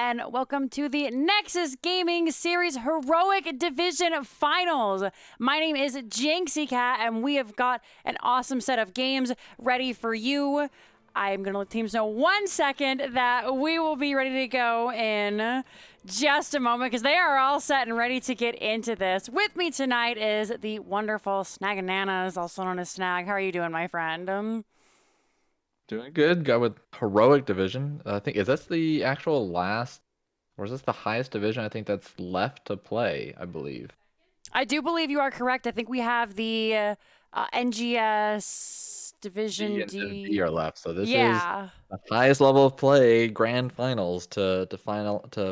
and welcome to the Nexus Gaming Series Heroic Division Finals. My name is Jinxie Cat, and we have got an awesome set of games ready for you. I'm going to let teams know 1 second that we will be ready to go in just a moment because they are all set and ready to get into this. With me tonight is the wonderful Snagananas, also known as Snag. How are you doing, my friend? Doing good. Got with heroic division. I think is this the actual last, or is this the highest division? I think that's left to play. I believe. I do believe you are correct. I think we have the NGS Division D and B D. are left, so this is Yeah, the highest level of play, grand finals to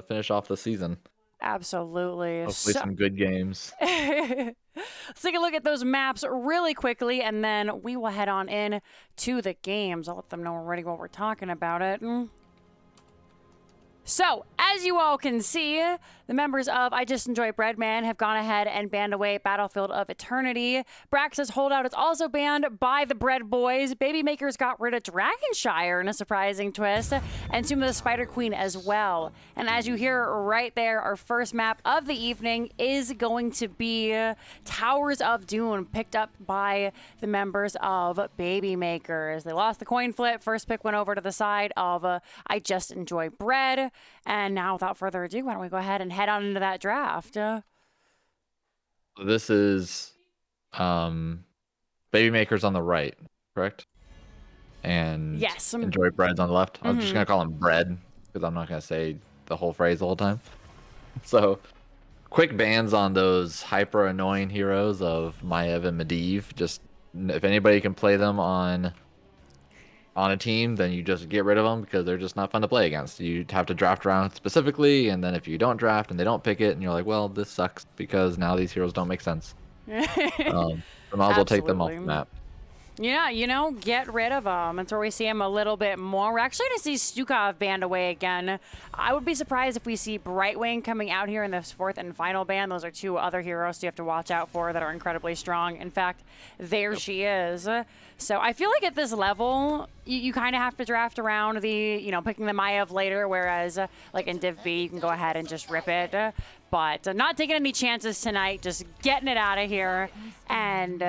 finish off the season. absolutely. Hopefully, So some good games. let's take a look at those maps really quickly, and then we will head on in to the games. I'll let them know we're ready while we're talking about it. So, as you all can see, the members of I Just Enjoy Breadman have gone ahead and banned away Battlefield of Eternity. Brax's Holdout is also banned by the Bread Boys. Babymakers got rid of Dragonshire in a surprising twist, and Suma the Spider Queen as well. And as you hear right there, our first map of the evening is going to be Towers of Dune, picked up by the members of Babymakers. They lost the coin flip. First pick went over to the side of I Just Enjoy Bread. And now, without further ado, why don't we go ahead and head on into that draft? This is Babymakers on the right, correct? And Yes. Enjoy Bread's on the left. I'm just gonna call him Bread because I'm not gonna say the whole phrase the whole time. So, quick bans on those hyper annoying heroes of Maev and Medivh. Just if anybody can play them on a team, then you just get rid of them because they're just not fun to play against. You have to draft around specifically, and then if you don't draft and they don't pick it, and you're like, well, this sucks because now these heroes don't make sense. So might as well take them off the map. Yeah, get rid of them. That's where we see him a little bit more. We're actually going to see Stukov banned away again. I would be surprised if we see Brightwing coming out here in this fourth and final ban. Those are two other heroes you have to watch out for that are incredibly strong. In fact, there she is. So I feel like at this level, you kind of have to draft around the, picking the Maev later, whereas like in Div B, you can go ahead and just rip it. But not taking any chances tonight, just getting it out of here. And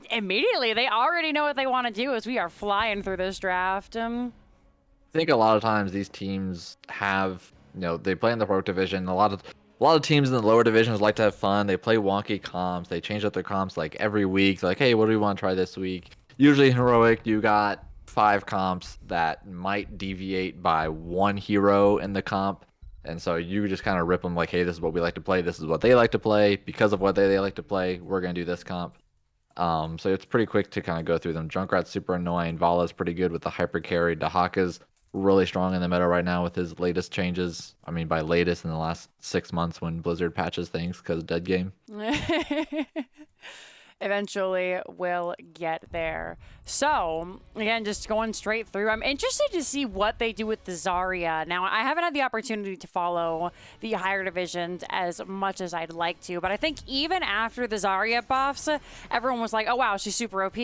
immediately, they already know what they want to do as we are flying through this draft. I think a lot of times these teams have, they play in the Pro Division. A lot of teams in the lower divisions like to have fun. They play wonky comps. They change up their comps like every week. Like, hey, what do we want to try this week? Usually in Heroic, you got 5 comps that might deviate by 1 hero in the comp. And so you just kind of rip them like, hey, this is what we like to play. This is what they like to play. Because of what they like to play, we're going to do this comp. So it's pretty quick to kind of go through them. Junkrat's super annoying. Vala's pretty good with the hyper carry. Dahaka's really strong in the meta right now with his latest changes. I mean, by latest in the last 6 months when Blizzard patches things because of dead game. Eventually we'll get there. So, again, just going straight through. I'm interested to see what they do with the Zarya. Now, I haven't had the opportunity to follow the higher divisions as much as I'd like to, but I think even after the Zarya buffs, everyone was like, oh, wow, she's super OP,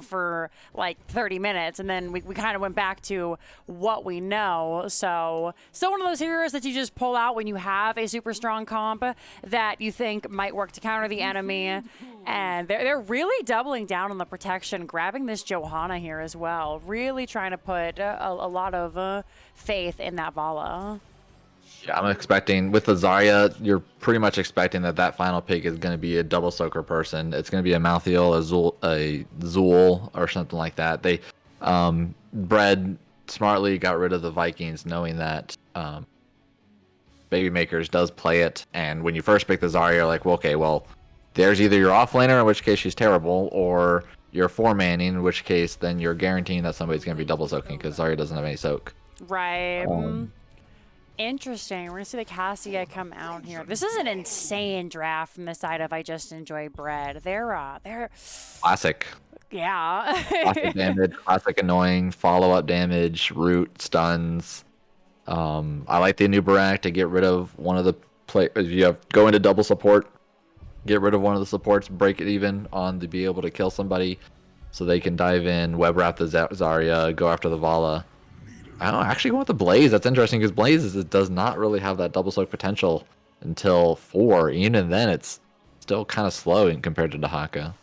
for like 30 minutes. And then we kind of went back to what we know. So, still one of those heroes that you just pull out when you have a super strong comp that you think might work to counter the enemy. And they're really doubling down on the protection, grabbing this Johanna here as well. Really trying to put a lot of faith in that Vala. Yeah, I'm expecting with the Zarya, you're pretty much expecting that final pick is going to be a double soaker person. It's going to be a Malthael, a Zool, or something like that. They Bread smartly got rid of the Vikings, knowing that Babymakers does play it. And when you first pick the Zarya, you're like, well, okay, well, there's either your offlaner, in which case she's terrible, or your 4-manning, in which case then you're guaranteeing that somebody's going to be double soaking because Zarya doesn't have any soak. Right. Interesting. We're going to see the Cassia come out here. This is an insane draft from the side of I Just Enjoy Bread. They're classic. Yeah. Classic damage, classic annoying, follow-up damage, root, stuns. I like the new Barak to get rid of one of the players. You have go into double support. Get rid of one of the supports, break it even on to be able to kill somebody so they can dive in, web wrap the Zarya, go after the Vala. I don't know, actually going with the Blaze. That's interesting because Blaze it does not really have that double soak potential until 4. Even then, it's still kind of slow in compared to Dahaka.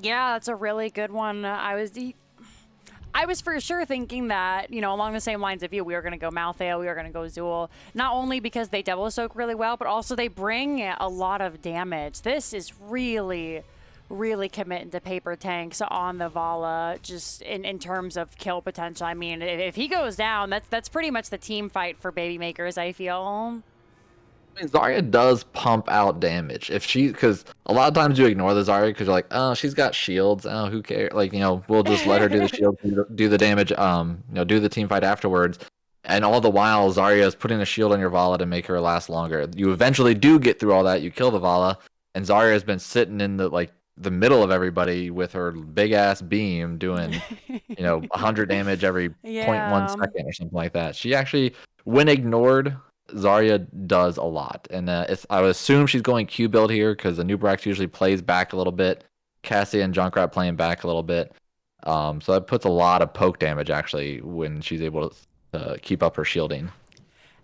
Yeah, that's a really good one. I was for sure thinking that, along the same lines of you, we were going to go Malthael, we were going to go Zool. Not only because they double soak really well, but also they bring a lot of damage. This is really, really committing to paper tanks on the Vala, just in terms of kill potential. I mean, if he goes down, that's pretty much the team fight for Baby Makers, I feel. I mean, Zarya does pump out damage because a lot of times you ignore the Zarya because you're like, oh, she's got shields. Oh, who cares? Like, we'll just let her do the shield, do the damage, do the team fight afterwards. And all the while, Zarya is putting a shield on your Vala to make her last longer. You eventually do get through all that. You kill the Vala, and Zarya has been sitting in the middle of everybody with her big ass beam doing, 100 damage every Yeah. 0.1 second or something like that. She actually, when ignored, Zarya does a lot, and I would assume she's going Q build here because the Nubrax usually plays back a little bit. Cassie and Junkrat playing back a little bit, so that puts a lot of poke damage actually when she's able to keep up her shielding.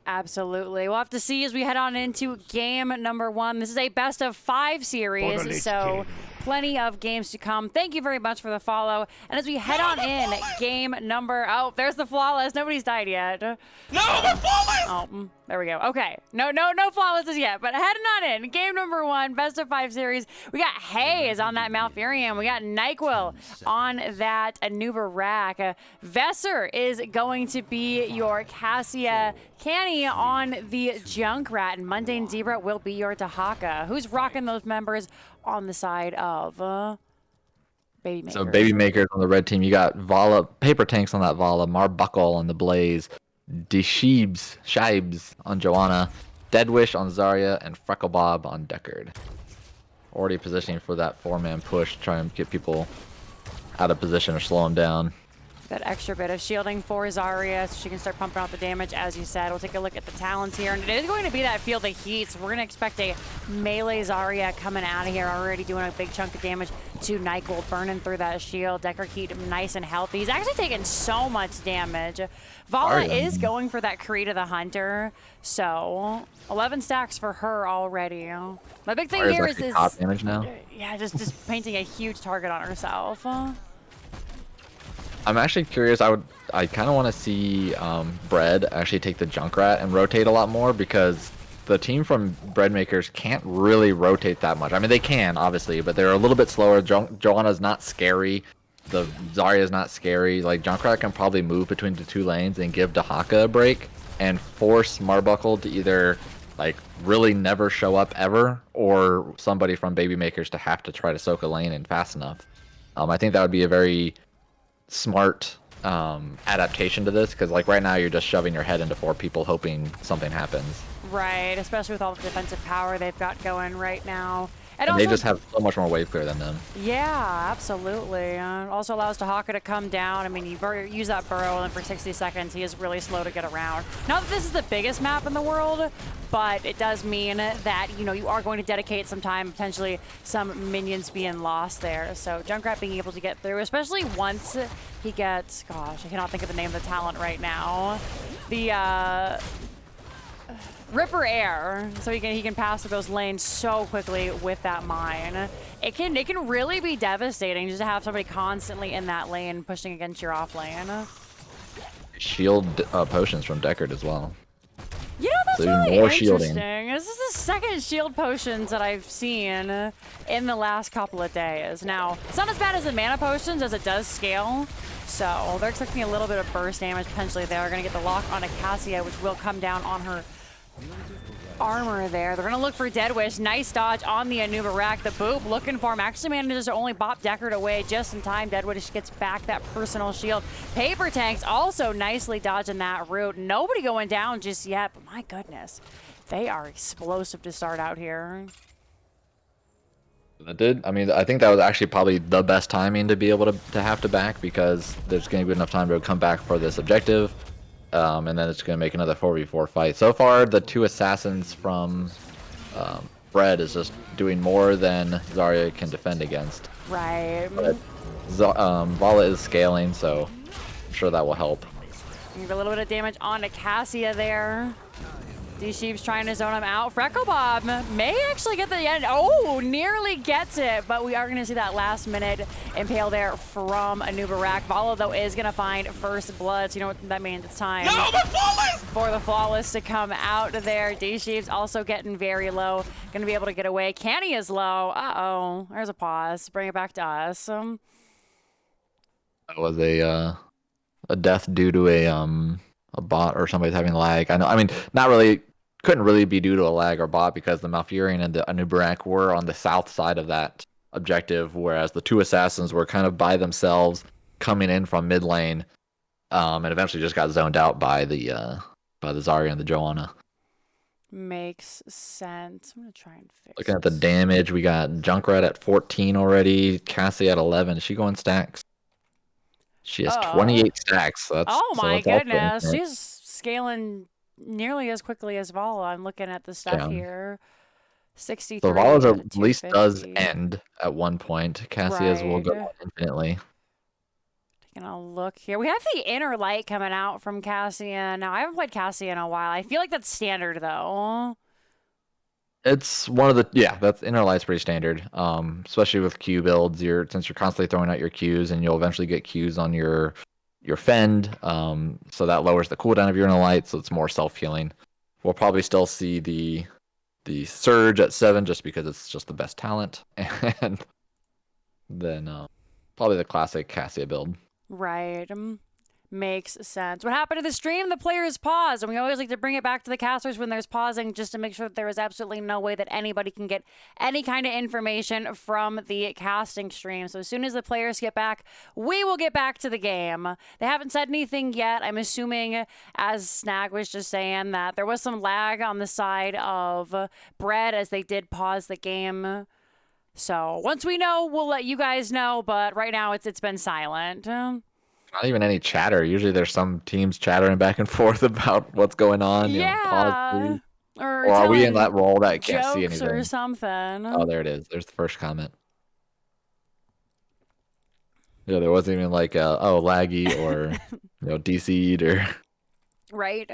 Absolutely. We'll have to see as we head on into game number 1. This is a best of 5 series, so plenty of games to come. Thank you very much for the follow. And as we head on in, game number... Oh, there's the flawless. Nobody's died yet. No, we're flawless! Oh, there we go. Okay. No flawlesses yet, but heading on in. Game number 1, best of 5 series. We got Hayes on that Malfurion. We got NyQuil on that Anuba Rack. Vesser is going to be your Cassia. Canny on the Junkrat, and Mundane Zebra will be your Dahaka. Who's rocking those members on the side of Baby Makers? So Baby Makers on the red team, you got Vala, Paper Tanks on that Vala, Marbuckle on the Blaze, Shibes on Joanna, Deadwish on Zarya, and Frecklebob on Deckard. Already positioning for that 4-man push, to try and get people out of position or slow them down. That extra bit of shielding for Zarya so she can start pumping out the damage, as you said. We'll take a look at the talents here, and it is going to be that Field of Heat, so we're going to expect a melee Zarya coming out of here, already doing a big chunk of damage to NyQuil, burning through that shield. Deckard Heat nice and healthy. He's actually taking so much damage. Vala is going for that Krita the Hunter, so 11 stacks for her already. The big thing here is top damage now. Yeah, just painting a huge target on herself. I'm actually curious. I kind of want to see Bread actually take the Junkrat and rotate a lot more because the team from Bread Makers can't really rotate that much. I mean, they can obviously, but they're a little bit slower. Joanna's not scary. The Zarya's not scary. Like Junkrat can probably move between the 2 lanes and give Dahaka a break and force Marbuckle to either like really never show up ever or somebody from Baby Makers to have to try to soak a lane in fast enough. I think that would be a very smart adaptation to this because like right now you're just shoving your head into 4 people hoping something happens. Right, especially with all the defensive power they've got going right now. And also, they just have so much more wave clear than them. Yeah, absolutely. Also allows Dahaka to come down. I mean, you use that burrow, and then for 60 seconds, he is really slow to get around. Not that this is the biggest map in the world, but it does mean that, you are going to dedicate some time, potentially some minions being lost there. So Junkrat being able to get through, especially once he gets, gosh, I cannot think of the name of the talent right now. The, Ripper Air, so he can pass through those lanes so quickly with that mine. It can really be devastating just to have somebody constantly in that lane pushing against your off lane. Shield potions from Deckard as well. That's so really more interesting. Shielding. This is the second shield potions that I've seen in the last couple of days. Now, it's not as bad as the mana potions as it does scale. So they're expecting a little bit of burst damage potentially there. They're going to get the lock on a Cassia, which will come down on her armor there. They're going to look for Deadwish. Nice dodge on the Anuba Rack. The Boop looking for him. Actually manages to only bop Deckard away just in time. Deadwish gets back that personal shield. Paper Tanks also nicely dodging that route. Nobody going down just yet, but my goodness, they are explosive to start out here. That did. I mean, I think that was actually probably the best timing to be able to have to back because there's going to be enough time to come back for this objective. And then it's going to make another 4v4 fight. So far, the 2 assassins from Bread is just doing more than Zarya can defend against. Right. But Vala is scaling, so I'm sure that will help. Give a little bit of damage onto Cassia there. D-Sheep's trying to zone him out. Freckle Bob may actually get the end. Oh, nearly gets it, but we are going to see that last minute impale there from Anubarak. Valo, though, is going to find first blood, so you know what that means. It's time for the Flawless to come out there. D-Sheep's also getting very low. Going to be able to get away. Canny is low. Uh-oh. There's a pause. Bring it back to us. That was a death due to a bot or somebody's having lag. I mean, not really. Couldn't really be due to a lag or bot because the Malfurion and the Anubarak were on the south side of that objective, whereas the two assassins were kind of by themselves coming in from mid lane, and eventually just got zoned out by the Zarya and the Joanna. Makes sense. I'm gonna try and fix. Looking at the damage, we got Junkrat at 14 already, Cassie at 11. Is she going stacks? She has 28 stacks. That's, oh my so that's goodness, awesome. she's scaling nearly as quickly as Vala. I'm looking at the stuff here. 63. So Vala's at least 250. does end at one point. Cassia's will go on infinitely. Taking a look here. We have the inner light coming out from Cassia. Now, I haven't played Cassia in a while. I feel like that's standard, though. It's one of the that's inner light's pretty standard. Especially with Q builds, since you're constantly throwing out your Qs and you'll eventually get Qs on your fend. So that lowers the cooldown of your inner light, so it's more self-healing. We'll probably still see the surge at 7 just because it's just the best talent, and then probably the classic Cassia build. Right. Makes sense. What happened to the stream? The players pause, and we always like to bring it back to the casters when there's pausing just to make sure that there is absolutely no way that anybody can get any kind of information from the casting stream. So as soon as the players get back, we will get back to the game. They haven't said anything yet. I'm assuming, as Snag was just saying, that there was some lag on the side of Bread as they did pause the game. So once we know, we'll let you guys know, but right now it's been silent. Not even any chatter. Usually there's some teams chattering back and forth about what's going on. Yeah. Pause, or are we in that role that can't see jokes anything? Or something. Oh, there it is. There's the first comment. Yeah, there wasn't even like laggy or DC'd or right.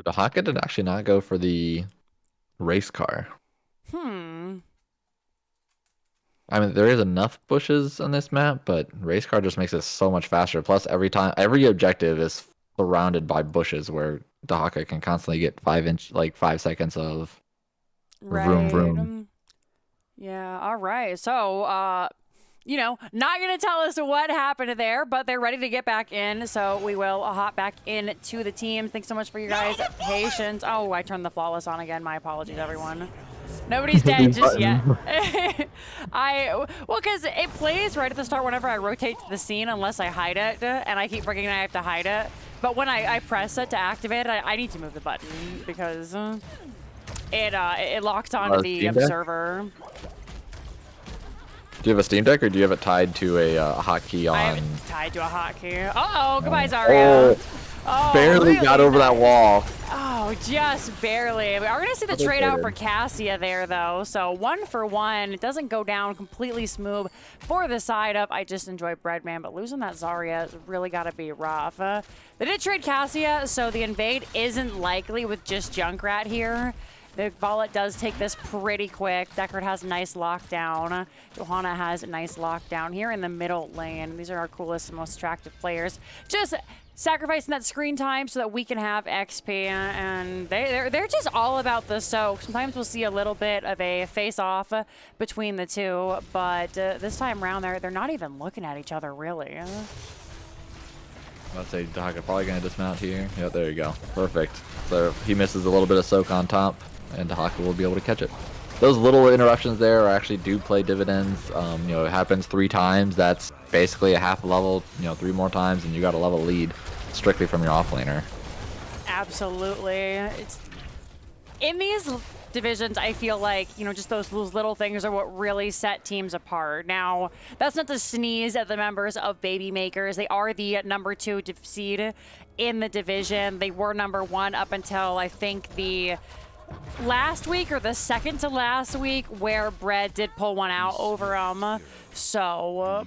The Haka did actually not go for the race car. I mean, there is enough bushes on this map, but race car just makes it so much faster. Plus, every objective is surrounded by bushes where Dahaka can constantly get 5 seconds of vroom vroom. Yeah, all right. So, not going to tell us what happened there, but they're ready to get back in. So we will hop back in to the team. Thanks so much for you guys' patience. Oh, I turned the Flawless on again. My apologies, everyone. Nobody's dead just yet. Because it plays right at the start whenever I rotate to the scene unless I hide it, and I keep forgetting I have to hide it. But when I press it to activate it, I need to move the button because it locks onto the observer. Do you have a Steam Deck or do you have it tied to a hotkey on? I have it tied to a hotkey. Uh-oh, goodbye, Zarya. Oh, barely got over that wall. Oh, just barely. We are going to see the trade out for Cassia there, though. So 1 for 1. It doesn't go down completely smooth for the side up. I just enjoy Breadman, but losing that Zarya has really got to be rough. They did trade Cassia, so the invade isn't likely with just Junkrat here. The Volley does take this pretty quick. Deckard has nice lockdown. Johanna has a nice lockdown here in the middle lane. These are our coolest and most attractive players. Just sacrificing that screen time so that we can have XP, and they're just all about the soak. Sometimes we'll see a little bit of a face-off between the two, but this time around they're not even looking at each other really. I'd say Dahaka probably going to dismount here. Yep, there you go. Perfect. So he misses a little bit of soak on top, and Dahaka will be able to catch it. Those little interruptions there actually do play dividends. It happens 3 times. That's basically a half level. 3 more times, and you got a level lead strictly from your offlaner. Absolutely. It's in these divisions, I feel like, just those little things are what really set teams apart. Now, that's not to sneeze at the members of Baby Makers. They are the number 2 seed in the division. They were number 1 up until, I think, the last week or the second to last week, where Bread did pull one out over them. So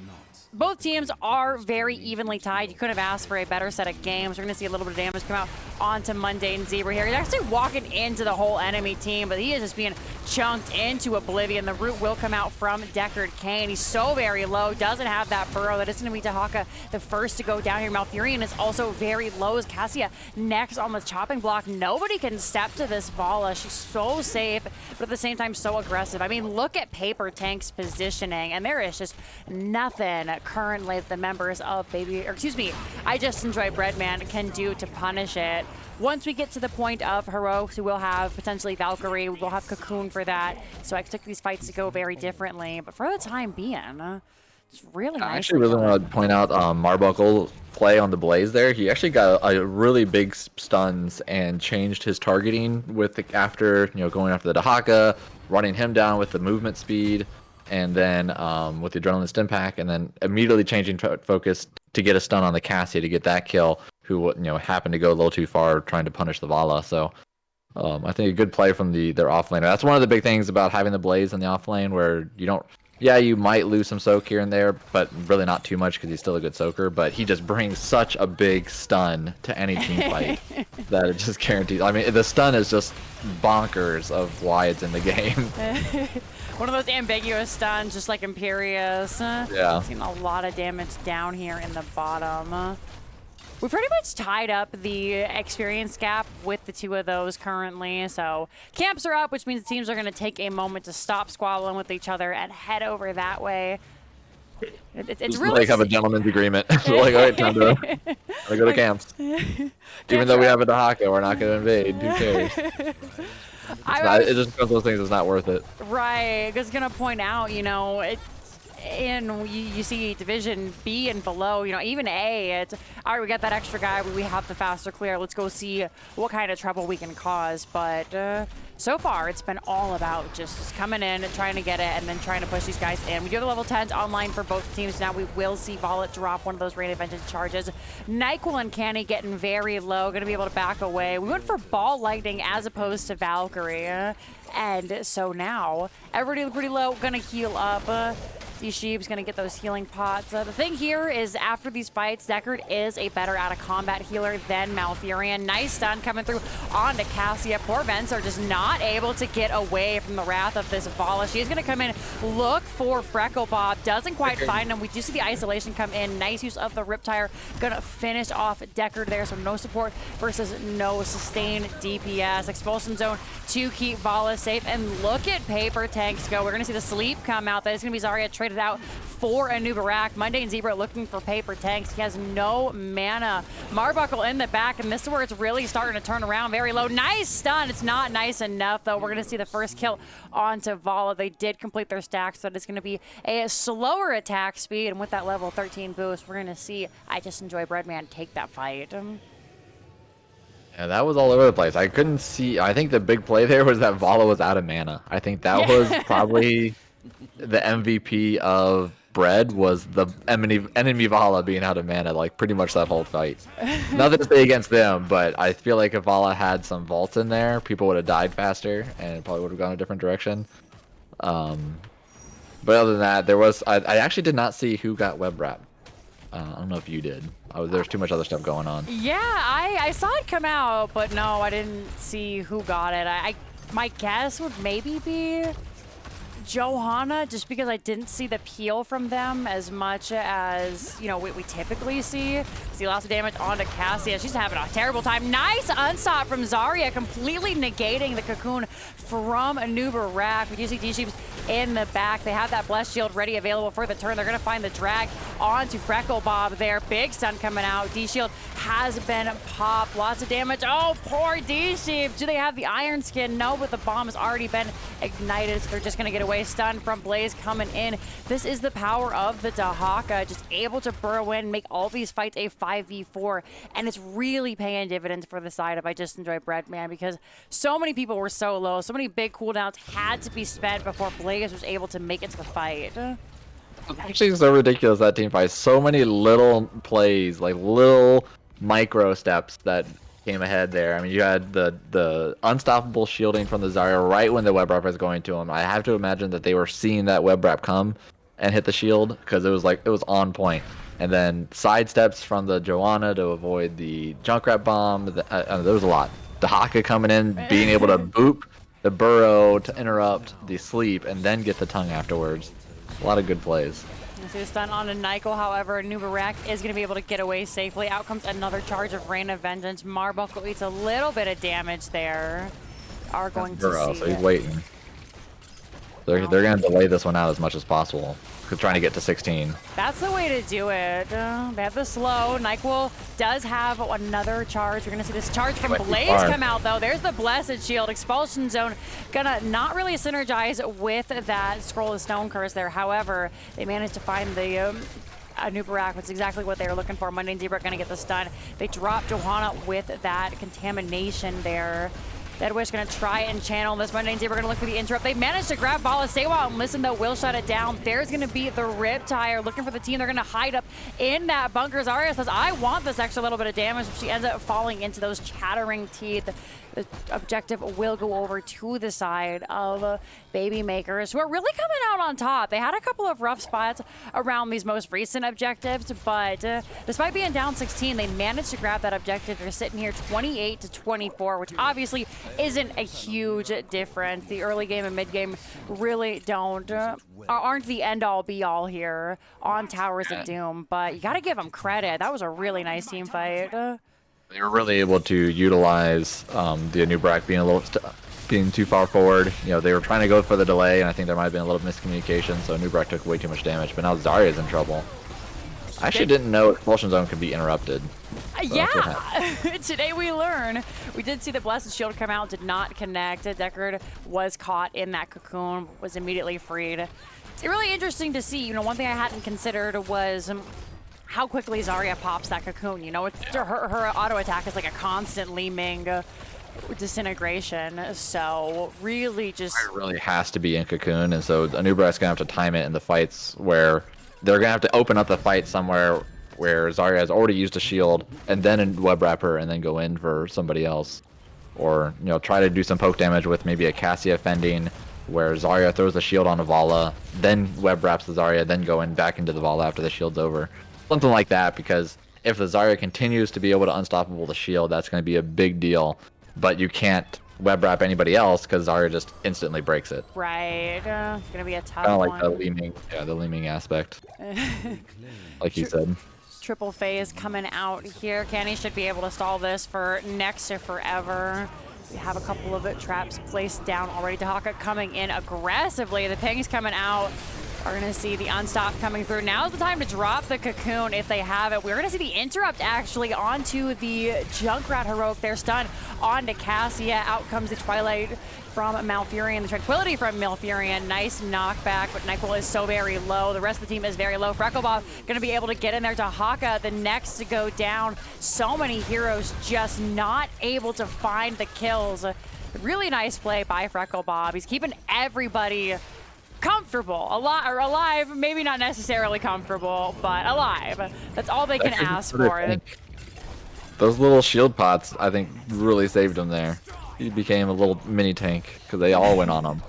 both teams are very evenly tied. You couldn't have asked for a better set of games. We're going to see a little bit of damage come out onto Mundane Zebra here. He's actually walking into the whole enemy team, but he is just being chunked into oblivion. The root will come out from Deckard Cain. He's so very low, doesn't have that burrow. That is going to be Dahaka, the first to go down here. Malfurion is also very low as Cassia next on the chopping block. Nobody can step to this Vala. She's so safe, but at the same time so aggressive. I mean, look at Paper Tank's positioning, and there is just nothing currently the members of I Just Enjoy Breadman can do to punish it. Once we get to the point of Heroics, we will have potentially Valkyrie, we will have Cocoon for that, so I expect these fights to go very differently, but for the time being, it's really nice. I actually really want to point out Marbuckle's play on the Blaze there. He actually got a really big stuns and changed his targeting with after going after the Dahaka, running him down with the movement speed, and then with the Adrenaline Stim Pack, and then immediately changing focus to get a stun on the Cassia to get that kill, who happened to go a little too far trying to punish the Vala. So I think a good play from their offlaner. That's one of the big things about having the Blaze in the offlane, where you might lose some soak here and there, but really not too much because he's still a good soaker. But he just brings such a big stun to any team fight that it just guarantees. I mean, the stun is just bonkers of why it's in the game. One of those ambiguous stuns, just like Imperious. Yeah. Seen a lot of damage down here in the bottom. We've pretty much tied up the experience gap with the two of those currently. So camps are up, which means the teams are going to take a moment to stop squabbling with each other and head over that way. It's really like have a gentleman's agreement. So like, all right, time to go to camps. Even though we have a Dahaka, we're not going to invade. Who cares? It just becomes those things. It's not worth it. Right. I was gonna point out, you see Division B and below, even A, it's, all right, we got that extra guy, we have the faster clear, let's go see what kind of trouble we can cause. But so far, it's been all about just coming in, trying to get it, and then trying to push these guys in. We do have the level 10s online for both teams. Now we will see Volat drop one of those rain advantage charges. Nyquil and Canny getting very low, going to be able to back away. We went for Ball Lightning as opposed to Valkyrie. And so now, everybody pretty low, going to heal up. D-Sheep's going to get those healing pots. The thing here is after these fights, Deckard is a better out-of-combat healer than Malfurion. Nice stun coming through onto Cassia. Poor Vents are just not able to get away from the wrath of this Vala. She's going to come in, look for Freckle Bob. Doesn't quite find him. We do see the isolation come in. Nice use of the Riptire. Going to finish off Deckard there. So no support versus no sustained DPS. Expulsion zone to keep Vala safe. And look at Paper Tanks go. We're going to see the sleep come out. That is going to be Zarya traded out for a new Barak. Mundane Zebra looking for Paper Tanks. He has no mana. Marbuckle in the back, and this is where it's really starting to turn around. Very low. Nice stun. It's not nice enough, though. We're going to see the first kill onto Vala. They did complete their stacks, so it's going to be a slower attack speed, and with that level 13 boost, we're going to see I Just Enjoy Breadman take that fight. Yeah, that was all over the place. I couldn't see. I think the big play there was that Vala was out of mana. I think that was probably the MVP of Bread, was the enemy Vala being out of mana, like pretty much that whole fight. Nothing to say against them, but I feel like if Vala had some vaults in there, people would have died faster and probably would have gone a different direction. But other than that, I actually did not see who got web wrapped. I don't know if you did. There's too much other stuff going on. Yeah, I saw it come out, but no, I didn't see who got it. My guess would maybe be Johanna, just because I didn't see the peel from them as much as, we typically see. See lots of damage onto Cassia. She's having a terrible time. Nice unstop from Zarya, completely negating the cocoon from Anuba Rack. We do see D-Sheeps in the back. They have that Blessed Shield ready, available for the turn. They're going to find the drag onto Freckle Bob there. Big stun coming out. D-Shield has been popped. Lots of damage. Oh, poor D-Sheep. Do they have the Iron Skin? No, but the bomb has already been ignited, so they're just going to get away. Stun from Blaze coming in. This is the power of the Dahaka, just able to burrow in, make all these fights a 5v4, and it's really paying dividends for the side of I Just Enjoy Breadman, because so many people were so low, so many big cooldowns had to be spent before Blaze was able to make it to the fight. Actually, so ridiculous, that team fight. So many little plays, like little micro steps that came ahead there. I mean, you had the unstoppable shielding from the Zarya right when the web wrap was going to him. I have to imagine that they were seeing that web wrap come, and hit the shield because it was on point. And then sidesteps from the Joanna to avoid the Junkrat bomb. There was a lot. The Haka coming in, being able to boop the burrow to interrupt the sleep, and then get the tongue afterwards. A lot of good plays. You see the stun on a Nyko, however, Nubarak is going to be able to get away safely. Out comes another charge of Rain of Vengeance. Marbuckle eats a little bit of damage there. Are going Burrow, to see so he's waiting. They're going to delay this one out as much as possible. Trying to get to 16. That's the way to do it. They have the slow. Nyquil does have another charge. We're going to see this charge from Blaze come out, though. There's the Blessed Shield. Expulsion Zone gonna not really synergize with that Scroll of Stone Curse there. However, they managed to find the Nubarak, which is exactly what they were looking for. Mundane Zebra gonna get the stun. They drop Johanna with that contamination there. Deadwish gonna try and channel this. Mundane Zebra gonna look for the interrupt. They managed to grab Bala. Stay while and listen though. Will shut it down. There's gonna be the Riptire looking for the team. They're gonna hide up in that bunker. Zarya says, I want this extra little bit of damage. She ends up falling into those chattering teeth. The objective will go over to the side of Baby Makers, who are really coming out on top. They had a couple of rough spots around these most recent objectives, but despite being down 16, they managed to grab that objective. They're sitting here 28 to 24, which obviously isn't a huge difference. The early game and mid game really aren't the end all be all here on Towers of Doom, but you got to give them credit. That was a really nice team fight. They were really able to utilize the Nubarak being too far forward. You know, they were trying to go for the delay, and I think there might have been a little miscommunication, so Nubarak took way too much damage, but now Zarya's in trouble. I actually didn't know Expulsion Zone could be interrupted. Yeah, today we learn. We did see the Blessed Shield come out, did not connect. Deckard was caught in that cocoon, was immediately freed. It's really interesting to see. You know, one thing I hadn't considered was how quickly Zarya pops that cocoon. You know, her auto attack is like a constant Li-Ming disintegration. So really just... It really has to be in cocoon, and so Anubarak's going to have to time it in the fights where they're going to have to open up the fight somewhere where Zarya has already used a shield, and then a web wrapper, and then go in for somebody else. Or, you know, try to do some poke damage with maybe a Cassia fending, where Zarya throws the shield on a Vala, then web wraps the Zarya, then go in back into the Vala after the shield's over. Something like that, because if the Zarya continues to be able to unstoppable the shield, that's going to be a big deal. But you can't web wrap anybody else because Zarya just instantly breaks it. Right. It's going to be a tough one. Kind of like the Li-Ming aspect. Like you said. Triple phase coming out here. Kenny should be able to stall this for next to forever. We have a couple of traps placed down already. Dahaka coming in aggressively. The ping's coming out. We're going to see the unstop coming through. Now's the time to drop the cocoon if they have it. We're going to see the interrupt actually onto the Junkrat Heroic. They're stunned onto Cassia. Out comes the Twilight from Malfurion, the Tranquility from Malfurion. Nice knockback, but Nyquil is so very low. The rest of the team is very low. Frecklebob going to be able to get in there to Haka, the next to go down. So many heroes just not able to find the kills. Really nice play by Frecklebob. He's keeping everybody comfortable, alive, maybe not necessarily comfortable, but alive. That's all they can ask for. Those little shield pots, I think, really saved him there. He became a little mini tank because they all went on him.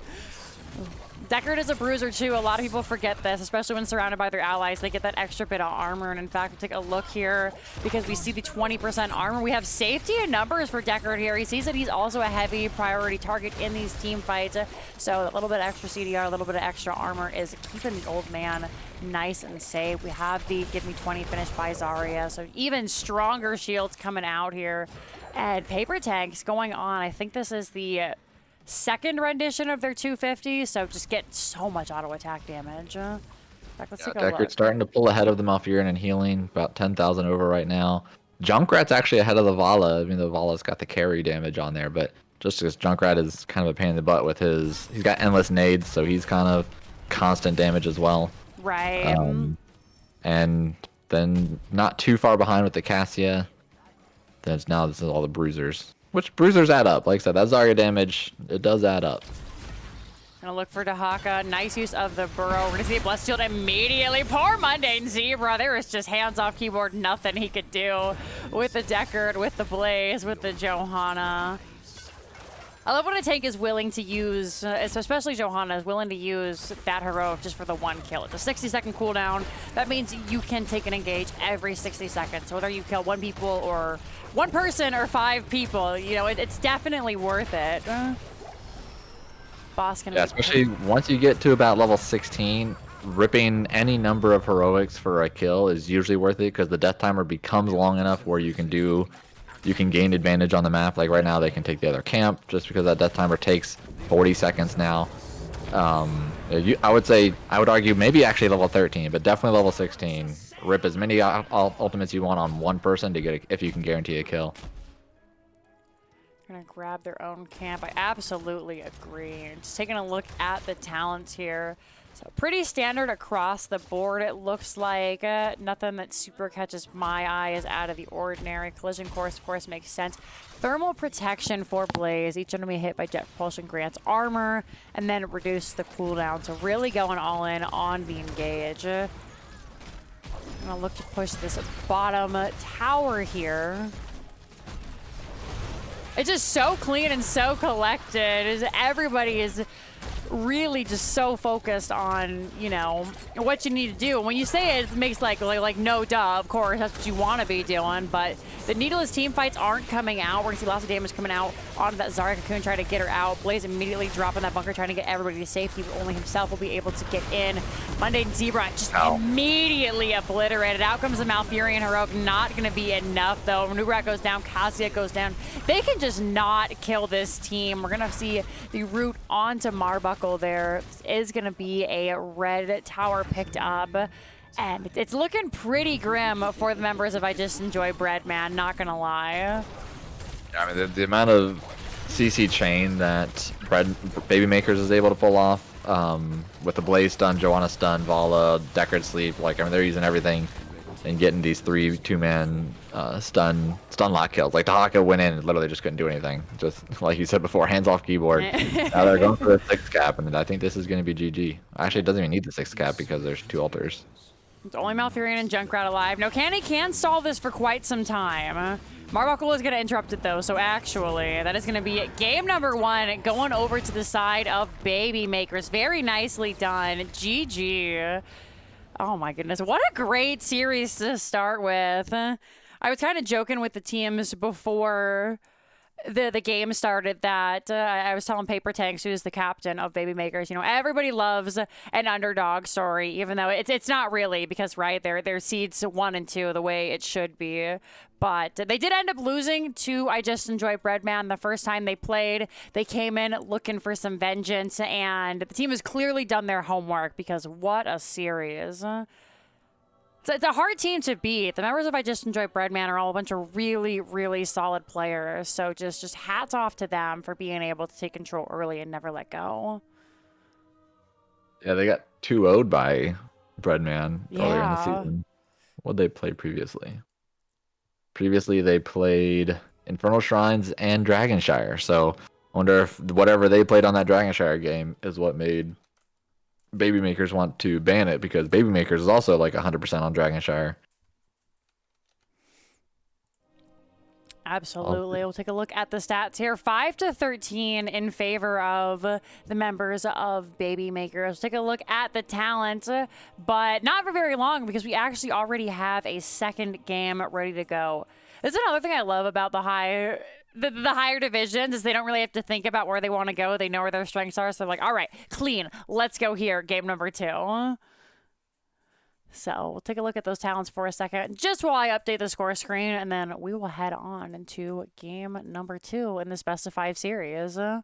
Deckard is a bruiser too. A lot of people forget this, especially when surrounded by their allies. They get that extra bit of armor. And in fact, we'll take a look here because we see the 20% armor. We have safety in numbers for Deckard here. He sees that he's also a heavy priority target in these team fights. So a little bit extra CDR, a little bit of extra armor is keeping the old man nice and safe. We have the Give Me 20 finished by Zarya. So even stronger shields coming out here. And paper tanks going on. I think this is the second rendition of their 250, so just get so much auto attack damage. Let's take a look. Deckard's starting to pull ahead of the Malfurion and healing, about 10,000 over right now. Junkrat's actually ahead of the Vala. I mean, the Vala's got the carry damage on there, but just because Junkrat is kind of a pain in the butt with he's got endless nades, so he's kind of constant damage as well. Right. And then not too far behind with the Cassia. This is all the bruisers. Which bruisers add up. Like I said, that Zarya damage, it does add up. Gonna look for Dahaka. Nice use of the burrow. We're gonna see a Blessed Shield immediately. Poor Mundane Zebra. There was just hands off keyboard, nothing he could do with the Deckard, with the Blaze, with the Johanna. I love when a tank is willing to use, especially Johanna, is willing to use that heroic just for the one kill. It's a 60-second cooldown. That means you can take an engage every 60 seconds. So whether you kill one person or 5 people, you know, it's definitely worth it. Boss gonna especially once you get to about level 16, ripping any number of heroics for a kill is usually worth it because the death timer becomes long enough where you can gain advantage on the map. Like right now, they can take the other camp just because that death timer takes 40 seconds now. I would argue maybe actually level 13, but definitely level 16. Rip as many ultimates you want on one person to get if you can guarantee a kill. Gonna grab their own camp. I absolutely agree. Just taking a look at the talents here. So pretty standard across the board, it looks like. Nothing that super catches my eye is out of the ordinary. Collision course, of course, makes sense. Thermal protection for Blaze. Each enemy hit by jet propulsion grants armor, and then reduce the cooldown. So really going all in on the engage. I'm gonna look to push this bottom tower here. It's just so clean and so collected. Everybody is really just so focused on, you know, what you need to do. And when you say it, it makes like no duh, of course, that's what you want to be doing. But the needless team fights aren't coming out. We're going to see lots of damage coming out onto that Zarya Cocoon, trying to get her out. Blaze immediately dropping that bunker, trying to get everybody to safety, but only himself will be able to get in. Mundane Zebra just immediately obliterated. Out comes the Malfurion Heroic. Not going to be enough, though. Nubarak goes down. Cassia goes down. They can just not kill this team. We're going to see the route onto Marbach. There is going to be a red tower picked up, and it's looking pretty grim for the members of I Just Enjoy Bread, man, not gonna lie. I mean, the amount of CC chain that Baby Makers is able to pull off with the Blaze stun, Joanna stun, Vala, Deckard sleep, like, I mean, they're using everything and getting these 3 2-man stun lock kills. Like, Tahaka went in and literally just couldn't do anything. Just like you said before, hands off keyboard. Now they're going for the 6th cap, and I think this is going to be GG. Actually, it doesn't even need the 6th cap because there's 2 altars. It's only Malfurion and Junkrat alive. No, Canny can stall this for quite some time. Marbach is going to interrupt it, though, so actually, that is going to be game number 1, going over to the side of Baby Makers. Very nicely done. GG. Oh my goodness, what a great series to start with. I was kind of joking with the teams before the game started that I was telling Paper Tanks, who's the captain of Baby Makers, you know, everybody loves an underdog story, even though it's not really, because, right, they're seeds 1 and 2 the way it should be. But they did end up losing to I Just Enjoy Breadman the first time they played. They came in looking for some vengeance, and the team has clearly done their homework, because what a series. It's a hard team to beat. The members of I Just Enjoy Breadman are all a bunch of really, really solid players. So just hats off to them for being able to take control early and never let go. Yeah, they got 2-0'd by Breadman earlier in the season. What'd they play previously? Previously, they played Infernal Shrines and Dragonshire. So I wonder if whatever they played on that Dragonshire game is what made Baby Makers want to ban it, because Baby Makers is also like 100% on Dragonshire. Absolutely. We'll take a look at the stats here. 5-13 in favor of the members of Baby Makers. Let's take a look at the talent, but not for very long, because we actually already have a second game ready to go. This is another thing I love about the higher divisions, is they don't really have to think about where they want to go. They know where their strengths are. So they're like, all right, clean. Let's go here. Game number 2. So we'll take a look at those talents for a second, just while I update the score screen, and then we will head on into game number 2 in this best of 5 series. I'm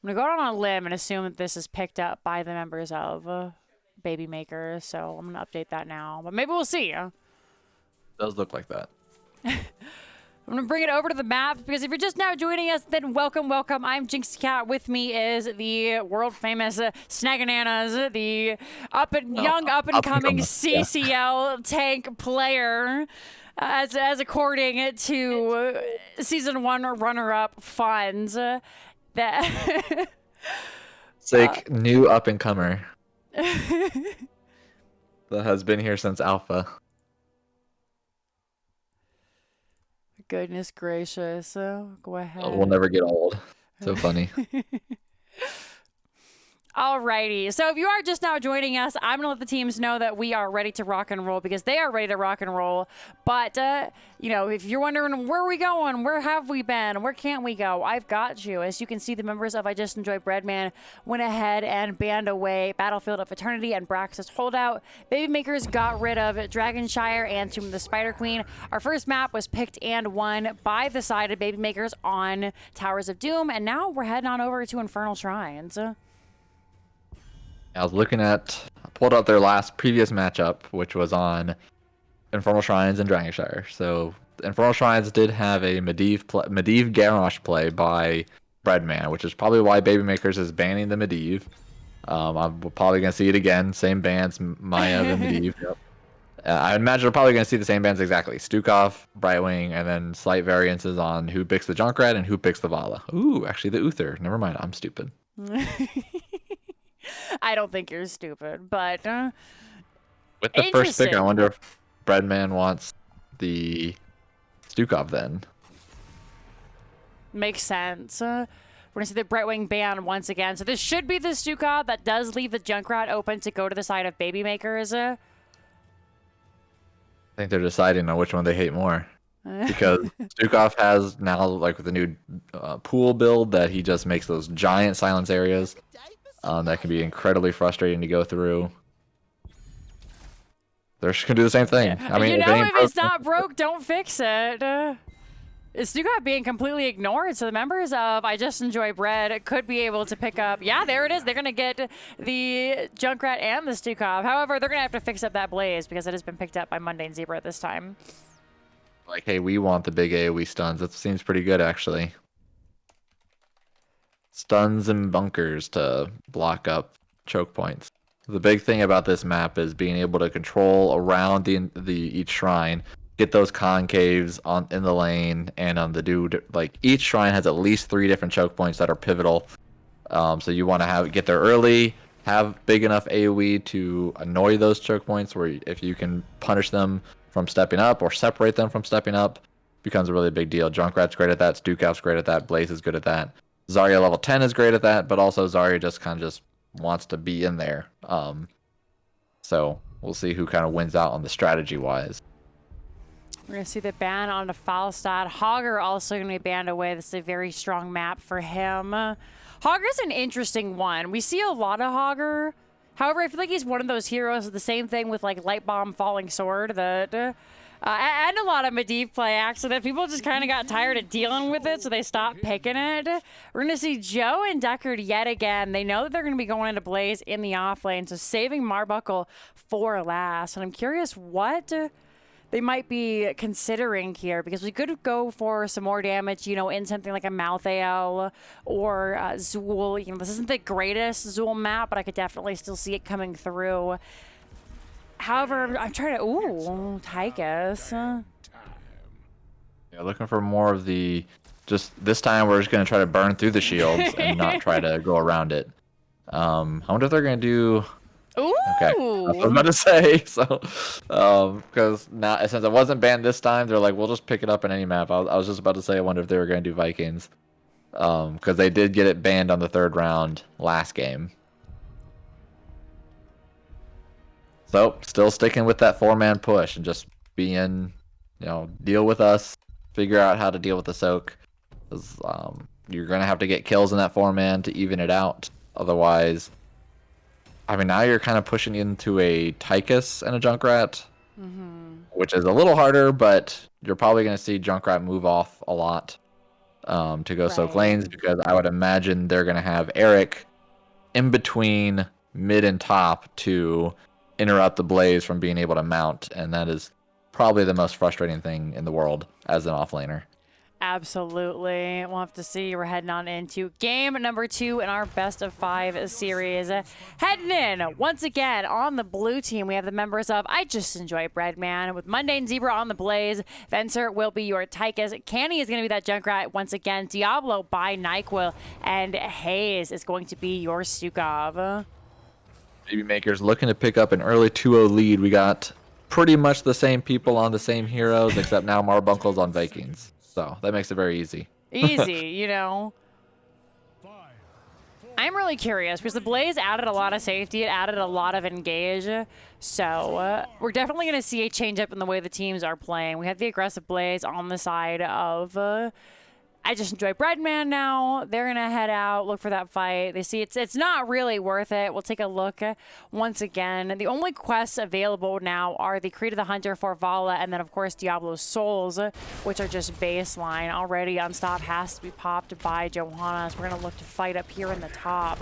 going to go out on a limb and assume that this is picked up by the members of Baby Maker. So I'm going to update that now, but maybe we'll see. It does look like that. I'm going to bring it over to the map, because if you're just now joining us, then welcome, welcome. I'm Jinx Cat. With me is the world-famous Snaggananas, the young up-and-coming CCL tank player, as according to Season 1 runner-up funds. That It's like new up-and-comer that has been here since Alpha. Goodness gracious. Go We'll ahead. never get old. So funny. Alrighty, so if you are just now joining us, I'm gonna let the teams know that we are ready to rock and roll because they are ready to rock and roll. But if you're wondering where are we going, where have we been, where can't we go, I've got you. As you can see, the members of I Just Enjoy Breadman went ahead and banned away Battlefield of Eternity and Braxis Holdout. Baby Makers got rid of Dragonshire and Tomb of the Spider Queen. Our first map was picked and won by the side of Baby Makers on Towers of Doom, and now we're heading on over to Infernal Shrines. I pulled up their previous matchup, which was on Infernal Shrines and Dragonshire. So Infernal Shrines did have a Medivh Garrosh play by Breadman, which is probably why Baby Makers is banning the Medivh. I'm probably going to see it again. Same bans, Maya and Medivh. Yep. I imagine we're probably going to see the same bands exactly. Stukov, Brightwing, and then slight variances on who picks the Junkrat and who picks the Vala. Ooh, actually the Uther. Never mind, I'm stupid. I don't think you're stupid, but with the first pick, I wonder if Breadman wants the Stukov then. Makes sense. We're going to see the Brightwing ban once again. So this should be the Stukov. That does leave the Junkrat open to go to the side of Baby Makers. I think they're deciding on which one they hate more. Because Stukov has now, like with the new pool build, that he just makes those giant silence areas. That can be incredibly frustrating to go through. They're just gonna do the same thing. Yeah. I mean, if it's not broke, don't fix it. It's Stukov being completely ignored, so the members of I Just Enjoy Bread could be able to pick up. Yeah, there it is. They're gonna get the Junkrat and the Stukov. However, they're gonna have to fix up that Blaze because it has been picked up by Mundane Zebra at this time. Like, hey, we want the big AoE stuns. That seems pretty good, actually. Stuns and bunkers to block up choke points. The big thing about this map is being able to control around each shrine, get those concaves in the lane and on the dude. Like each shrine has at least 3 different choke points that are pivotal. So you want to get there early, have big enough AoE to annoy those choke points. Where if you can punish them from stepping up or separate them from stepping up, becomes a really big deal. Junkrat's great at that. Stukov's great at that. Blaze is good at that. Zarya level 10 is great at that, but also Zarya just kind of wants to be in there. So we'll see who kind of wins out on the strategy-wise. We're going to see the ban on the Falstad. Hogger also going to be banned away. This is a very strong map for him. Hogger's an interesting one. We see a lot of Hogger. However, I feel like he's one of those heroes. The same thing with like Light Bomb, Falling Sword, that... and a lot of Medivh play accident. People just kind of got tired of dealing with it, so they stopped picking it. We're going to see Joe and Deckard yet again. They know that they're going to be going into Blaze in the off lane, so saving Marbuckle for last. And I'm curious what they might be considering here, because we could go for some more damage, in something like a Malthael or Zool. This isn't the greatest Zool map, but I could definitely still see it coming through. However, I'm trying to... Ooh, Tychus. Yeah, looking for more of the... Just this time, we're just going to try to burn through the shields and not try to go around it. I wonder if they're going to do... Ooh! Okay, that's what I was about to say. So, because now, since it wasn't banned this time, they're like, we'll just pick it up in any map. I was just about to say, I wonder if they were going to do Vikings. Because they did get it banned on the 3rd round last game. So, still sticking with that 4-man push and just being, deal with us, figure out how to deal with the soak. Because you're going to have to get kills in that 4-man to even it out. Otherwise, I mean, now you're kind of pushing into a Tychus and a Junkrat, which is a little harder, but you're probably going to see Junkrat move off a lot to go soak lanes, because I would imagine they're going to have Eric in between mid and top to interrupt the Blaze from being able to mount, and that is probably the most frustrating thing in the world as an offlaner. Absolutely. We'll have to see. We're heading on into game number 2 in our best of 5 series. Heading in once again on the blue team, we have the members of I Just Enjoy Breadman with Mundane Zebra on the Blaze. Venser will be your Tychus. Canny is going to be that Junkrat once again. Diablo by NyQuil, and Hayes is going to be your Stukov. Baby Makers looking to pick up an early 2-0 lead. We got pretty much the same people on the same heroes, except now Marbuckle's on Vikings. So that makes it very easy. Easy, you know. I'm really curious because the Blaze added a lot of safety. It added a lot of engage. So we're definitely going to see a change up in the way the teams are playing. We have the aggressive Blaze on the side of I Just Enjoy Breadman now. They're going to head out, look for that fight. They see it's not really worth it. We'll take a look once again. The only quests available now are the Creed of the Hunter for Vala and then, of course, Diablo's Souls, which are just baseline. Already, Unstop has to be popped by Johanna. So we're going to look to fight up here in the top.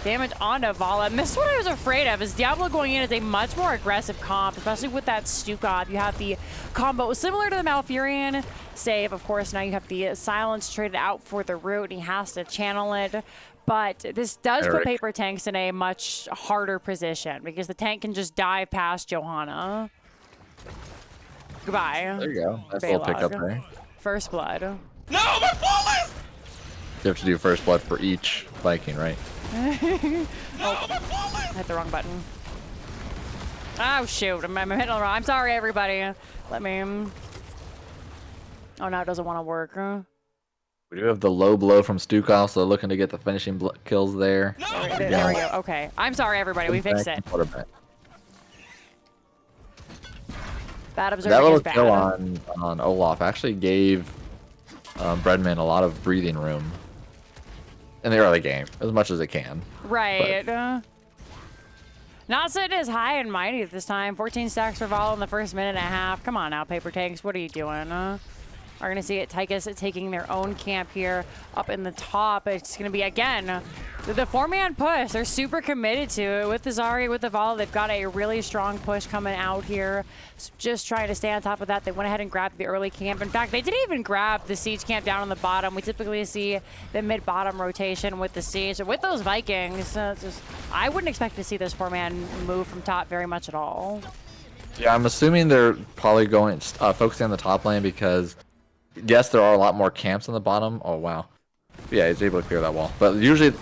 Damage onto Vala. And this is what I was afraid of, is Diablo going in as a much more aggressive comp, especially with that Stukov. You have the combo similar to the Malfurion save. Of course, now you have the silence traded out for the root, and he has to channel it. But this does put Paper Tanks in a much harder position because the tank can just dive past Johanna. Goodbye. There you go. Nice little pickup there. First blood. No, my flawless! You have to do first blood for each Viking, right? Oh, I hit the wrong button. Oh, shoot. I'm hitting the wrong. I'm sorry, everybody. Let me... Oh, no, it doesn't want to work. We do have the low blow from Stukov, so looking to get the finishing kills there. There we go. Okay. I'm sorry, everybody. We fixed it. Bad observing that little is bad. kill on Olaf actually gave Breadman a lot of breathing room in the early game, as much as it can. Right. Not sitting as high and mighty at this time. 14 stacks for Vala in the first minute and a half. Come on now, Paper Tanks. What are you doing? Are going to see it. Tychus taking their own camp here up in the top. It's going to be, again, the four-man push. They're super committed to it. With the Zarya, with the Vala, they've got a really strong push coming out here. So just trying to stay on top of that. They went ahead and grabbed the early camp. In fact, they didn't even grab the siege camp down on the bottom. We typically see the mid-bottom rotation with the siege. So with those Vikings, I wouldn't expect to see this four-man move from top very much at all. Yeah, I'm assuming they're probably going focusing on the top lane because yes, there are a lot more camps on the bottom. Oh, wow. Yeah, he's able to clear that wall. But usually,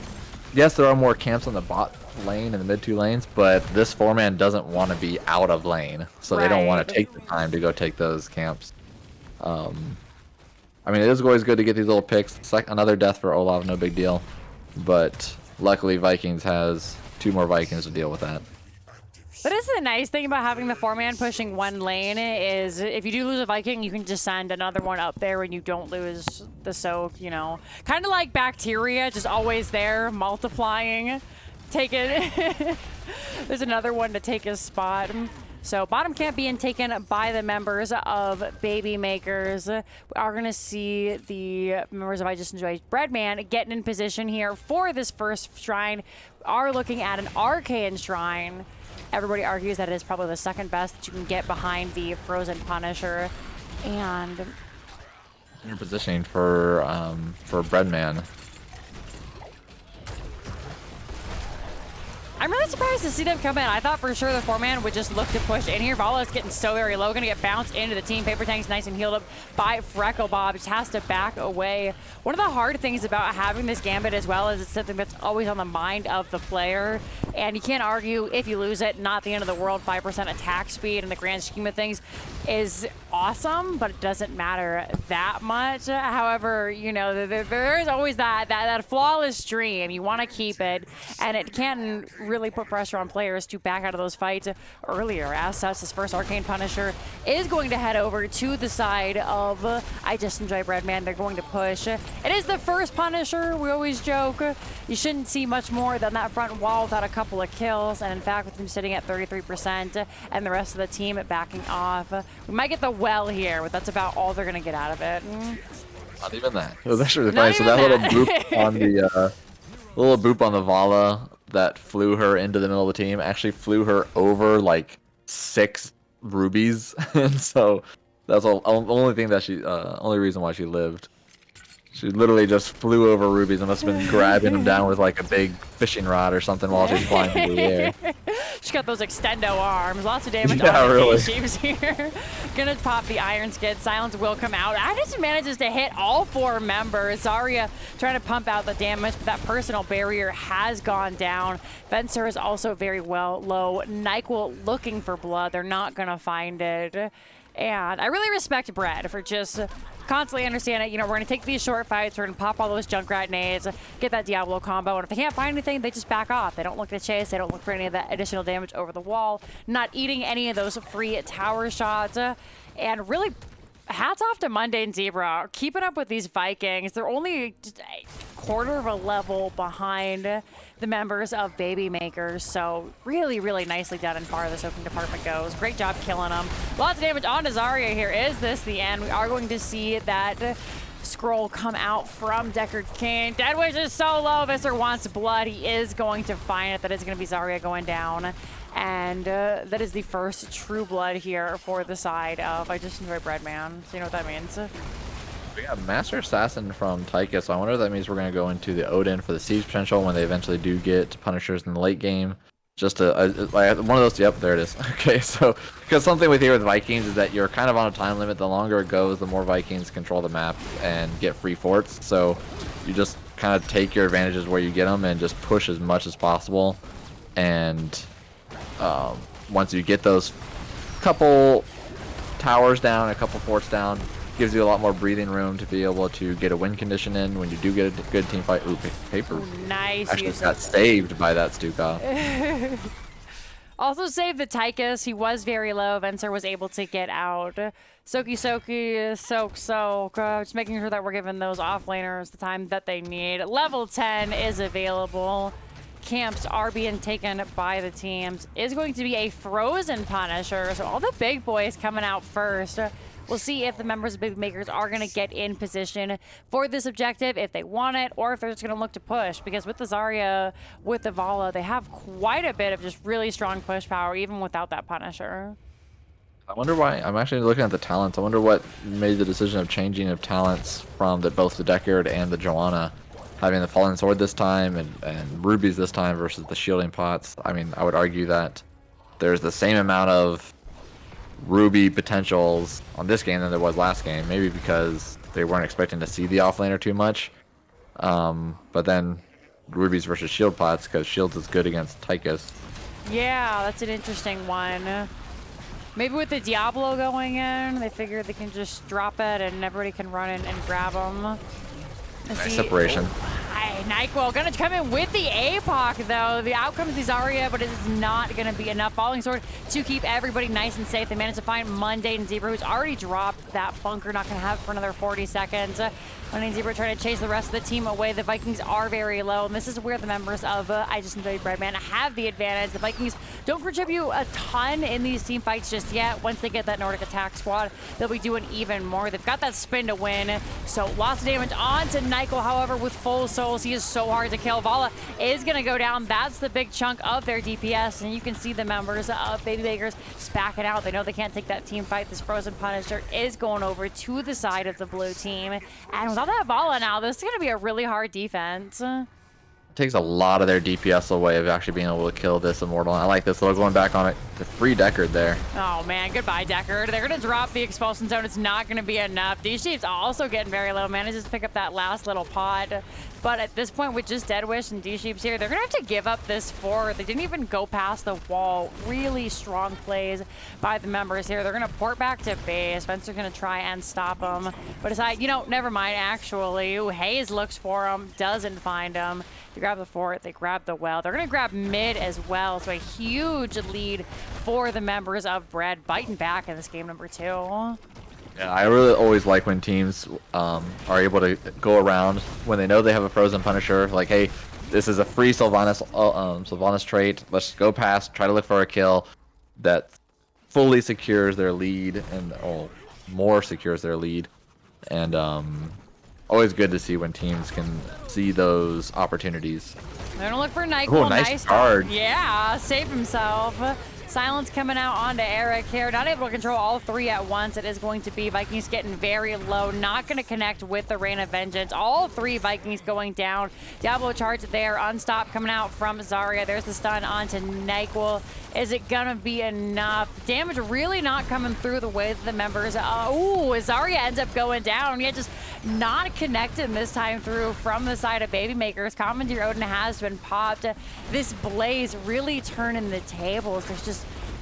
yes, there are more camps on the bot lane and the mid two lanes, but this four-man doesn't want to be out of lane. So they don't want to take the time to go take those camps. I mean, it is always good to get these little picks. It's like another death for Olaf, no big deal. But luckily, Vikings has 2 more Vikings to deal with that. But isn't the nice thing about having the four-man pushing one lane is if you do lose a Viking, you can just send another one up there and you don't lose the soak, you know. Kind of like Bacteria, just always there, multiplying. Take it. There's another one to take his spot. So bottom camp being taken by the members of Baby Makers. We are going to see the members of I Just Enjoy Breadman getting in position here for this first shrine. We are looking at an Arcane Shrine. Everybody argues that it is probably the second best that you can get behind the Frozen Punisher. And you're positioning for Breadman. I'm really surprised to see them come in. I thought for sure the four-man would just look to push in here. Vala's getting so very low, gonna get bounced into the team. Paper Tank's nice and healed up by Freckle Bob. Just has to back away. One of the hard things about having this gambit as well is it's something that's always on the mind of the player. And you can't argue if you lose it, not the end of the world. 5% attack speed in the grand scheme of things is awesome, but it doesn't matter that much. However, you know, there is always that flawless dream. You want to keep it, and it can really put pressure on players to back out of those fights earlier. As such, this first Arcane Punisher is going to head over to the side of I Just Enjoy Breadman. They're going to push. It is the first Punisher. We always joke you shouldn't see much more than that front wall without a couple of kills, and in fact, with him sitting at 33% and the rest of the team backing off, we might get the well here, but that's about all they're going to get out of it. Not even that. It was actually really funny. So that little boop on the little boop on the Vala that flew her into the middle of the team actually flew her over like 6 rubies, and so that's the only thing that she only reason why she lived. She literally just flew over rubies and must have been grabbing them down with like a big fishing rod or something while she's flying through the air. She's got those extendo arms. Lots of damage yeah, on really. Sheeps here. Gonna pop the Iron Skid. Silence will come out. Addison manages to hit all 4 members. Zarya trying to pump out the damage, but that personal barrier has gone down. Fencer is also very well low. NyQuil looking for blood. They're not gonna find it. And I really respect Brad for just constantly understanding, you know, we're going to take these short fights, we're going to pop all those Junkrat nades, get that Diablo combo, and if they can't find anything, they just back off. They don't look to chase, they don't look for any of that additional damage over the wall, not eating any of those free tower shots, and really hats off to Mundane Zebra, keeping up with these Vikings. They're only just a quarter of a level behind the members of Baby Makers, so really, really nicely done as far as the soaking department goes. Great job killing them. Lots of damage on Zarya here. Is this the end? We are going to see that scroll come out from Deckard Cain. Deadwish is so low. Visser wants blood. He is going to find it. That is going to be Zarya going down. And that is the first true blood here for the side of I Just Enjoy Bread Man. So you know what that means. We got Master Assassin from Taika, so I wonder if that means we're going to go into the Odin for the siege potential when they eventually do get Punishers in the late game. Just like one of those, yep, there it is. Okay, so because something with here with Vikings is that you're kind of on a time limit. The longer it goes, the more Vikings control the map and get free forts. So you just kind of take your advantages where you get them and just push as much as possible. And once you get those couple towers down, a couple forts down, gives you a lot more breathing room to be able to get a win condition in when you do get a good team fight. Ooh, paper. Ooh, nice. Actually got saved by that Stukov. Also saved the Tychus. He was very low. Venser was able to get out. Soak, soak. Just making sure that we're giving those offlaners the time that they need. Level 10 is available. Camps are being taken by the teams. Is going to be a Frozen Punisher. So all the big boys coming out first. We'll see if the members of Big Makers are going to get in position for this objective, if they want it, or if they're just going to look to push. Because with the Zarya, with the Vala, they have quite a bit of just really strong push power, even without that Punisher. I wonder why. I'm actually looking at the talents. I wonder what made the decision of changing of talents from both the Deckard and the Joanna. Having the Fallen Sword this time and Rubies this time versus the Shielding Pots. I mean, I would argue that there's the same amount of Ruby potentials on this game than there was last game. Maybe because they weren't expecting to see the offlaner too much. But then Rubies versus Shield Pots, because Shields is good against Tychus. Yeah, that's an interesting one. Maybe with the Diablo going in, they figure they can just drop it and everybody can run in and grab them. Nice separation. Hi, NyQuil gonna come in with the APOC though. The outcome is the Zarya, but it is not gonna be enough. Falling Sword to keep everybody nice and safe. They managed to find Mundane Zebra, who's already dropped that bunker, not gonna have it for another 40 seconds. Mundane Zebra trying to chase the rest of the team away. The Vikings are very low, and this is where the members of I Just Enjoy Breadman have the advantage. The Vikings don't contribute a ton in these team fights just yet. Once they get that Nordic attack squad, they'll be doing even more. They've got that spin to win, so lots of damage on to NyQuil. However, with full souls, he is so hard to kill. Vala is going to go down. That's the big chunk of their DPS, and you can see the members of Baby Bakers just backing out. They know they can't take that team fight. This Frozen Punisher is going over to the side of the blue team, and without that Vala now, this is going to be a really hard defense. Takes a lot of their DPS away of actually being able to kill this Immortal. I like this little going back on it. The free Deckard there. Oh man, goodbye Deckard. They're gonna drop the expulsion zone. It's not gonna be enough. D-Sheep's also getting very low. Manages to pick up that last little pod. But at this point, with just Deadwish and D-Sheep's here, they're gonna have to give up this fort. They didn't even go past the wall. Really strong plays by the members here. They're gonna port back to base. Spencer's gonna try and stop them. But decide, you know, never mind actually. Ooh, Hayes looks for him, doesn't find him. They grab the fort, they grab the well. They're gonna grab mid as well. So a huge lead for the members of Bread, biting back in this game number 2. Yeah, I really always like when teams are able to go around when they know they have a Frozen Punisher. Like, hey, this is a free Sylvanas trait. Let's go past, try to look for a kill that fully secures their lead and more secures their lead. And always good to see when teams can see those opportunities. They're gonna look for NyQuil. Oh, nice guard. Yeah, save himself. Silence coming out onto Eric here. Not able to control all 3 at once. It is going to be Vikings getting very low. Not going to connect with the Rain of Vengeance. All 3 Vikings going down. Diablo charge there. Unstop coming out from Zarya. There's the stun onto NyQuil. Is it going to be enough? Damage really not coming through the way that the members... Ooh, Zarya ends up going down. Yeah, just not connecting this time through from the side of Baby Makers. Commandeer Odin has been popped. This Blaze really turning the tables. There's just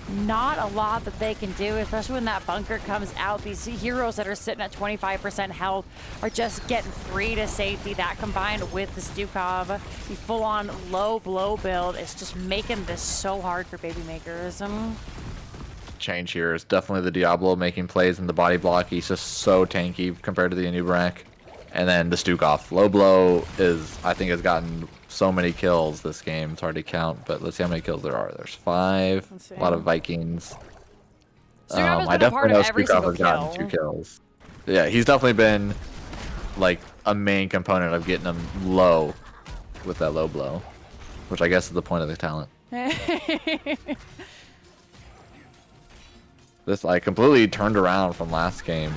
not a lot that they can do, especially when that bunker comes out. These heroes that are sitting at 25% health are just getting free to safety. That combined with the Stukov, the full-on low blow build is just making this so hard for Baby Makers. Change here is definitely the Diablo making plays in the body block. He's just so tanky compared to the Anubrak. And then the Stukov. Low blow is, I think, has gotten so many kills this game. It's hard to count, but let's see how many kills there are. There's 5. A lot of Vikings. Stukov I definitely know Stukov has kill. gotten 2 kills. Yeah, he's definitely been like a main component of getting him low with that low blow, which I guess is the point of the talent. This I completely turned around from last game.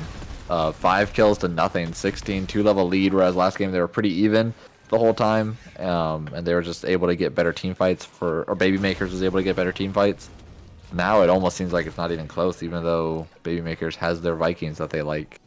5 kills to nothing, 16 2-level lead, whereas last game they were pretty even the whole time, and they were just able to get better team fights or Baby Makers was able to get better team fights. Now it almost seems like it's not even close, even though Baby Makers has their Vikings that they like.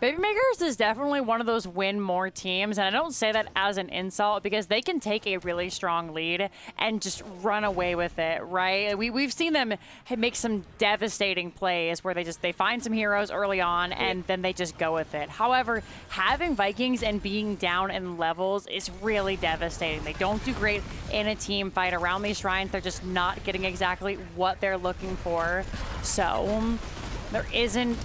Baby Makers is definitely one of those win more teams, and I don't say that as an insult because they can take a really strong lead and just run away with it, right? We've seen them make some devastating plays where they find some heroes early on and then they just go with it. However, having Vikings and being down in levels is really devastating. They don't do great in a team fight around these shrines. They're just not getting exactly what they're looking for. So there isn't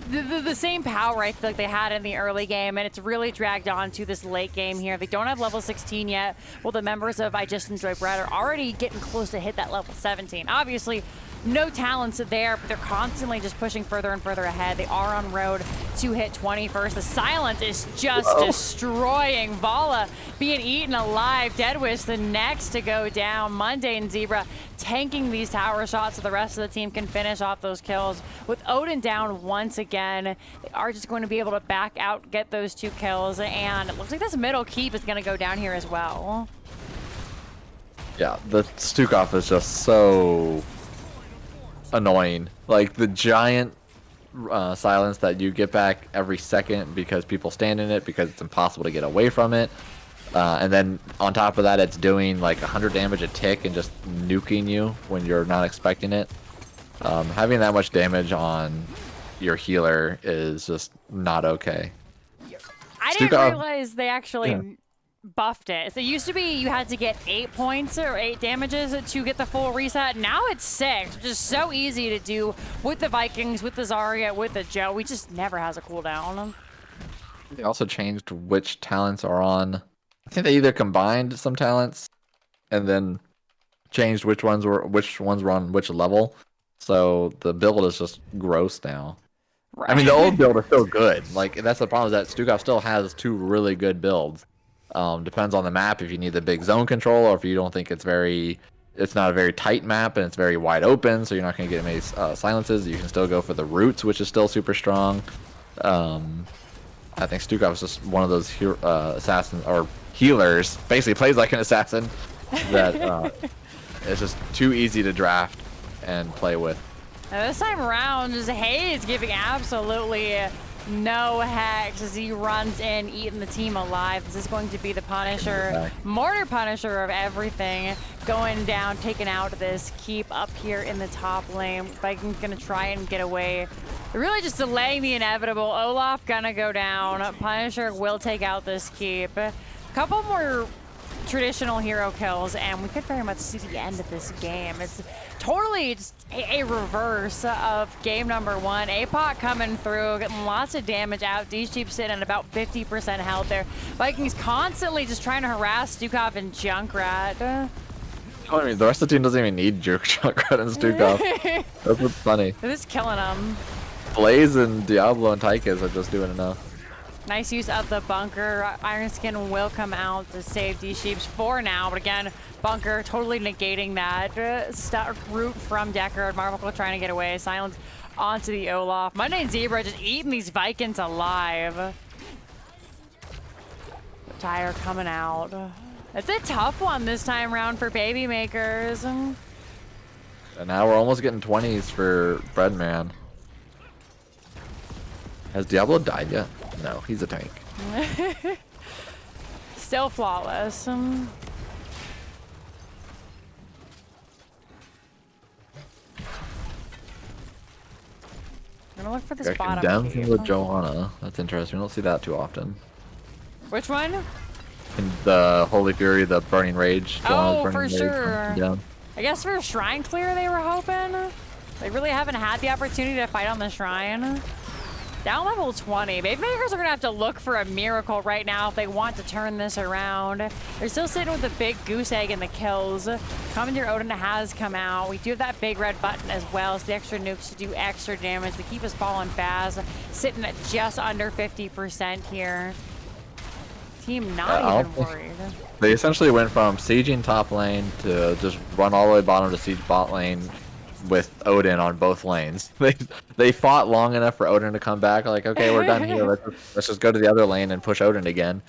the same power I feel like they had in the early game, and it's really dragged on to this late game here. They don't have level 16 yet. Well, the members of I Just Enjoy Bread are already getting close to hit that level 17. Obviously, no talents there, but they're constantly just pushing further and further ahead. They are on road to hit 20 first. The Silence is just destroying Vala, being eaten alive. Deadwish the next to go down. Mundane Zebra tanking these tower shots so the rest of the team can finish off those kills. With Odin down once again, they are just going to be able to back out, get those 2 kills, and it looks like this middle keep is going to go down here as well. Yeah, the Stukov is just so annoying. Like the giant silence that you get back every second because people stand in it because it's impossible to get away from it. And then on top of that, it's doing like 100 damage a tick and just nuking you when you're not expecting it. Having that much damage on your healer is just not okay. I didn't realize they actually buffed it. So it used to be you had to get 8 points or 8 damages to get the full reset. Now it's 6, which is so easy to do with the Vikings, with the Zarya, with the Joe. He just never has a cooldown. They also changed which talents are on. I think they either combined some talents and then changed which ones were on which level. So the build is just gross now. Right. I mean, the old build is still good. Like, that's the problem, is that Stukov still has 2 really good builds. Depends on the map if you need the big zone control or if you don't think it's not a very tight map and it's very wide open, so you're not going to get many silences. You can still go for the roots, which is still super strong. I think Stukov is just one of those assassins or healers, basically plays like an assassin, that it's just too easy to draft and play with. Now this time around, just Hayes giving absolutely no hex as he runs in, eating the team alive. This is going to be the Punisher, Mortar Punisher of everything, going down, taking out this keep up here in the top lane. Vikings gonna try and get away. They're really just delaying the inevitable. Olaf gonna go down. Punisher will take out this keep. A couple more traditional hero kills, and we could very much see the end of this game. It's totally just a reverse of game number 1. APOC coming through, getting lots of damage out. D-Sheep sitting at about 50% health there. Vikings constantly just trying to harass Stukov and Junkrat. I mean, the rest of the team doesn't even need Junkrat and Stukov. That's what's funny. They're just killing them. Blaze and Diablo and Tychus are just doing enough. Nice use of the bunker. Ironskin will come out to save D-Sheeps for now, but again, bunker totally negating that route from Deckard. Marvel trying to get away. Silence onto the Olaf. Mundane Zebra just eating these Vikings alive. Tire coming out. It's a tough one this time around for Baby Makers. And now we're almost getting 20s for Breadman. Has Diablo died yet? No, he's a tank. Still flawless. gonna look for this Got bottom condemned from cave. the Johanna. That's interesting. We don't see that too often. Which one? In the Holy Fury, the Burning Rage. Johanna's Oh, Burning for Rage sure. down. I guess for Shrine Clear they were hoping. They really haven't had the opportunity to fight on the Shrine. Down level 20. Baby Makers are going to have to look for a miracle right now if they want to turn this around. They're still sitting with a big goose egg in the kills. Commandeer Odin has come out. We do have that big red button as well. So the extra nukes to do extra damage to keep us falling fast. Sitting at just under 50% here. Team not even worried. They essentially went from sieging top lane to just run all the way bottom to siege bot lane with Odin on both lanes. They fought long enough for Odin to come back. Like, okay, we're done here. Let's just go to the other lane and push Odin again,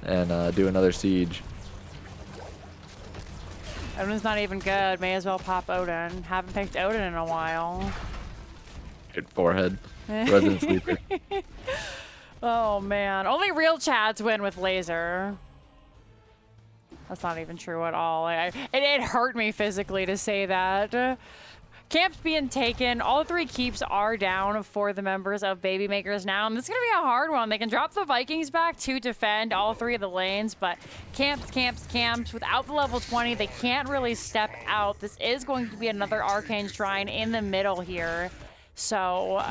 and do another siege. Odin's not even good. May as well pop Odin. Haven't picked Odin in a while. Good forehead. Resident sleeper. Oh man, only real Chads win with laser. That's not even true at all. It hurt me physically to say that. Camp's being taken. All 3 keeps are down for the members of Baby Makers now. And this is going to be a hard one. They can drop the Vikings back to defend all 3 of the lanes, but camps. Without the level 20, they can't really step out. This is going to be another Arcane Shrine in the middle here. So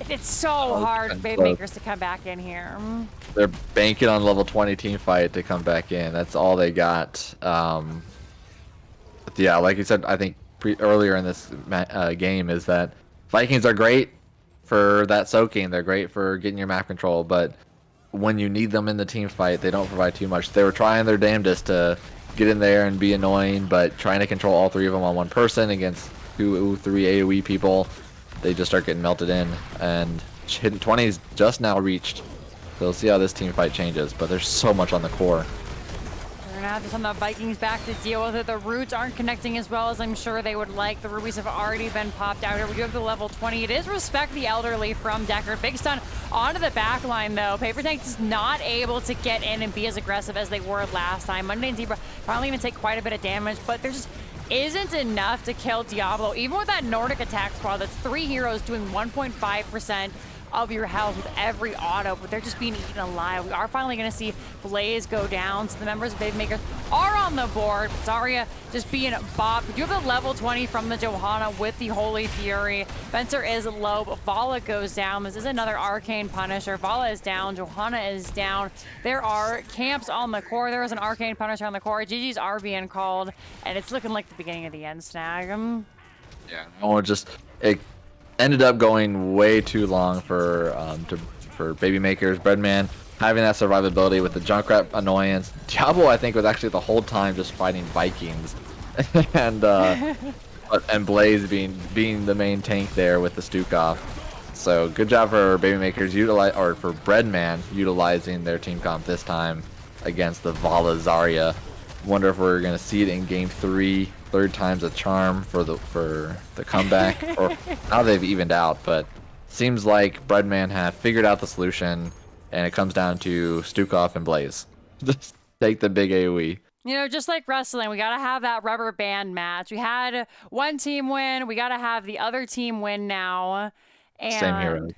it's so hard for Baby Makers to come back in here. They're banking on level 20 team fight to come back in. That's all they got. Yeah, like you said, I think earlier in this game is that Vikings are great for that soaking. They're great for getting your map control, but when you need them in the team fight, they don't provide too much. They were trying their damnedest to get in there and be annoying, but trying to control all 3 of them on one person against 2, 3 AoE people, they just start getting melted in. And hitting 20's just now reached. So we'll see how this team fight changes, but there's so much on the core. We're gonna have to send the Vikings back to deal with it. The roots aren't connecting as well as I'm sure they would like. The rubies have already been popped out here. We do have the level 20. It is Respect the Elderly from Deckard. Big stun onto the back line though. Paper Tank is not able to get in and be as aggressive as they were last time. Monday and Zebra finally even take quite a bit of damage, but there just isn't enough to kill Diablo. Even with that Nordic attack squad, that's 3 heroes doing 1.5% of your health with every auto, but they're just being eaten alive. We are finally going to see Blaze go down, so the members of Baby Makers are on the board. Zarya just being bopped. We do have the level 20 from the Johanna with the Holy Fury. Fencer is low, but Vala goes down. This is another Arcane Punisher. Vala is down, Johanna is down. There are camps on the core. There is an Arcane Punisher on the core. GG's are being called, and it's looking like the beginning of the end, Snag. Yeah, it ended up going way too long for Baby Makers. Breadman having that survivability with the Junkrat annoyance. Diablo, I think, was actually the whole time just fighting Vikings, and Blaze being the main tank there with the Stukov. So good job for Baby Makers for Breadman utilizing their team comp this time against the Vala Zarya. Wonder if we're gonna see it in game 3. Third time's a charm for the comeback. Or now they've evened out, but seems like Breadman have figured out the solution, and it comes down to Stukov and Blaze. Just take the big AoE. You know, just like wrestling, we got to have that rubber band match. We had one team win. We got to have the other team win now. And Same hero.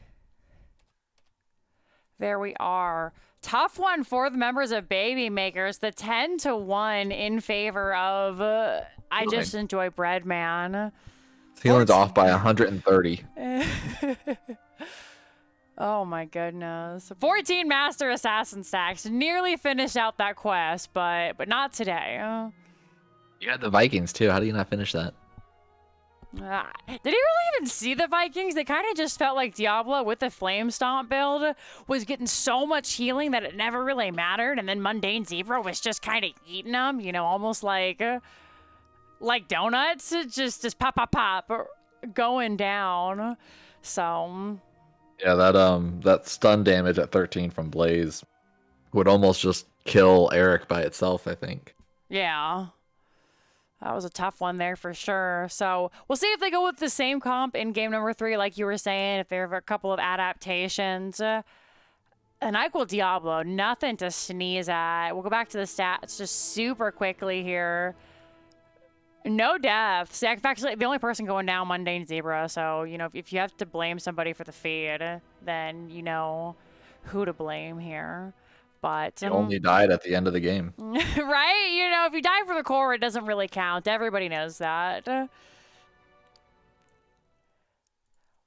There we are. Tough one for the members of Baby Makers. The 10-1 in favor of I just enjoy Breadman. Healing's off by 130. Oh my goodness. 14 Master Assassin stacks. Nearly finished out that quest, but not today. You had the Vikings too. How do you not finish that? Did he really even see the Vikings? They kind of just felt like Diablo with the Flame Stomp build was getting so much healing that it never really mattered. And then Mundane Zebra was just kind of eating them, you know, almost like donuts. Just pop, pop, pop, going down. So... yeah, that stun damage at 13 from Blaze would almost just kill Eric by itself, I think. Yeah. That was a tough one there for sure. So we'll see if they go with the same comp in game number 3, like you were saying, if there are a couple of adaptations. An Equal Diablo, nothing to sneeze at. We'll go back to the stats just super quickly here. No deaths. Actually, the only person going down Mundane Zebra. So, you know, if you have to blame somebody for the feed, then you know who to blame here. But He only died at the end of the game. right? You know, if you die for the core, it doesn't really count. Everybody knows that.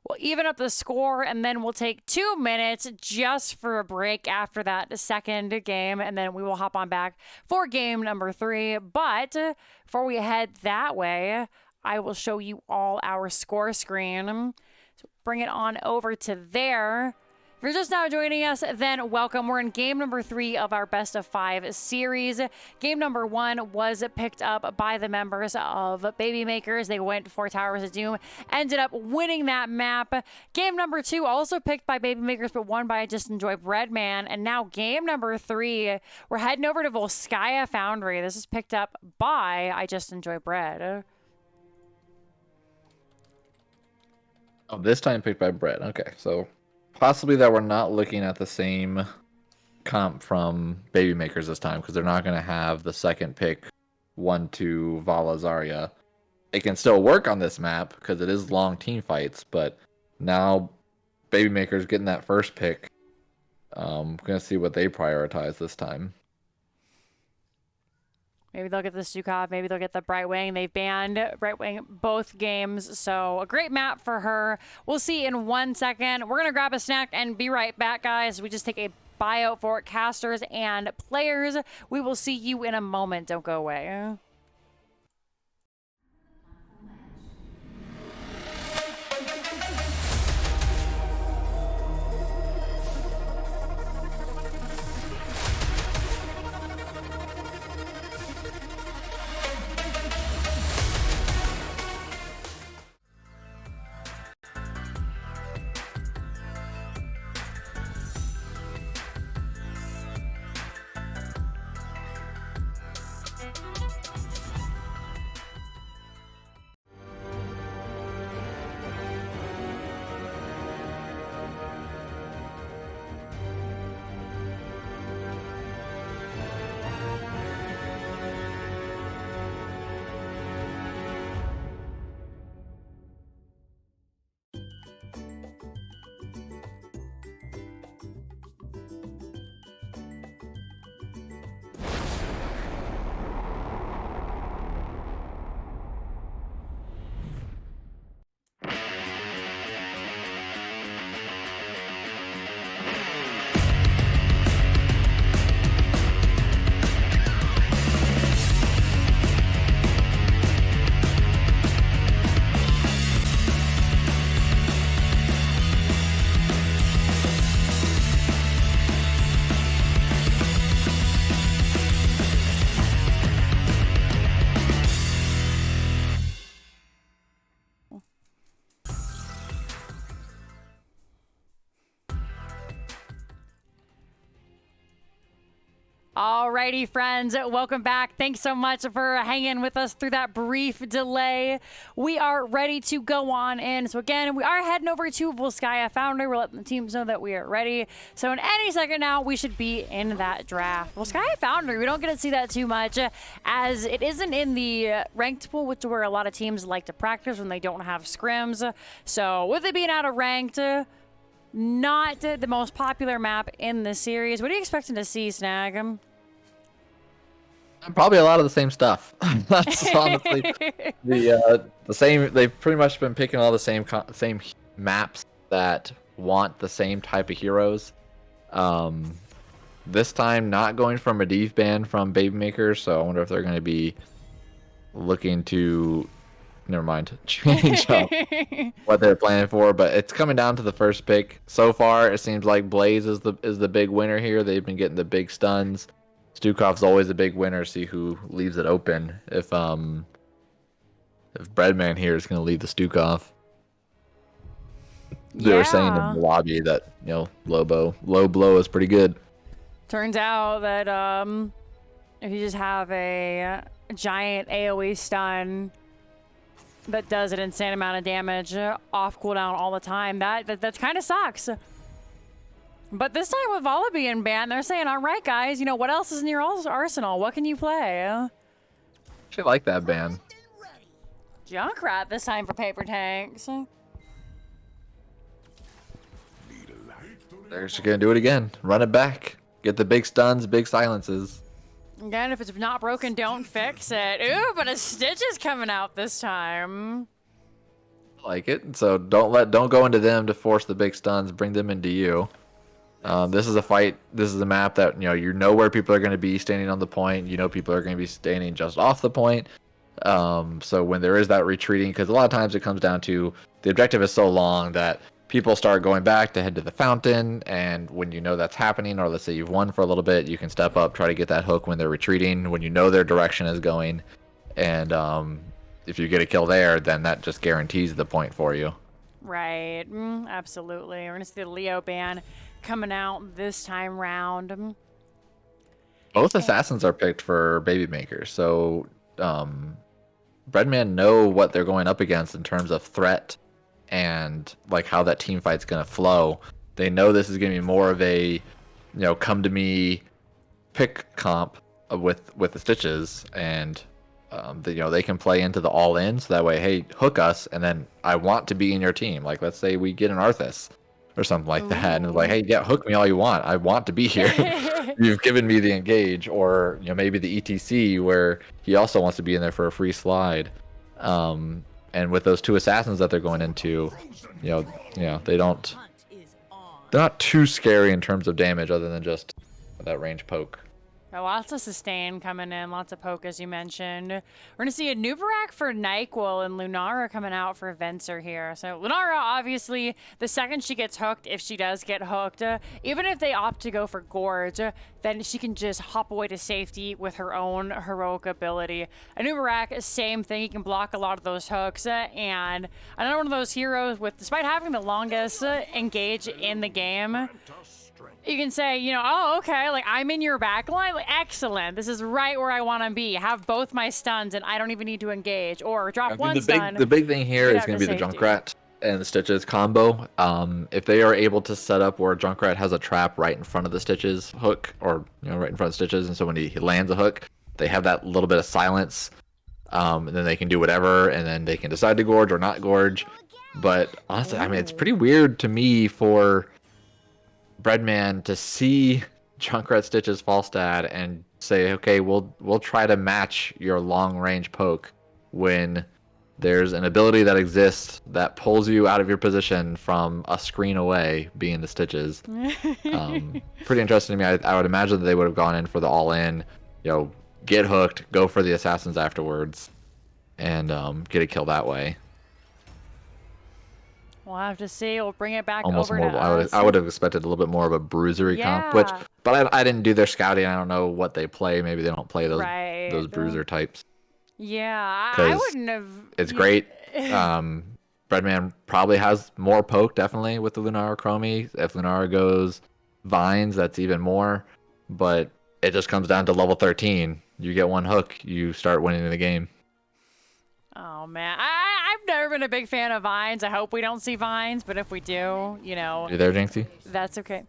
We'll even up the score, and then we'll take 2 minutes just for a break after that second game, and then we will hop on back for game number 3. But before we head that way, I will show you all our score screen. So bring it on over to there. If you're just now joining us, then welcome. We're in game number 3 of our best of 5 series. Game number 1 was picked up by the members of Baby Makers. They went for Towers of Doom, ended up winning that map. Game number 2 also picked by Baby Makers, but won by Just Enjoy Breadman. And now game number 3, we're heading over to Volskaya Foundry. This is picked up by I Just Enjoy Bread. Oh, this time picked by Brett. Okay, so possibly that we're not looking at the same comp from Baby Makers this time, because they're not going to have the second pick 1-2 Vala Zarya. It can still work on this map because it is long team fights, but now Baby Makers getting that first pick. Going to see what they prioritize this time. Maybe they'll get the Stukov. Maybe they'll get the Brightwing. They've banned Brightwing both games, so a great map for her. We'll see in 1 second. We're going to grab a snack and be right back, guys. We just take a buyout for casters and players. We will see you in a moment. Don't go away. Alrighty, friends, welcome back. Thanks so much for hanging with us through that brief delay. We are ready to go on in. So again, we are heading over to Volskaya Foundry. We're letting the teams know that we are ready. So in any second now, we should be in that draft. Volskaya Foundry, we don't get to see that too much as it isn't in the ranked pool, which is where a lot of teams like to practice when they don't have scrims. So with it being out of ranked, not the most popular map in the series. What are you expecting to see, Snag? Probably a lot of the same stuff. That's honestly the same. They've pretty much been picking all the same maps that want the same type of heroes. This time, not going from a Medivh ban from Baby Maker, so I wonder if they're going to be looking to, never mind, change up what they're planning for. But it's coming down to the first pick. So far, it seems like Blaze is the big winner here. They've been getting the big stuns. Stukov's always a big winner. See who leaves it open. If Breadman here is going to leave the Stukov. They were saying in the lobby that, you know, low blow is pretty good. Turns out that if you just have a giant AoE stun that does an insane amount of damage off cooldown all the time, that kind of sucks. But this time with Vala being banned, they're saying, all right, guys, you know, what else is in your arsenal? What can you play? Actually like that ban. Junkrat this time for paper tanks. They're just gonna do it again. Run it back. Get the big stuns, big silences. Again, if it's not broken, don't fix it. Ooh, but a Stitch is coming out this time. Like it. So don't go into them to force the big stuns. Bring them into you. This is a fight. This is a map that you know where people are going to be standing on the point. You know people are going to be standing just off the point. So when there is that retreating, because a lot of times it comes down to the objective is so long that people start going back to head to the fountain, and when you know that's happening, or let's say you've won for a little bit, you can step up, try to get that hook when they're retreating, when you know their direction is going, and if you get a kill there, then that just guarantees the point for you. Right, absolutely. We're gonna see the Leo ban coming out this time round. Both assassins are picked for baby makers, so Breadman know what they're going up against in terms of threat and like how that team fight's gonna flow. They know this is gonna be more of a come to me pick comp with the Stitches, and they can play into the all in, so that way, hey, hook us, and then I want to be in your team. Like let's say we get an Arthas or something like that, and it's like, hey, yeah, hook me all you want. I want to be here. You've given me the engage, or maybe the ETC where he also wants to be in there for a free slide. And with those two assassins that they're going into, they're not too scary in terms of damage, other than just that range poke. Lots of sustain coming in, lots of poke, as you mentioned. We're going to see a Nuvarak for NyQuil and Lunara coming out for Venser here. So Lunara, obviously, the second she gets hooked, if she does get hooked, even if they opt to go for Gorge, then she can just hop away to safety with her own heroic ability. A Nuvarak, same thing. He can block a lot of those hooks. And another one of those heroes with, despite having the longest engage in the game, you can say, oh, okay, like I'm in your backline, like excellent. This is right where I want to be. Have both my stuns, and I don't even need to engage, or drop one stun. The big thing here is going to be the Junkrat and the Stitches combo. If they are able to set up where Junkrat has a trap right in front of the Stitches hook, or right in front of Stitches, and so when he lands a hook, they have that little bit of silence, and then they can do whatever, and then they can decide to gorge or not gorge. But honestly, I mean, it's pretty weird to me for Breadman to see Junkrat Stitches Falstad and say, okay, we'll try to match your long range poke, when there's an ability that exists that pulls you out of your position from a screen away, being the Stitches. Pretty interesting to me. I would imagine that they would have gone in for the all in, get hooked, go for the assassins afterwards, and get a kill that way. We'll have to see. We'll bring it back Almost over more. to us. I would have expected a little bit more of a bruisery comp, but I didn't do their scouting. I don't know what they play. Maybe they don't play those bruiser types. Yeah, I wouldn't have. It's great. Breadman probably has more poke, definitely, with the Lunara Chromie. If Lunara goes Vines, that's even more. But it just comes down to level 13. You get one hook, you start winning the game. Oh, man. I've never been a big fan of Vines. I hope we don't see Vines, but if we do, You there, Jinxie? That's okay.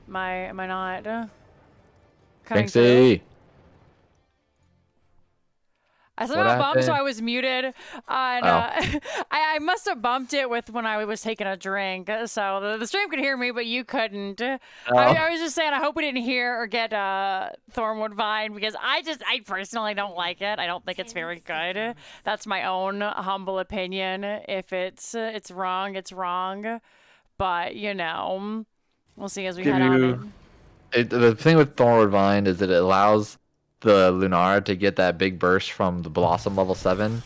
Am I not coming Jinxie! through? I somehow bumped, so I was muted. I must have bumped it with when I was taking a drink, so the stream could hear me, but you couldn't. I was just saying, I hope we didn't hear or get Thornwood Vine, because I personally don't like it. I don't think it's very good. That's my own humble opinion. If it's wrong, it's wrong. But we'll see as we head on in. The thing with Thornwood Vine is that it allows the Lunara to get that big burst from the Blossom level 7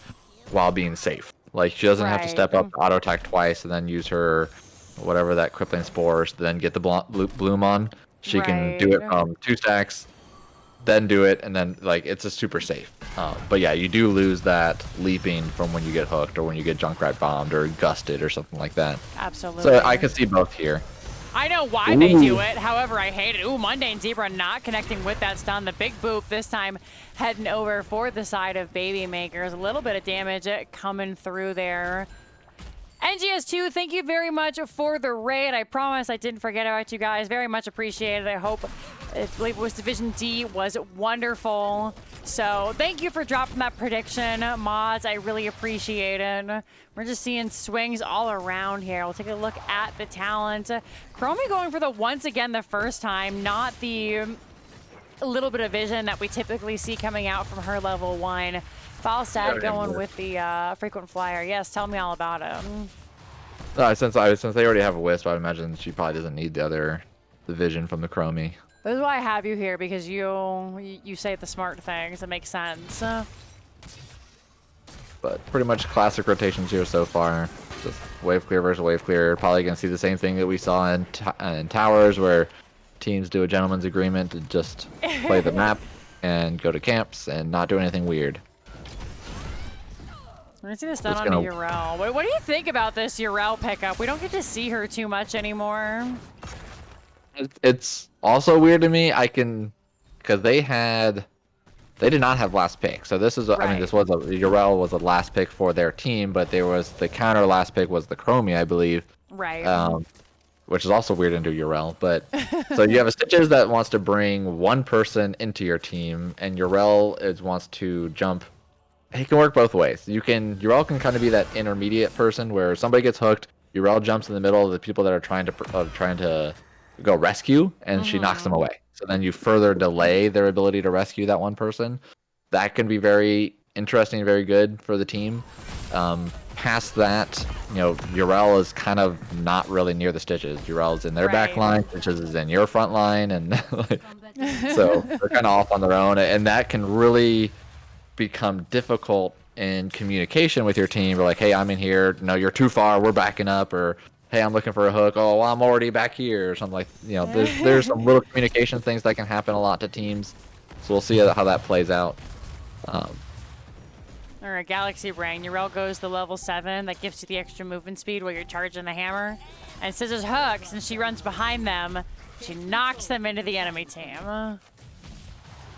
while being safe. Like, she doesn't have to step up, auto attack twice, and then use her whatever that crippling spores to then get the bloom on. She can do it from 2 stacks, then do it, and then it's just super safe. But yeah, you do lose that leaping from when you get hooked, or when you get Junkrat bombed or gusted or something like that. Absolutely. So I can see both here. I know why they do it. However, I hate it. Ooh, Mundane Zebra not connecting with that stun. The big boop this time heading over for the side of Baby Makers. A little bit of damage coming through there. NGS2, thank you very much for the raid. I promise I didn't forget about you guys. Very much appreciated. I hope I believe it was Division D, was wonderful. So thank you for dropping that prediction, Mods. I really appreciate it. We're just seeing swings all around here. We'll take a look at the talent. Chromie going for the once again the first time, not the little bit of vision that we typically see coming out from her level 1. Falstad going with the frequent flyer. Yes, tell me all about it. Since they already have a wisp, I would imagine she probably doesn't need the vision from the Chromie. This is why I have you here, because you say the smart things. It makes sense. But pretty much classic rotations here so far. Just wave clear versus wave clear. Probably gonna see the same thing that we saw in towers, where teams do a gentleman's agreement to just play the map and go to camps and not do anything weird. I'm gonna see this done on Urel. What do you think about this Urel pickup? We don't get to see her too much anymore. It's also weird to me. Because they did not have last pick. So this is, Right. I mean, Urel was the last pick for their team, but the counter last pick was the Chromie, I believe. Right. Which is also weird into Urel. But so you have a Stitches that wants to bring one person into your team, and Urel wants to jump. It can work both ways. Urel can kind of be that intermediate person where somebody gets hooked, Urel jumps in the middle of the people that are trying to go rescue, and she knocks them away. So then you further delay their ability to rescue that one person. That can be very interesting, very good for the team. Past that, Urel is kind of not really near the Stitches. Urel's in their back line, Stitches is in your front line, and so they're kind of off on their own, and that can really become difficult in communication with your team. You're like, hey, I'm in here. No, you're too far. We're backing up. Or hey, I'm looking for a hook. Oh, well, I'm already back here, or something like. There's some little communication things that can happen a lot to teams. So we'll see how that plays out. All right, Galaxy Brain. Urel goes to level 7. That gives you the extra movement speed while you're charging the hammer. And Scissors hooks, and she runs behind them. She knocks them into the enemy team.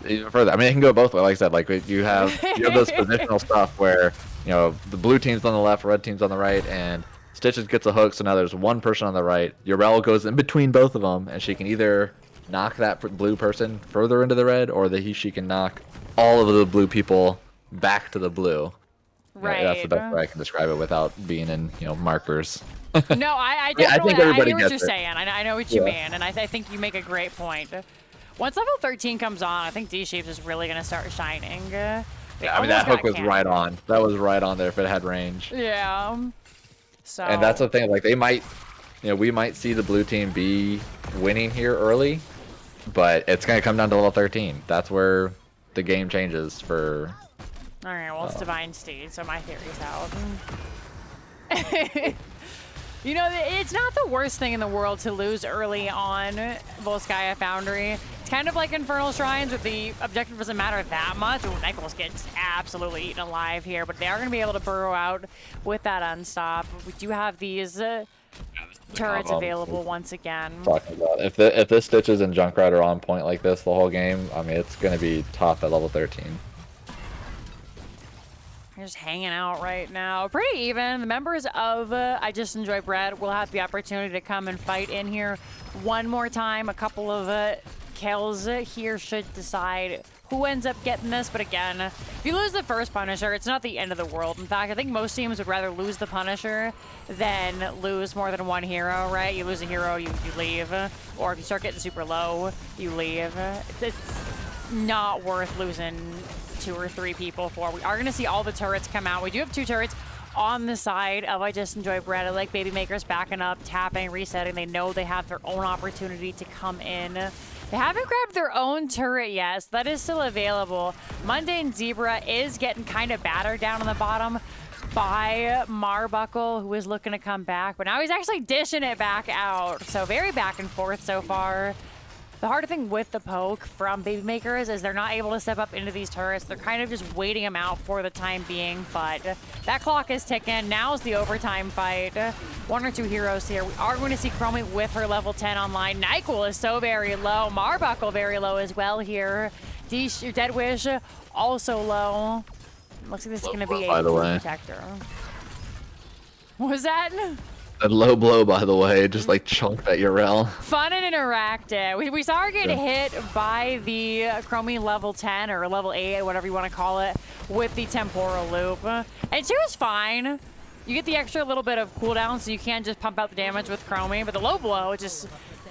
Even further, I mean, it can go both ways. Like I said, like you have this positional stuff where the blue team's on the left, red team's on the right, and Stitches gets a hook. So now there's one person on the right. Urel goes in between both of them, and she can either knock that blue person further into the red, or she can knock all of the blue people back to the blue. Right. That's the best way I can describe it without being in markers. No, I definitely I think everybody hear what gets you're it. saying. I know what you mean, and I think you make a great point. Once level 13 comes on, I think D-Shapes is really going to start shining. I mean, that hook was right on. That was right on there if it had range. Yeah. So. And that's the thing. Like, they might, we might see the blue team be winning here early, but it's going to come down to level 13. That's where the game changes for. All right, well, it's Divine Steed, so my theory's out. It's not the worst thing in the world to lose early on Volskaya Foundry. It's kind of like Infernal Shrines, where the objective doesn't matter that much. Ooh, Nyquil's getting absolutely eaten alive here, but they are going to be able to burrow out with that unstop. We do have these turrets available once again. Talking about if this Stitches and Junkrat are on point like this the whole game, I mean, it's going to be tough at level 13. They're just hanging out right now. Pretty even. The members of I Just Enjoy Bread will have the opportunity to come and fight in here one more time. A couple of kills here should decide who ends up getting this. But again, if you lose the first Punisher, it's not the end of the world. In fact, I think most teams would rather lose the Punisher than lose more than one hero, right? You lose a hero, you leave. Or if you start getting super low, you leave. It's not worth losing 2 or 3 people for. We are going to see all the turrets come out. We do have 2 turrets on the side of I Just Enjoy Bread. I like Baby Makers backing up, tapping, resetting. They know they have their own opportunity to come in. They haven't grabbed their own turret yet, so that is still available. Mundane Zebra is getting kind of battered down on the bottom by Marbuckle, who is looking to come back, but now he's actually dishing it back out. So very back and forth so far. The hard thing with the poke from Baby Makers is they're not able to step up into these turrets. They're kind of just waiting them out for the time being, but that clock is ticking. Now's the overtime fight. 1 or 2 heroes here. We are going to see Chromie with her level 10 online. Nyquil is so very low. Marbuckle very low as well here. Dead Wish also low. Looks like this is going to be a by the way. protector. What was that? A low blow, by the way, just like chunked that Urel. Fun and interactive. We saw her get hit by the Chromie level 10 or level 8, whatever you want to call it, with the temporal loop. And she was fine. You get the extra little bit of cooldown, so you can just pump out the damage with Chromie, but the low blow just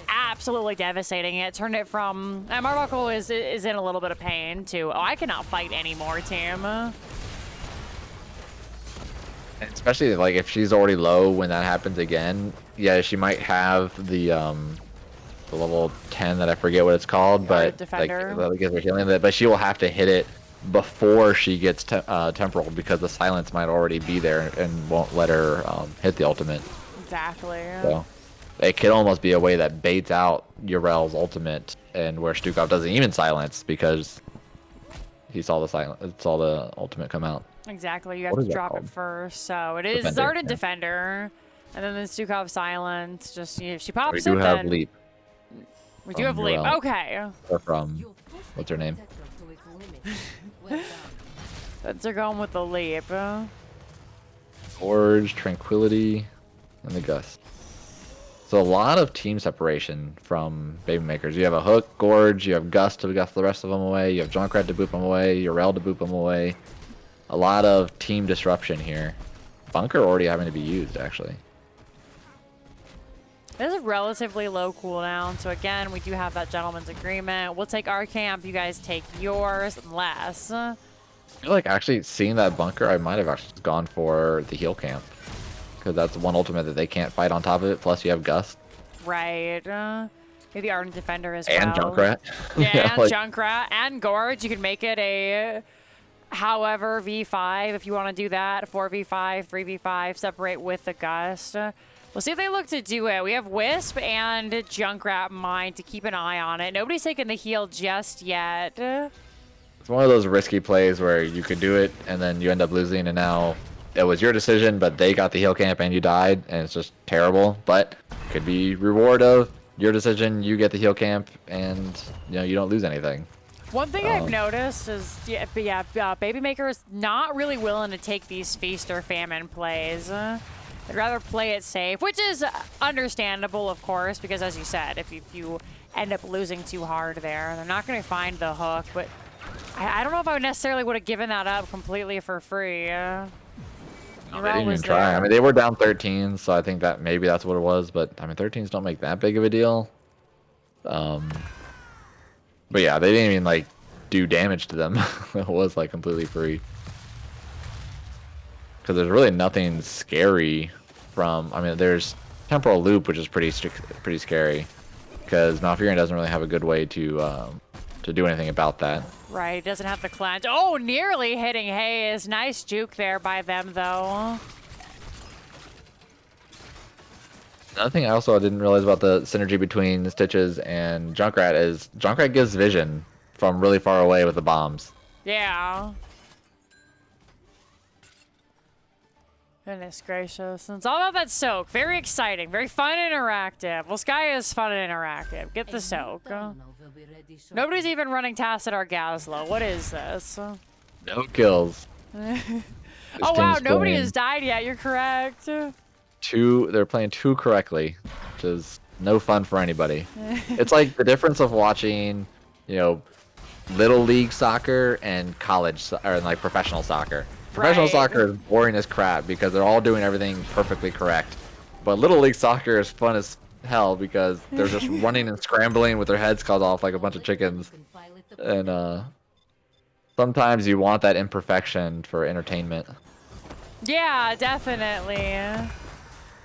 absolutely devastating. It turned it from Marbuckle is in a little bit of pain to I cannot fight anymore, team. Especially like if she's already low when that happens again, yeah, she might have the level 10 that I forget what it's called, but Defender. like gives her healing, but she will have to hit it before she gets temporal because the silence might already be there and won't let her hit the ultimate. Exactly. So it could almost be a way that baits out Urel's ultimate, and where Stukov doesn't even silence because he saw the ultimate come out. Exactly, you have to drop it first. So it is Zardan Defender, and then the Stukov Silence. Just if she pops it, we do have then Leap. we do have Leap. Urel. Okay. Or from what's her name? They're going with the Leap. Forge, Tranquility, and the Gust. So a lot of team separation from Baby Makers. You have a Hook, Gorge, you have Gust to gust the rest of them away, you have Junkrat to boop them away, Urel to boop them away. A lot of team disruption here. Bunker already having to be used, actually. This is a relatively low cooldown, so again, we do have that gentleman's agreement. We'll take our camp, you guys take yours, unless... I feel like actually seeing that Bunker, I might have actually gone for the heal camp. Because that's one ultimate that they can't fight on top of it, plus you have Gust. Right. The Ardent Defender as and well. Junkrat. Yeah, and like, Junkrat, and Gorge. You can make it a... However, V5, if you want to do that, 4v5, 3v5, separate with the Gust. We'll see if they look to do it. We have Wisp and Junkrat Mine to keep an eye on it. Nobody's taking the heal just yet. It's one of those risky plays where you could do it and then you end up losing, and now it was your decision, but they got the heal camp and you died, and it's just terrible. But could be reward of your decision, you get the heal camp, and you don't lose anything. One thing I've noticed is, Baby Maker is not really willing to take these feast or famine plays. They'd rather play it safe, which is understandable, of course, because as you said, if you end up losing too hard there, they're not going to find the hook. But I don't know if I necessarily would have given that up completely for free. No, they didn't even try. I mean, they were down 13, so I think that maybe that's what it was. But I mean, 13s don't make that big of a deal. But yeah, they didn't even like do damage to them. It was like completely free. Because there's really nothing scary from. I mean, there's Temporal Loop, which is pretty scary. Because Malfurion doesn't really have a good way to do anything about that. Right, doesn't have the cleanse. Oh, nearly hitting Hayes. Nice juke there by them, though. Another thing I didn't realize about the synergy between Stitches and Junkrat is Junkrat gives vision from really far away with the bombs. Yeah. Goodness gracious. It's all about that soak. Very exciting. Very fun and interactive. Well, Sky is fun and interactive. Get the soak. Nobody's even running Tacit or Gazlo. What is this? No kills. Oh, wow. Nobody has died yet. You're correct. They're playing two correctly, which is no fun for anybody. It's like the difference of watching, little league soccer and or like professional soccer. Professional soccer is boring as crap because they're all doing everything perfectly correct. But little league soccer is fun as hell because they're just running and scrambling with their heads cut off like a bunch of chickens. And sometimes you want that imperfection for entertainment. Yeah, definitely.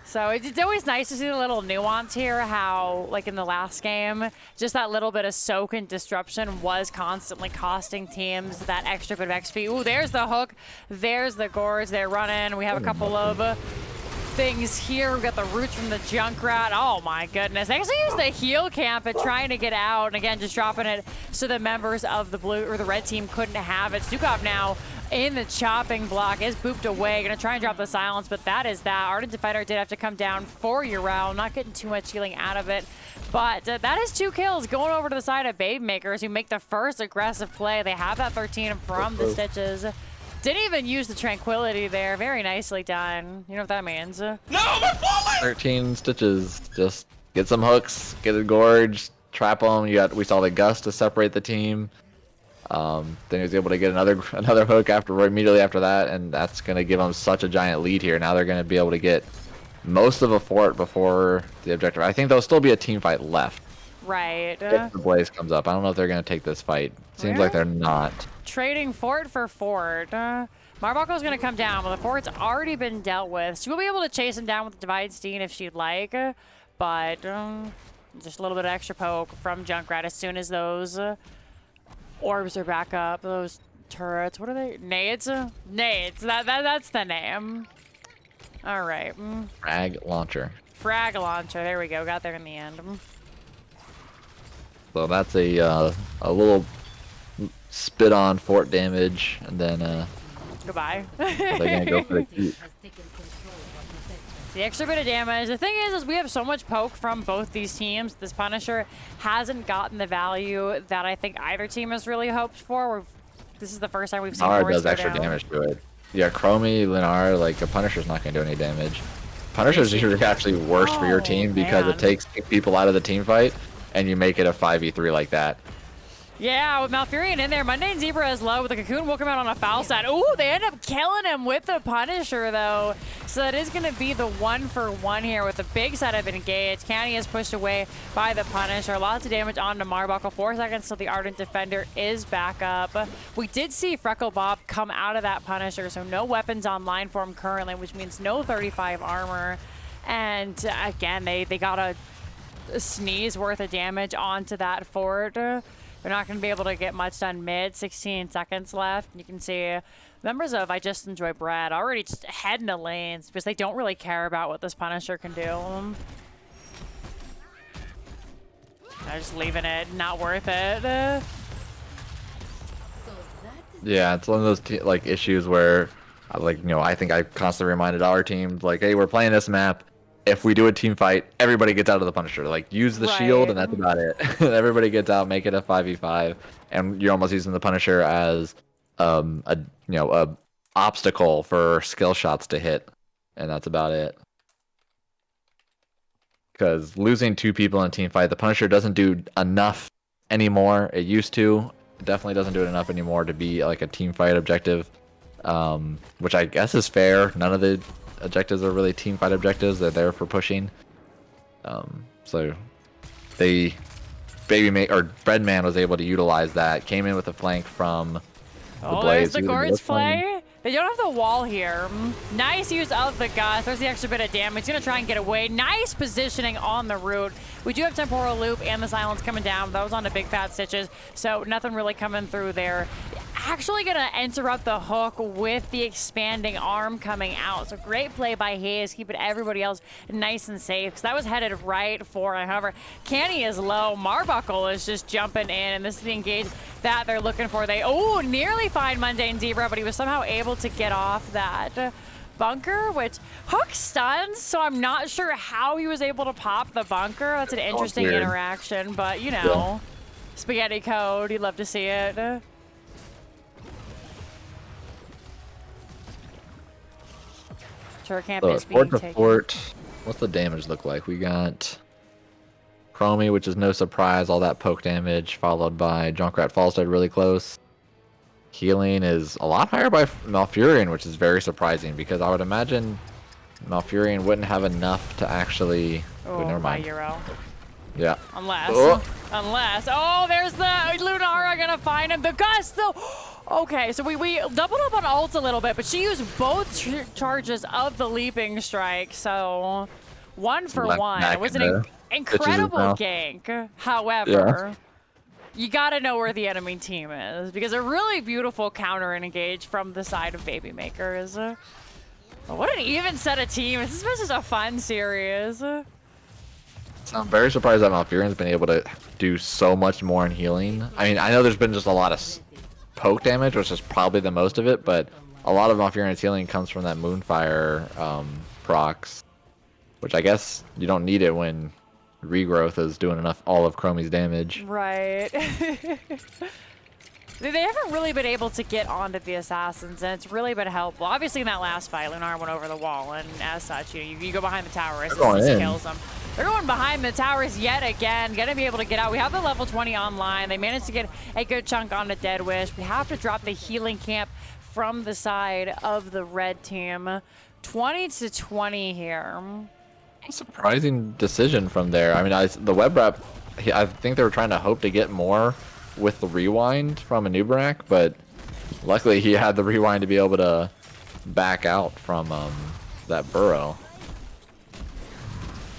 So it's always nice to see the little nuance here, how, like in the last game, just that little bit of soak and disruption was constantly costing teams that extra bit of XP. Ooh, there's the hook. There's the Gorge. They're running. We have a couple of things here. We've got the roots from the Junkrat. Oh, my goodness. They actually used the heal camp and trying to get out. And again, just dropping it so the members of the blue or the red team couldn't have it. Stukov now in the chopping block is booped away. Gonna try and drop the silence, but that is that. Ardent Defender did have to come down for Urel. Not getting too much healing out of it. But that is 2 kills going over to the side of Babe Makers, who make the first aggressive play. They have that 13 from the Stitches. Didn't even use the tranquility there. Very nicely done. You know what that means? No, my falling! 13 stitches. Just get some hooks, get a gorge, trap them. We saw the gust to separate the team. Then he was able to get another hook immediately after that, and that's gonna give them such a giant lead here. Now they're gonna be able to get most of a fort before the objective. I think there'll still be a team fight left. Right. If the blaze comes up, I don't know if they're gonna take this fight. Seems like they're not. Trading fort for fort. Marbuckle's going to come down, but the fort's already been dealt with. She will be able to chase him down with the Divide Stein if she'd like, but just a little bit of extra poke from Junkrat as soon as those orbs are back up. Those turrets, what are they? Nades? Nades. That's the name. All right. Frag launcher. Frag launcher. There we go. Got there in the end. So that's a little spit on fort damage, and then Goodbye. they're gonna go for the keep. The extra bit of damage. The thing is we have so much poke from both these teams. This Punisher hasn't gotten the value that I think either team has really hoped for. This is the first time we've seen Linara Force does go extra down. damage to it. Yeah, Chromie, Linara, like a Punisher's not gonna do any damage. Punisher's usually actually worse for your team because man. it takes people out of the team fight, and you make it a 5v3 like that. Yeah, with Malfurion in there, Mundane Zebra is low, but the Cocoon will come out on a foul side. Ooh, they end up killing him with the Punisher, though. So that is going to be the 1-for-1 here with a big setup engaged. County is pushed away by the Punisher. Lots of damage onto Marbuckle. 4 seconds till the Ardent Defender is back up. We did see Freckle Bob come out of that Punisher, so no weapons online for him currently, which means no 35 armor. And again, they got a sneeze worth of damage onto that fort. They're not going to be able to get much done mid. 16 seconds left. You can see members of I Just Enjoy Bread already just heading to lanes because they don't really care about what this Punisher can do. They're just leaving it. Not worth it. Yeah, it's one of those like issues where, I think I constantly reminded our team, like, hey, we're playing this map. If we do a team fight, everybody gets out of the Punisher. Like, use the shield, and that's about it. Everybody gets out, make it a 5v5, and you're almost using the Punisher as a obstacle for skill shots to hit, and that's about it. Because losing 2 people in a team fight, the Punisher doesn't do enough anymore. It used to. It definitely doesn't do it enough anymore to be like a team fight objective, which I guess is fair. None of the objectives are really team fight objectives. They're there for pushing. So they Breadman was able to utilize that. Came in with a flank from the Blaze. There's the Gord's play. They don't have the wall here. Nice use of the Gust. There's the extra bit of damage. He's going to try and get away. Nice positioning on the route. We do have Temporal Loop and the Silence coming down. That was on the big fat stitches, so nothing really coming through there. Actually going to interrupt the hook with the expanding arm coming out. So great play by Hayes, keeping everybody else nice and safe. Because that was headed right for him. However, Canny is low. Marbuckle is just jumping in, and this is the engage that they're looking for. They nearly find Mundane Zebra, but he was somehow able to get off that bunker, which Hook stuns, so I'm not sure how he was able to pop the bunker. That's an interesting interaction, but you know, spaghetti code, you'd love to see it. Sure can't be fort to fort. What's the damage look like? We got Chromie, which is no surprise, all that poke damage, followed by Junkrat Fallstead really close. Healing is a lot higher by Malfurion, which is very surprising because I would imagine Malfurion wouldn't have enough to actually. Oh, never mind. Euro. Yeah. Unless. Oh, there's the Lunara gonna find him. The Gust, though. Okay, so we doubled up on ults a little bit, but she used both charges of the Leaping Strike, so 1-for-1. It was an incredible gank. However, you gotta know where the enemy team is, because a really beautiful counter and engage from the side of Babymakers. What an even set of teams. This was just a fun series. So I'm very surprised that Malfurion's been able to do so much more in healing. I mean, I know there's been just a lot of poke damage, which is probably the most of it, but a lot of Malfurion's healing comes from that Moonfire procs, which I guess you don't need it when Regrowth is doing all of Chromie's damage. Right. They haven't really been able to get onto the assassins, and it's really been helpful. Obviously, in that last fight, Lunar went over the wall, and as such, you go behind the tower, assist kills them. They're going behind the towers yet again, gonna be able to get out. We have the level 20 online. They managed to get a good chunk onto Dead Wish. We have to drop the healing camp from the side of the red team. 20-20 here. Surprising decision from there. I mean, the web rep, I think they were trying to hope to get more with the rewind from Anubarak, but luckily he had the rewind to be able to back out from that burrow.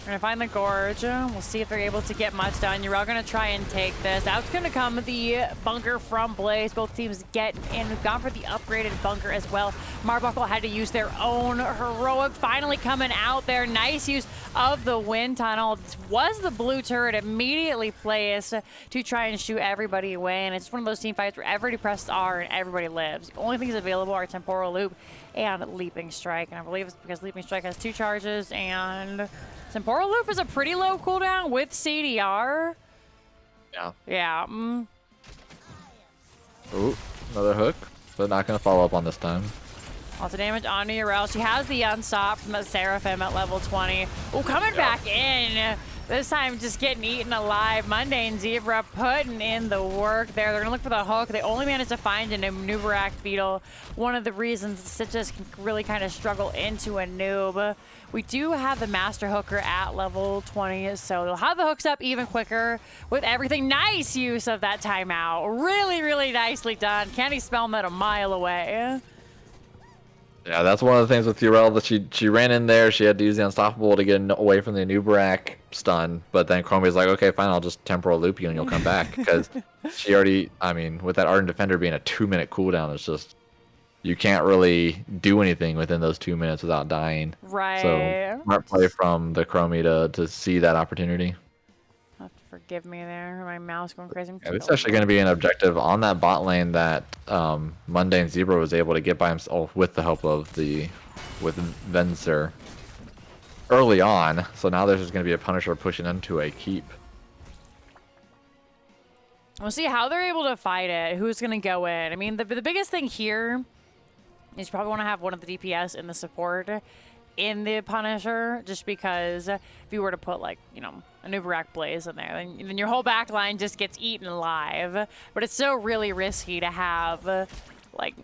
We're gonna find the gorge. We'll see if they're able to get much done. You're all gonna try and take this. Out's gonna come the bunker from Blaze. Both teams get in. We've gone for the upgraded bunker as well. Marbuckle had to use their own heroic. Finally coming out there. Nice use of the wind tunnel. This was the blue turret immediately placed to try and shoot everybody away. And it's one of those team fights where everybody presses R and everybody lives. The only things available are temporal loop and leaping strike. And I believe it's because leaping strike has 2 charges and temporal loop is a pretty low cooldown with CDR. Yeah. Yeah. Ooh, another hook, but not gonna follow up on this time. Lots of damage onto Urel. She has the unstop from the Seraphim at level 20. Oh, coming back in. This time just getting eaten alive. Mundane Zebra putting in the work there. They're going to look for the hook. They only managed to find an Nubarak Beetle. One of the reasons Stitches can really kind of struggle into a noob. We do have the Master Hooker at level 20, so they'll have the hooks up even quicker with everything. Nice use of that timeout. Really, really nicely done. Candy Spellman a mile away. Yeah, that's one of the things with Urel that she ran in there. She had to use the Unstoppable to get away from the Anubarak stun, but then Chromie's like, okay, fine, I'll just temporal loop you and you'll come back. Because she already, I mean, with that Ardent Defender being a 2-minute cooldown, it's just, you can't really do anything within those 2 minutes without dying. Right. So smart play from the Chromie to see that opportunity. Have to forgive me there. My mouse going crazy. Yeah, it's actually going to be an objective on that bot lane that Mundane Zebra was able to get by himself with the help of with Venser early on. So now there's just going to be a Punisher pushing into a keep. We'll see how they're able to fight it. Who's going to go in? I mean, the biggest thing here is you probably want to have one of the DPS in the support in the Punisher, just because if you were to put, like, you know, a Nubarak Blaze in there, then your whole back line just gets eaten alive. But it's still really risky to have, like,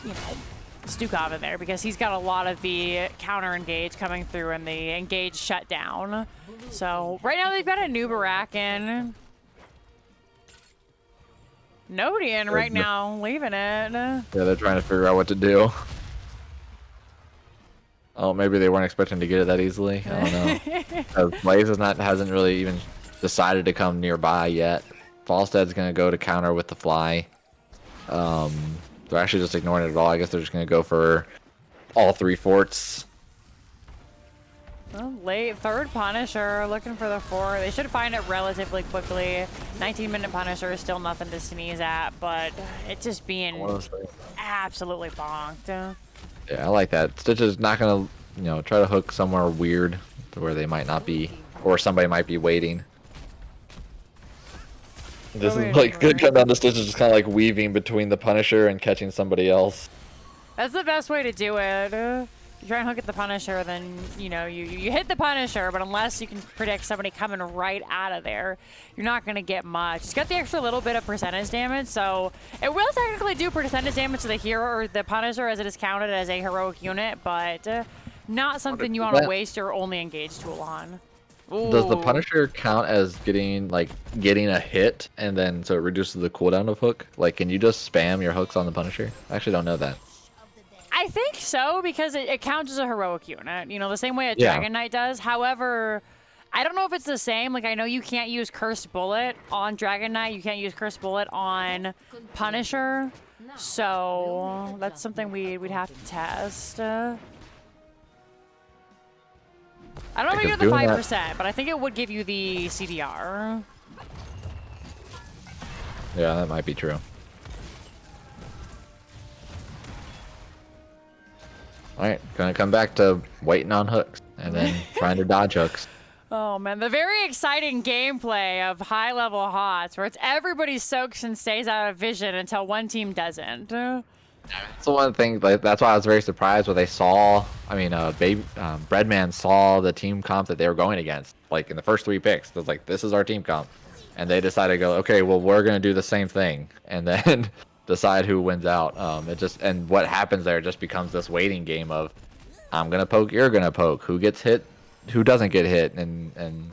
you know, Stukov in there, because he's got a lot of the counter engage coming through and the engage shutdown. So right now they've got a Nubarak in. Nodian right now leaving it. Yeah, they're trying to figure out what to do. Oh, maybe they weren't expecting to get it that easily. I don't know. Blaze hasn't really even decided to come nearby yet. Falstead's gonna go to counter with the fly. They're actually just ignoring it at all. I guess they're just gonna go for all 3 forts. Well, late third Punisher looking for the 4. They should find it relatively quickly. 19-minute Punisher is still nothing to sneeze at, but it's just being absolutely bonked. Yeah, I like that. Stitch is not gonna, you know, try to hook somewhere weird to where they might not be, or somebody might be waiting. This is like good come down to Stitch is just kind of like weaving between the Punisher and catching somebody else. That's the best way to do it. You try and hook at the Punisher, then, you know, you hit the Punisher, but unless you can predict somebody coming right out of there, you're not going to get much. It's got the extra little bit of percentage damage, so it will technically do percentage damage to the hero or the Punisher as it is counted as a heroic unit, but not something you want to waste your only engaged tool on. Ooh. Does the Punisher count as getting a hit, and then so it reduces the cooldown of hook? Like, can you just spam your hooks on the Punisher? I actually don't know that. I think so, because it counts as a heroic unit, you know, the same way a Dragon Knight does. However, I don't know if it's the same. Like, I know you can't use Cursed Bullet on Dragon Knight. You can't use Cursed Bullet on Punisher. So that's something we'd have to test. I don't know if you get the 5%, but I think it would give you the CDR. Yeah, that might be true. Alright, gonna come back to waiting on hooks and then trying to dodge hooks. Oh man, the very exciting gameplay of high level HOTS where it's everybody soaks and stays out of vision until one team doesn't. So one thing, like, that's why I was very surprised when they saw. I mean, Breadman saw the team comp that they were going against. Like in the first 3 picks, it was like, this is our team comp, and they decided to go, okay, well, we're gonna do the same thing, and then decide who wins out. And what happens there just becomes this waiting game of, I'm gonna poke, you're gonna poke, who gets hit, who doesn't get hit, and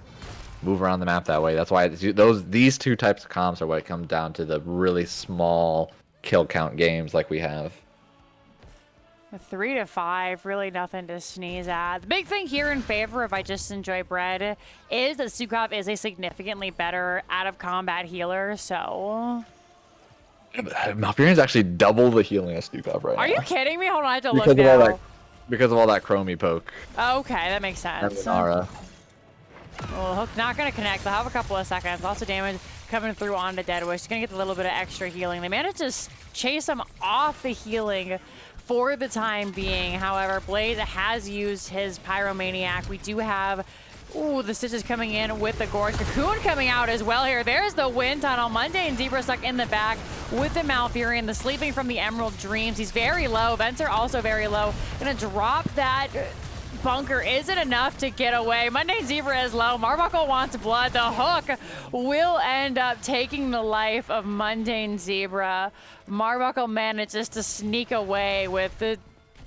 move around the map that way. That's why these 2 types of comps are what comes down to the really small kill count games like we have. 3 to 5, really nothing to sneeze at. The big thing here in favor of I Just Enjoy Bread is that Sukov is a significantly better out of combat healer, so. Malfurion's actually double the healing as Stukov right now. Are you kidding me? Hold on, I have to look Because of all now. that, because of all that Chromie poke. Okay, that makes And sense. Lunara. Well, Hook not going to connect. They'll have a couple of seconds. Lots of damage coming through onto Deadwish. Going to get a little bit of extra healing. They managed to chase him off the healing for the time being. However, Blaze has used his Pyromaniac. We do have... Ooh, the Stitches coming in with the Gorge. Cocoon coming out as well here. There's the wind tunnel. Monday and Zebra stuck in the back with the Malfurion. The sleeping from the Emerald Dreams. He's very low. Vents are also very low. Gonna drop that bunker. Isn't enough to get away. Monday Zebra is low. Marbuckle wants blood. The Hook will end up taking the life of Mundane Zebra. Marbuckle manages to sneak away with the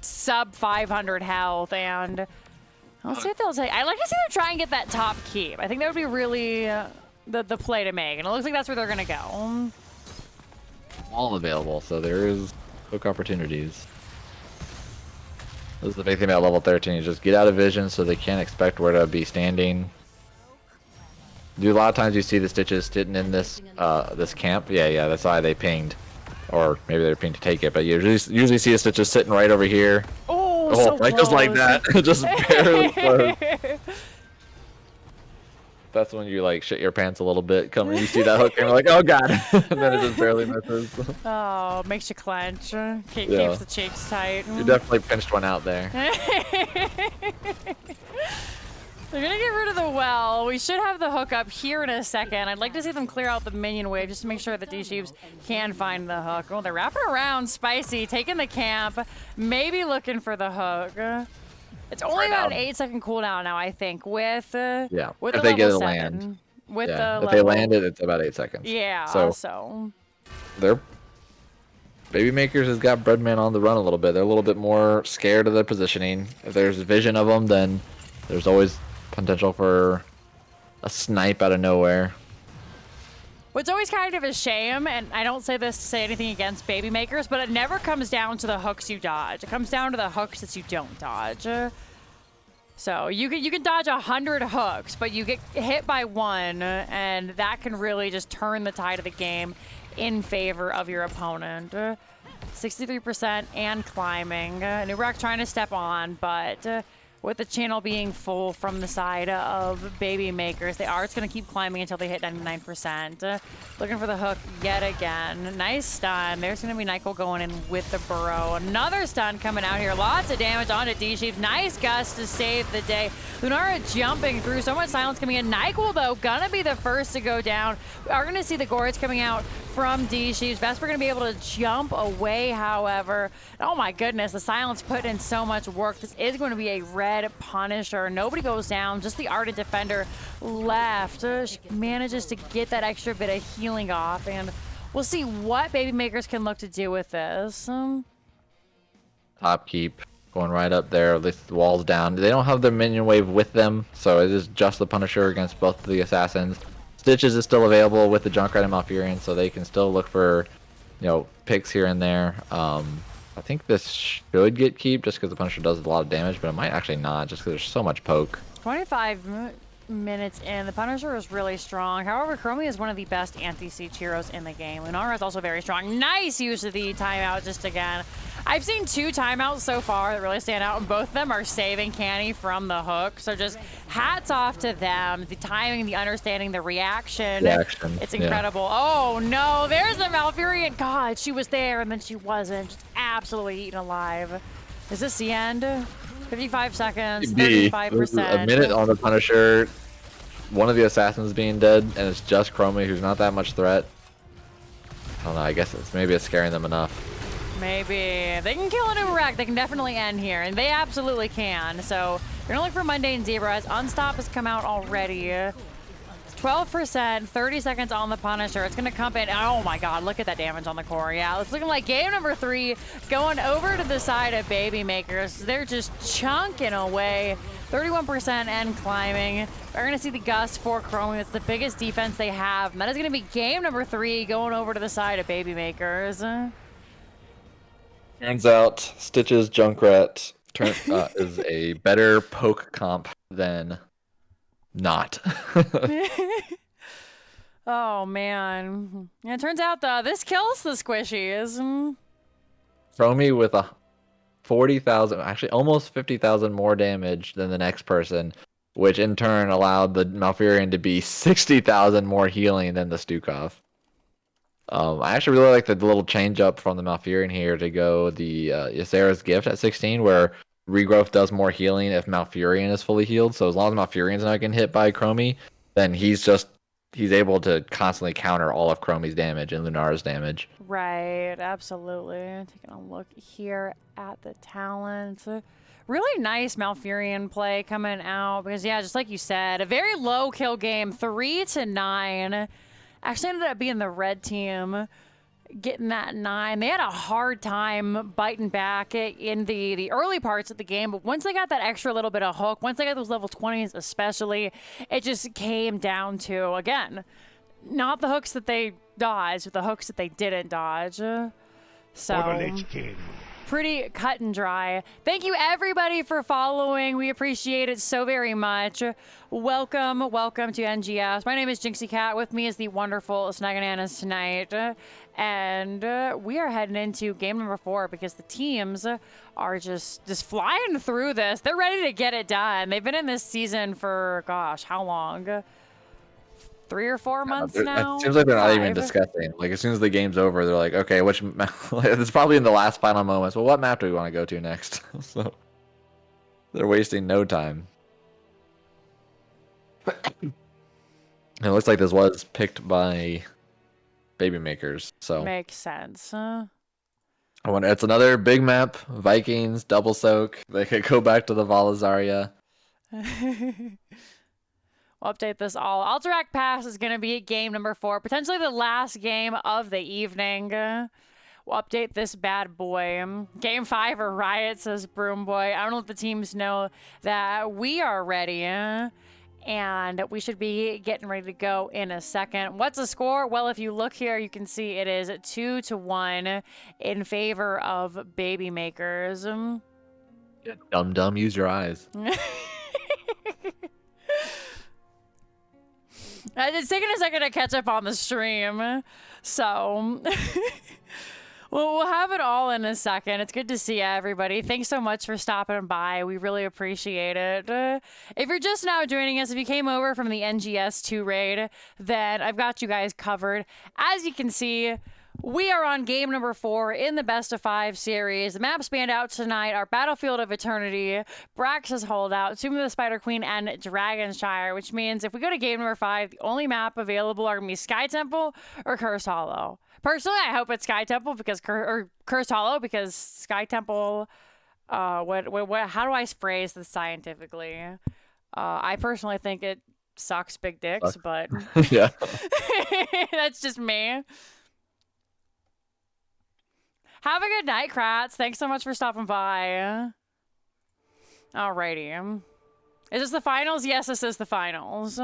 sub 500 health, and let's see what they'll take. I'd like to see them try and get that top keep. I think that would be really the play to make, and it looks like that's where they're gonna go. All available, so there is hook opportunities. This is the big thing about level 13. You just get out of vision so they can't expect where to be standing. A lot of times you see the Stitches sitting in this this camp. Yeah, that's why they pinged. Or maybe they're pinged to take it, but you usually see a Stitches sitting right over here. Oh, so like close. just like that. Just barely close. That's when you like shit your pants a little bit. Coming, you see that hook and you're like, oh god, and then it just barely misses. Oh, makes you clench. Keeps the cheeks tight. You definitely pinched one out there. They're gonna get rid of the well. We should have the hook up here in a second. I'd like to see them clear out the minion wave just to make sure that these sheeps can find the hook. Oh, they're wrapping around. Spicy, taking the camp, maybe looking for the hook. It's only about an 8-second cooldown now, I think, with with if the they get level a 7. land. With If the they level... land it, it's about 8 seconds. Yeah, so they're Baby Makers has got Breadman on the run a little bit. They're a little bit more scared of the positioning. If there's vision of them, then there's always potential for a snipe out of nowhere. What's always kind of a shame, and I don't say this to say anything against Baby Makers, but it never comes down to the hooks you dodge. It comes down to the hooks that you don't dodge. So you can dodge 100 hooks, but you get hit by one, and that can really just turn the tide of the game in favor of your opponent. 63% and climbing. Nubrak trying to step on, but with the channel being full from the side of Baby Makers, they are just going to keep climbing until they hit 99%. Looking for the hook yet again. Nice stun. There's going to be Nyquil going in with the burrow. Another stun coming out here. Lots of damage onto D-Sheep. Nice gust to save the day. Lunara jumping through. So much silence coming in. Nyquil, though, going to be the first to go down. We are going to see the Gourds coming out from D-Sheeps. Vesper going to be able to jump away, however. Oh my goodness, the silence put in so much work. This is going to be a red Punisher. Nobody goes down, just the Ardent Defender left. She manages to get that extra bit of healing off, and we'll see what Baby Makers can look to do with this. Top keep going right up there. The walls down. They don't have their minion wave with them, so it is just the Punisher against both the assassins. Stitches is still available with the Junkrat and Malfurion, so they can still look for, picks here and there. I think this should get keep just because the Punisher does a lot of damage, but it might actually not just because there's so much poke. 25 minutes in. The Punisher is really strong. However, Chromie is one of the best anti-siege heroes in the game. Lunara is also very strong. Nice use of the timeout just again. I've seen 2 timeouts so far that really stand out, and both of them are saving Canny from the hook. So just hats off to them. The timing, the understanding, the reaction. It's incredible. Yeah. Oh, no. There's the Malfurion. God, she was there, and then she wasn't. Just absolutely eaten alive. Is this the end? 55 seconds, 35%. A minute on the Punisher. one of the assassins being dead, and it's just Chromie, who's not that much threat. I don't know, I guess maybe it's scaring them enough. Maybe. They can kill an Uber. They can definitely end here, and they absolutely can. So you're gonna look for Mundane Zebra as Unstop has come out already. 12%, 30 seconds on the Punisher. It's gonna come in. Oh my god, look at that damage on the core. Yeah, it's looking like game number 3 going over to the side of Baby Makers. They're just chunking away. 31% and climbing. We're gonna see the Gust for Chromie. It's the biggest defense they have. And that is gonna be game number 3 going over to the side of Baby Makers. Turns out Stitch's Junkrat is a better poke comp than not. Oh man. Yeah, it turns out this kills the squishies. Chromie with a 40,000, actually almost 50,000 more damage than the next person, which in turn allowed the Malfurion to be 60,000 more healing than the Stukov. I actually really like the little change up from the Malfurion here to go the Ysera's Gift at 16, where Regrowth does more healing if Malfurion is fully healed. So as long as Malfurion's not getting hit by Chromie, then he's able to constantly counter all of Chromie's damage and Lunara's damage. Right, absolutely. Taking a look here at the talents. Really nice Malfurion play coming out because, yeah, just like you said, a very low kill game, 3-9. Actually ended up being the red team getting that 9. They had a hard time biting back in the early parts of the game, but once they got that extra little bit of hook, once they got those level 20s especially, it just came down to, again, not the hooks that they dodged, but the hooks that they didn't dodge. So pretty cut and dry. Thank you everybody for following. We appreciate it so very much. Welcome to NGS. My name is Jinxie Cat. With me is the wonderful Snagananas tonight. And we are heading into game number 4 because the teams are just flying through this. They're ready to get it done. They've been in this season for, gosh, how long? 3 or 4 months now? It seems like they're not 5? even discussing. Like, as soon as the game's over, they're like, okay, which map? It's probably in the last final moments. Well, what map do we want to go to next? So they're wasting no time. It looks like this was picked by Baby Makers, so Makes sense. I wonder. It's another big map. Vikings double soak. They could go back to the Valazaria. We'll update this all. Alterac Pass is going to be game number 4, potentially the last game of the evening. We'll update this bad boy. Game 5 or Riot, says Broom Boy. I don't know if the teams know that we are ready. And we should be getting ready to go in a second. What's the score? Well, if you look here, you can see it is 2-1 in favor of Baby Makers. Dumb, use your eyes. It's taking a second to catch up on the stream, so we'll have it all in a second. It's good to see everybody. Thanks so much for stopping by. We really appreciate it. If you're just now joining us, if you came over from the NGS 2 raid, then I've got you guys covered. As you can see, we are on game number 4 in the best of 5 series. The maps spanned out tonight are Battlefield of Eternity, Brax's Holdout, Tomb of the Spider Queen, and Dragonshire, which means if we go to game number 5, the only map available are going to be Sky Temple or Cursed Hollow. Personally, I hope it's Sky Temple because Cursed Hollow because Sky Temple. How do I phrase this scientifically? I personally think it sucks big dicks, but Yeah. that's just me. Have a good night, Kratz. Thanks so much for stopping by. Alrighty. Is this the finals? Yes, this is the finals.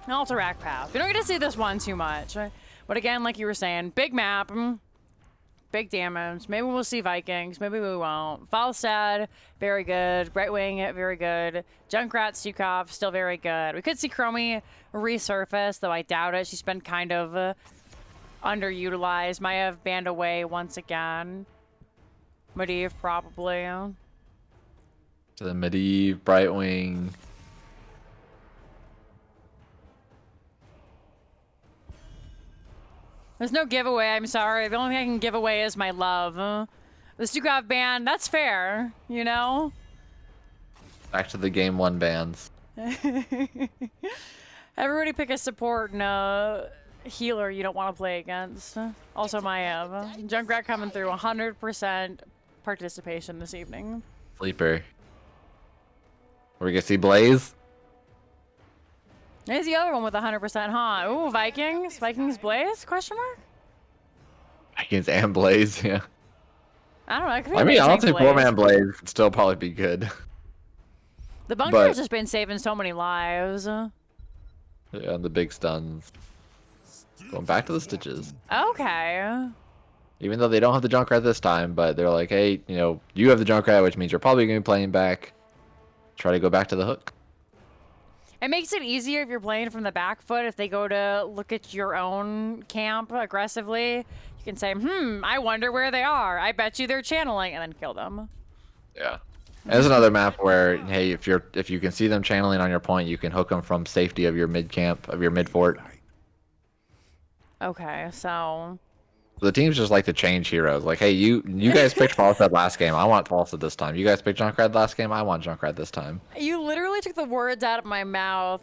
Alterac Path. We don't get to see this one too much. But again, like you were saying, big map, big damage. Maybe we'll see Vikings. Maybe we won't. Falstad, very good. Brightwing, very good. Junkrat, Stukov, still very good. We could see Chromie resurface, though I doubt it. She's been kind of underutilized. Might have banned away once again. Medivh, probably. So the Medivh, Brightwing. There's no giveaway, I'm sorry. The only thing I can give away is my love. The Stukov ban, that's fair, you know? Back to the game 1 bans. Everybody pick a support and a healer you don't want to play against. Also Maya. Junkrat coming through 100% participation this evening. Sleeper. We're gonna see Blaze. There's the other one with 100%, huh? Ooh, Vikings? Vikings Blaze? Question mark? Vikings and Blaze, yeah. I don't know. It could be I mean, amazing honestly, Blaze. 4-man Blaze could still probably be good. The bunker's just been saving so many lives. Yeah, and the big stuns. Going back to the Stitches. Okay. Even though they don't have the Junkrat this time, but they're like, hey, you know, you have the Junkrat, which means you're probably going to be playing back. Try to go back to the hook. It makes it easier if you're playing from the back foot. If they go to look at your own camp aggressively, you can say, I wonder where they are. I bet you they're channeling, and then kill them. Yeah. There's another map where, hey, if you can see them channeling on your point, you can hook them from safety of your mid camp, of your mid fort. Okay, so The teams just like to change heroes. Like, hey, you guys picked Falstad last game. I want Falstad this time. You guys picked Junkrat last game. I want Junkrat this time. you literally took the words out of my mouth.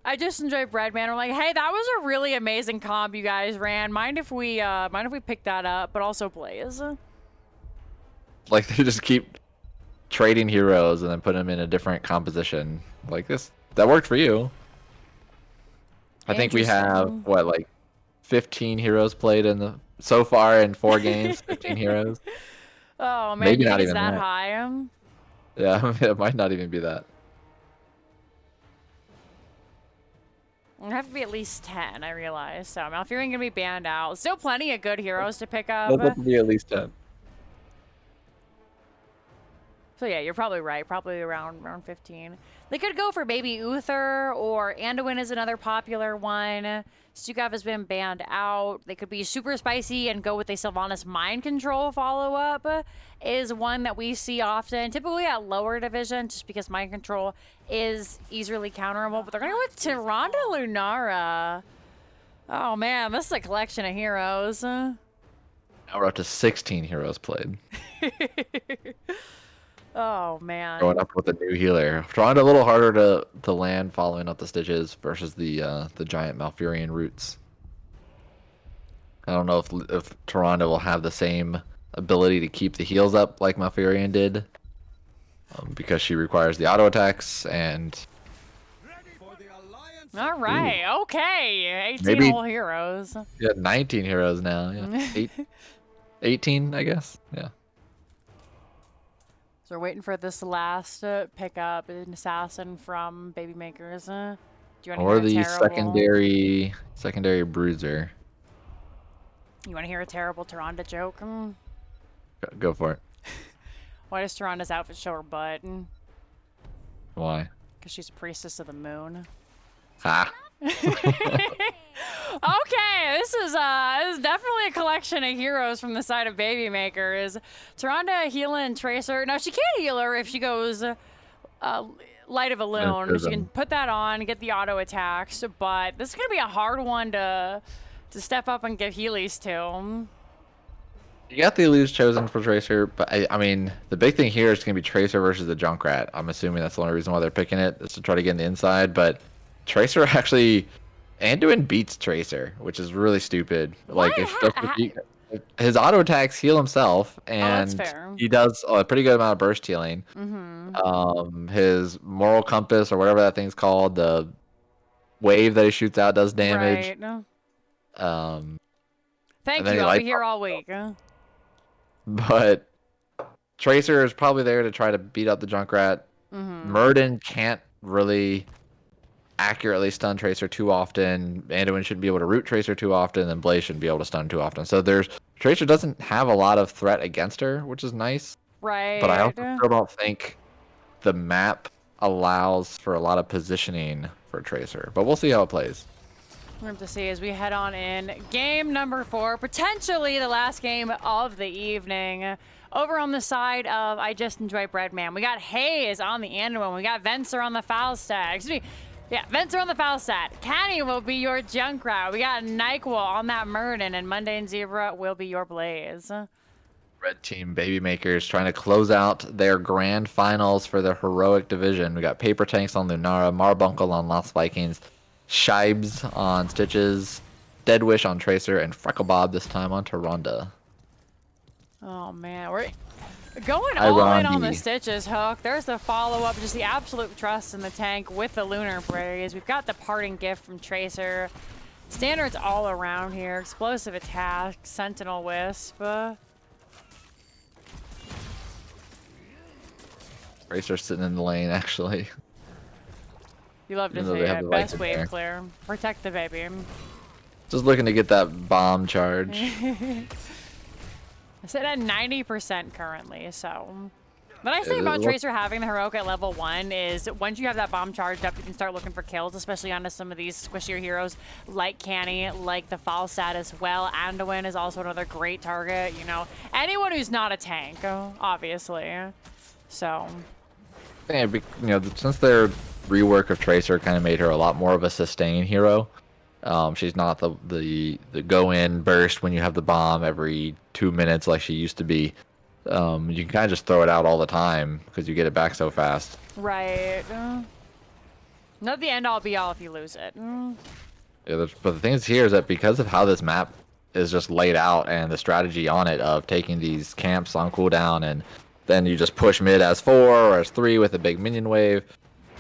I just enjoyed Breadman. I'm like, hey, that was a really amazing comp you guys ran. Mind if we pick that up, but also Blaze. Like, they just keep trading heroes and then put them in a different composition. Like this, that worked for you. I think we have what, like 15 heroes played so far in 4 games. 15 heroes. Oh man, Maybe you not think it's even that that. high? Yeah, it might not even be that. It'd have to be at least 10, I realize. So Malfurion gonna be banned out. Still plenty of good heroes to pick up. That'll have to be at least 10. So yeah, you're probably right. Probably around 15. They could go for Baby Uther, or Anduin is another popular one. Stukov has been banned out. They could be super spicy and go with a Sylvanas Mind Control follow-up is one that we see often, typically at lower division, just because Mind Control is easily counterable. But they're going to go with Tyrande Lunara. Oh man, this is a collection of heroes. Now we're up to 16 heroes played. Oh man. Going up with a new healer. Trying a little harder to land following up the Stitches versus the giant Malfurion roots. I don't know if Tyrande will have the same ability to keep the heals up like Malfurion did. Because she requires the auto attacks and... All right, okay. 18 Maybe- whole heroes. Yeah, 19 heroes now. Yeah. 18, I guess. Yeah. So we're waiting for this last pickup, an assassin from Baby Makers. Do you want to Or hear a the terrible... secondary bruiser. You want to hear a terrible Tyrande joke? Go for it. Why does Tyrande's outfit show her butt? Why? Because she's a priestess of the moon. Ha! Okay, this is definitely a collection of heroes from the side of Baby Makers. Tyrande healing Tracer. Now she can't heal her if she goes Light of a Loon. She can put that on, get the auto attacks. But this is gonna be a hard one to step up and give Heelys to. You got the Illusion chosen for Tracer, but I mean, the big thing here is going to be Tracer versus the Junkrat. I'm assuming that's the only reason why they're picking it, is to try to get in the inside, but Tracer actually... Anduin beats Tracer, which is really stupid. Like, his auto attacks heal himself, and he does a pretty good amount of burst healing. His moral compass, or whatever that thing's called, the wave that he shoots out does damage. Right. Thank you. I'll be here all week. But Tracer is probably there to try to beat up the Junkrat. Murden can't really accurately stun Tracer too often. Anduin shouldn't be able to root Tracer too often, and Blaze shouldn't be able to stun too often. So Tracer doesn't have a lot of threat against her, which is nice. Right. But I also still don't think the map allows for a lot of positioning for Tracer. But we'll see how it plays. We're going to see as we head on in game number 4, potentially the last game of the evening. Over on the side of I Just Enjoy Breadman, we got Hayes on the Anduin. We got Venser on the Falstad. Excuse me. Yeah, Venser on the Falstad. Canny will be your Junkrat. We got Nyquil on that Murden, and Mundane Zebra will be your Blaze. Red team baby makers trying to close out their grand finals for the heroic division. We got Paper Tanks on Lunara, Marbuncle on Lost Vikings, Shibes on Stitches, Deadwish on Tracer, and Frecklebob this time on Taronda. Oh man, we're going all in on the Stitches hook. There's the follow-up, just the absolute trust in the tank with the Lunar Berries. We've got the parting gift from Tracer. Standards all around here. Explosive attack, Sentinel Wisp. Tracer sitting in the lane, actually. You love to see it. Best wave clear. Protect the baby. Just looking to get that bomb charge. I sit at 90% currently, so. The nice thing about Tracer having the heroic at level 1 is once you have that bomb charged up, you can start looking for kills, especially onto some of these squishier heroes like Canny, like the Falstad as well. Anduin is also another great target, you know. Anyone who's not a tank, obviously. So. Yeah, you know, since their rework of Tracer kind of made her a lot more of a sustain hero. She's not the go in burst when you have the bomb every 2 minutes like she used to be. You can kind of just throw it out all the time because you get it back so fast. Right. Not the end all be all if you lose it. Yeah, but the thing is here is that because of how this map is just laid out and the strategy on it of taking these camps on cooldown and then you just push mid as 4 or as 3 with a big minion wave,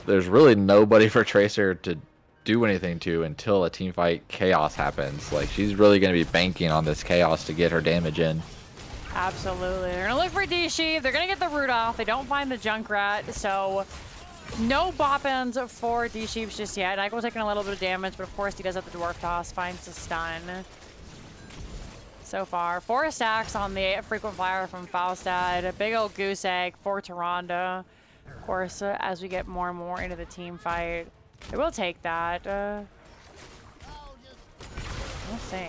there's really nobody for Tracer to do anything to until a team fight chaos happens. Like, she's really going to be banking on this chaos to get her damage in. Absolutely. They're going to look for D-Sheep. They're going to get the root off. They don't find the Junkrat, so no boppins for D-Sheeps just yet. Nyquil taking a little bit of damage, but of course he does have the Dwarf Toss, finds the stun. So far, 4 stacks on the frequent flyer from Falstad. A big old goose egg for Taronda. Of course, as we get more and more into the team fight, they will take that. We'll see.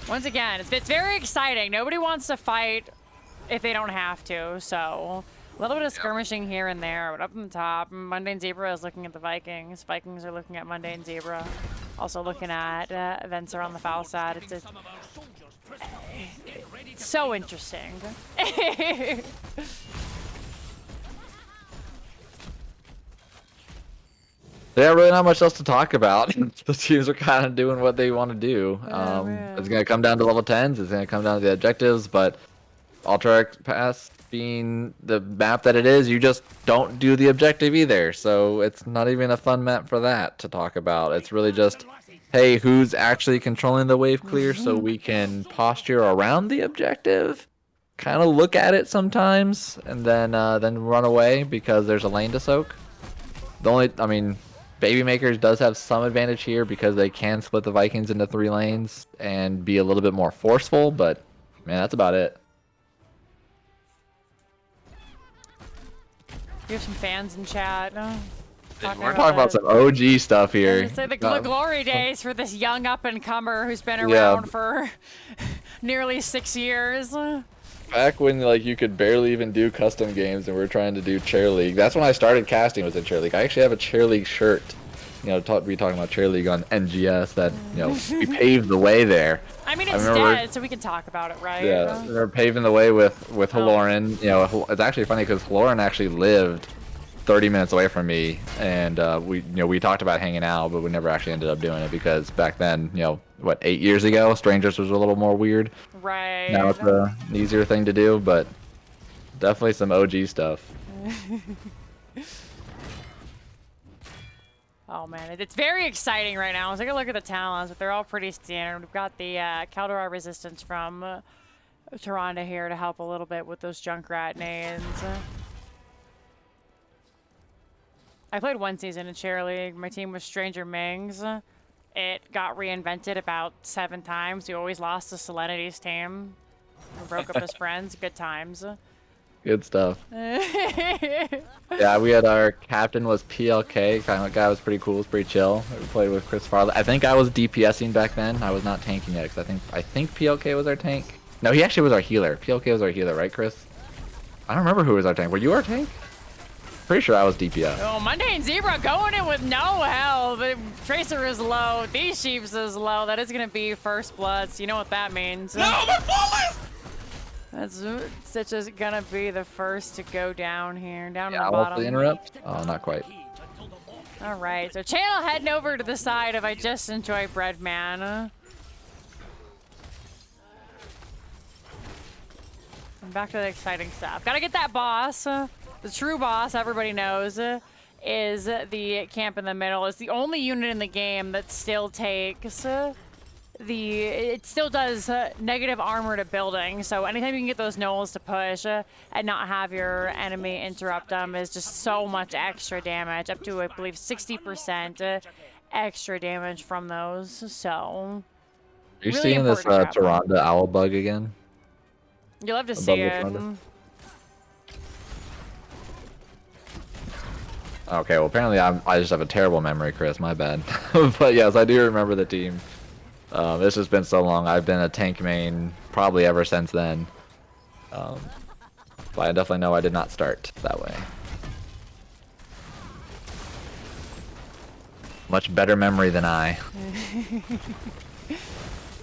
Once again, it's very exciting. Nobody wants to fight if they don't have to, so a little bit of skirmishing here and there, but up on the top, Mundane Zebra is looking at the Vikings. Vikings are looking at Mundane Zebra. Also looking at Venser on the foul side. It's so interesting. Yeah, really not much else to talk about. The teams are kind of doing what they want to do. It's going to come down to level 10s. It's going to come down to the objectives, but Ultra Pass being the map that it is, you just don't do the objective either. So it's not even a fun map for that to talk about. It's really just, hey, who's actually controlling the wave clear so we can posture around the objective, kind of look at it sometimes, and then run away because there's a lane to soak. Baby Makers does have some advantage here because they can split the Vikings into 3 lanes and be a little bit more forceful, but man, that's about it. You have some fans in chat. We're talking about some OG stuff here. Say the glory days for this young up-and-comer who's been around for nearly 6 years. Back when you could barely even do custom games and we were trying to do Chair League. That's when I started casting, was in Chair League. I actually have a Chair League shirt. We talking about Chair League on NGS that, we paved the way there. I mean, it's dead, so we can talk about it, right? Yeah, they're paving the way with Haloran. It's actually funny because Haloran actually lived 30 minutes away from me, and we talked about hanging out, but we never actually ended up doing it because back then, 8 years ago, Strangers was a little more weird. Right. Now it's an easier thing to do, but definitely some OG stuff. Oh man, it's very exciting right now. Let's take a look at the talents, but they're all pretty standard. We've got the Kaldor resistance from Taronda here to help a little bit with those Junkrat nades. I played 1 season in Chair League. My team was Stranger Mings. It got reinvented about 7 times. We always lost to Selenity's team. We broke up as friends. Good times. Good stuff. Yeah, we had our captain was PLK. Kind of guy was pretty cool. Was pretty chill. We played with Chris Farley. I think I was DPSing back then. I was not tanking yet because I think PLK was our tank. No, he actually was our healer. PLK was our healer, right, Chris? I don't remember who was our tank. Were you our tank? Pretty sure I was DPS. Oh, Mundane Zebra going in with no health. Tracer is low. These Sheeps is low. That is going to be first bloods. You know what that means. No, my flawless! Stitch is gonna be the first to go down here, down Yeah, in the I want the bottom. interrupt. Oh, not quite. All right, so channel heading over to the side of I Just Enjoy Breadman. And back to the exciting stuff. Gotta get that boss. The true boss, everybody knows, is the camp in the middle. It's the only unit in the game that still takes it still does negative armor to building, so anytime you can get those gnolls to push and not have your enemy interrupt them is just so much extra damage, up to I believe 60% extra damage from those. So Are you really seeing this important to have Tyrande owl bug again? you'll have to Above see the it. Tyrande? Okay, well apparently I just have a terrible memory, Chris. My bad. But yes, I do remember the team. This has been so long. I've been a tank main probably ever since then. But I definitely know I did not start that way. Much better memory than I.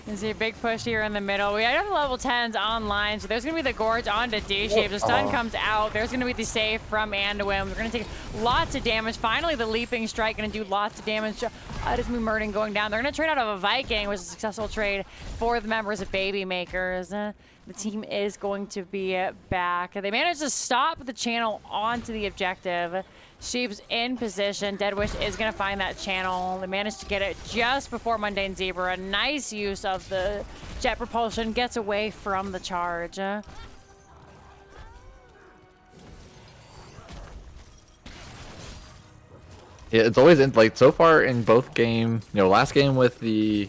You see a big push here in the middle. We have the level 10s online, so there's going to be the Gorge onto D-Shape. The stun comes out. There's going to be the save from Anduin. We're going to take lots of damage. Finally, the Leaping Strike going to do lots of damage. Just Murden going down. They're going to trade out of a Viking, which is a successful trade for the members of Baby Makers. The team is going to be back. They managed to stop the channel onto the objective. Sheep's in position. Deadwish is going to find that channel. They managed to get it just before Mundane Zebra. A nice use of the jet propulsion. Gets away from the charge. Yeah, it's always like so far in both last game with the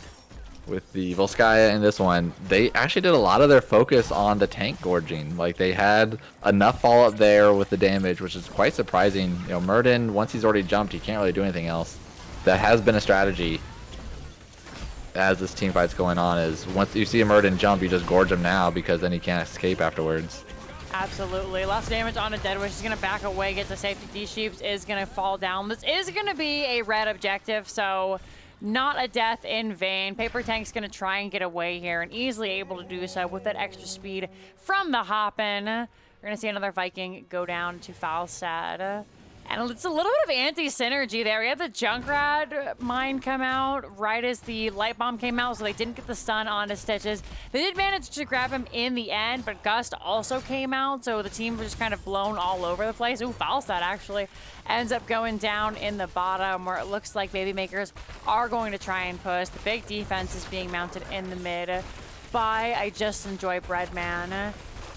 Volskaya and this one, they actually did a lot of their focus on the tank gorging. Like they had enough follow-up there with the damage, which is quite surprising. Murden, once he's already jumped, he can't really do anything else. That has been a strategy as this team fight's going on, is once you see a Murden jump, you just gorge him now because then he can't escape afterwards. Absolutely. Lots of damage on a Deadwish. He's going to back away, get to safety. D-Sheeps is going to fall down. This is going to be a red objective, so not a death in vain. Paper Tank's going to try and get away here and easily able to do so with that extra speed from the Hoppin'. We're going to see another Viking go down to Falstad. And it's a little bit of anti-synergy there. We had the Junkrat mine come out right as the light bomb came out, so they didn't get the stun onto Stitches. They did manage to grab him in the end, but Gust also came out, so the team was just kind of blown all over the place. Ooh, Falstad actually ends up going down in the bottom, where it looks like Baby Makers are going to try and push. The big defense is being mounted in the mid by I Just Enjoy Breadman.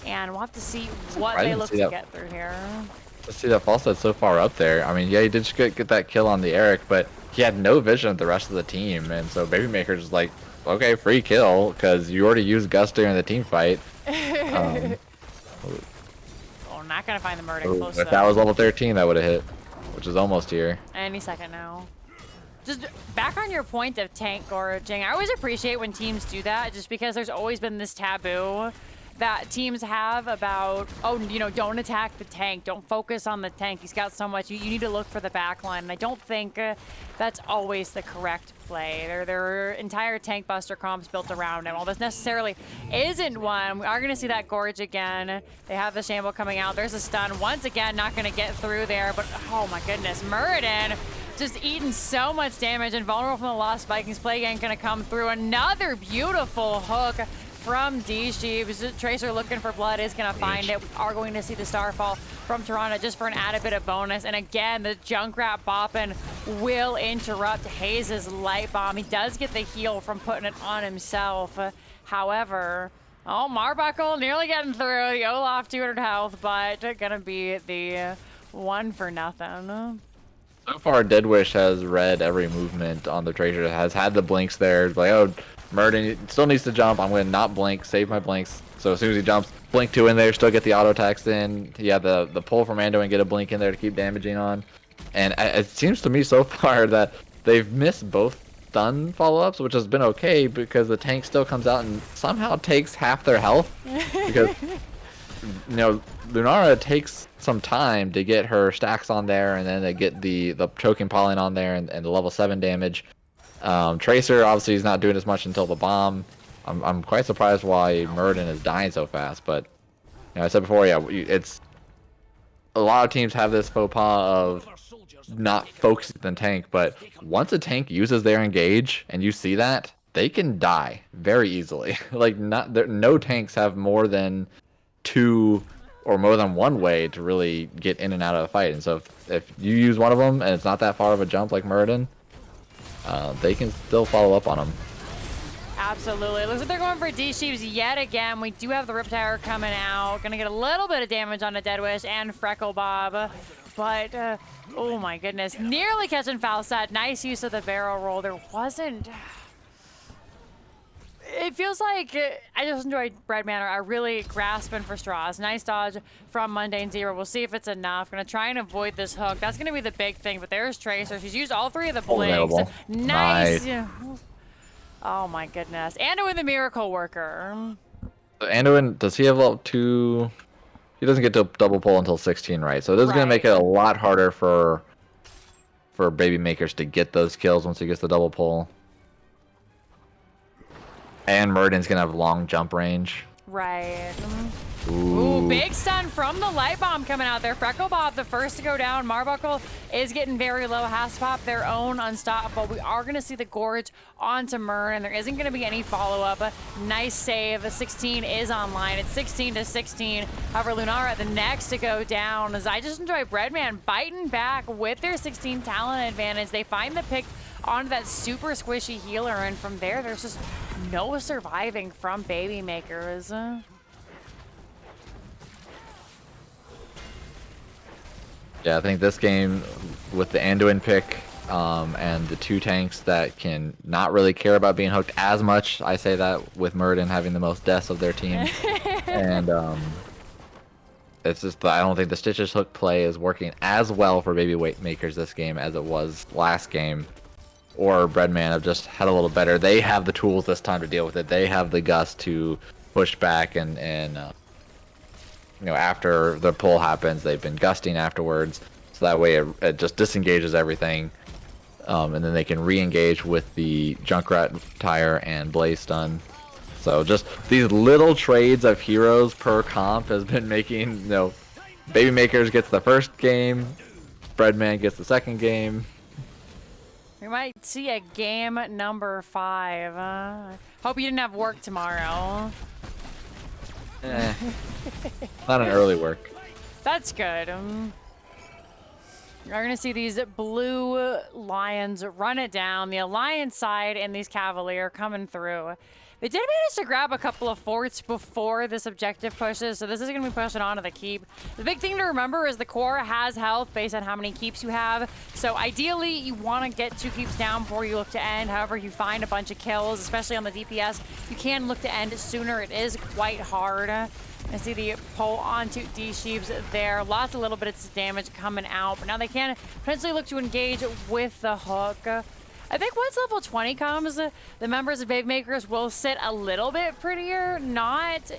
And we'll have to see what they look to get through here. Let's see that Falstad's so far up there. I mean, yeah, he did just get that kill on the Eric, but he had no vision of the rest of the team, and so Baby Maker's is like, okay, free kill, because you already used Gus during the team fight. Oh, not gonna find the murder close. If that was level 13, that would have hit, which is almost here. Any second now. Just back on your point of tank gorging, I always appreciate when teams do that, just because there's always been this taboo that teams have about, oh, don't attack the tank. Don't focus on the tank. He's got so much. You need to look for the back line. And I don't think that's always the correct play. There are entire tank buster comps built around him. While this necessarily isn't one, we are going to see that gorge again. They have the Shamble coming out. There's a stun. Once again, not going to get through there. But, oh, my goodness. Muradin just eating so much damage. And vulnerable from the Lost Vikings. Play again going to come through. Another beautiful hook from D-Sheeps. Tracer looking for blood is going to find it. We are going to see the Starfall from Toronto just for an added bit of bonus. And again, the Junkrat bopping will interrupt Hayes' light bomb. He does get the heal from putting it on himself. However, oh, Marbuckle nearly getting through. The Olaf 200 health, but going to be the one for nothing. So far, Deadwish has read every movement on the Tracer. Has had the blinks there. Like, oh, Murden still needs to jump. I'm going to not blink, save my blinks. So as soon as he jumps, blink 2 in there, still get the auto attacks in. Yeah, the pull from Ando and get a blink in there to keep damaging on. And it seems to me so far that they've missed both stun follow-ups, which has been okay because the tank still comes out and somehow takes half their health. Because, Lunara takes some time to get her stacks on there, and then they get the choking pollen on there and the level 7 damage. Tracer obviously is not doing as much until the bomb. I'm quite surprised why Murden is dying so fast, but I said before, yeah, it's a lot of teams have this faux pas of not focusing on the tank, but once a tank uses their engage and you see that, they can die very easily. Like no tanks have more than 2 or more than one way to really get in and out of a fight. And so if you use one of them and it's not that far of a jump like Muradin, they can still follow up on them. Absolutely. Looks like they're going for D-Sheeps yet again. We do have the Riptire coming out. Gonna get a little bit of damage on the Dead Wish and Freckle Bob. But, oh my goodness. Nearly catching Falstad. Nice use of the barrel roll. There wasn't... It feels like I just enjoyed Breadman are really grasping for straws. Nice dodge from Mundane Zero. We'll see if it's enough. Gonna try and avoid this hook. That's gonna be the big thing. But there's Tracer. She's used all 3 of the blinks. Nice. Oh my goodness. Anduin the Miracle Worker. Anduin, does he have level 2? He doesn't get to double pull until 16, right? So this is gonna make it a lot harder for baby makers to get those kills once he gets the double pull. And Muradin's gonna have long jump range. Right. Ooh, big stun from the Light Bomb coming out there. Freckle Bob, the first to go down. Marbuckle is getting very low. Has to pop their own unstoppable. We are going to see the Gorge onto Mern, and there isn't going to be any follow-up. Nice save. The 16 is online. It's 16-16. However, Lunara, the next to go down. As I just enjoy Breadman biting back with their 16 talent advantage. They find the pick onto that super squishy healer, and from there, there's just no surviving from Baby Makers. Yeah, I think this game with the Anduin pick and the 2 tanks that can not really care about being hooked as much. I say that with Muradin having the most deaths of their team. And it's just I don't think the Stitches hook play is working as well for Baby Makers this game as it was last game. Or Breadman have just had a little better. They have the tools this time to deal with it. They have the gust to push back and after the pull happens, they've been gusting afterwards, so that way it just disengages everything, and then they can re-engage with the Junkrat Tire and Blaze Stun. So just these little trades of heroes per comp has been making, Baby Makers gets the first game, Breadman gets the second game. We might see a game number 5. Hope you didn't have work tomorrow. Not an early work. That's good. We're going to see these blue Lions run it down. The Alliance side and these Cavalier coming through. They did manage to grab a couple of forts before this objective pushes, so this is going to be pushing on to the keep. The big thing to remember is the core has health based on how many keeps you have. So ideally, you want to get 2 keeps down before you look to end. However, you find a bunch of kills, especially on the DPS, you can look to end sooner. It is quite hard. I see the pull onto D-Sheeps there. Lots of little bits of damage coming out, but now they can potentially look to engage with the hook. I think once level 20 comes, the members of Baby Makers will sit a little bit prettier, not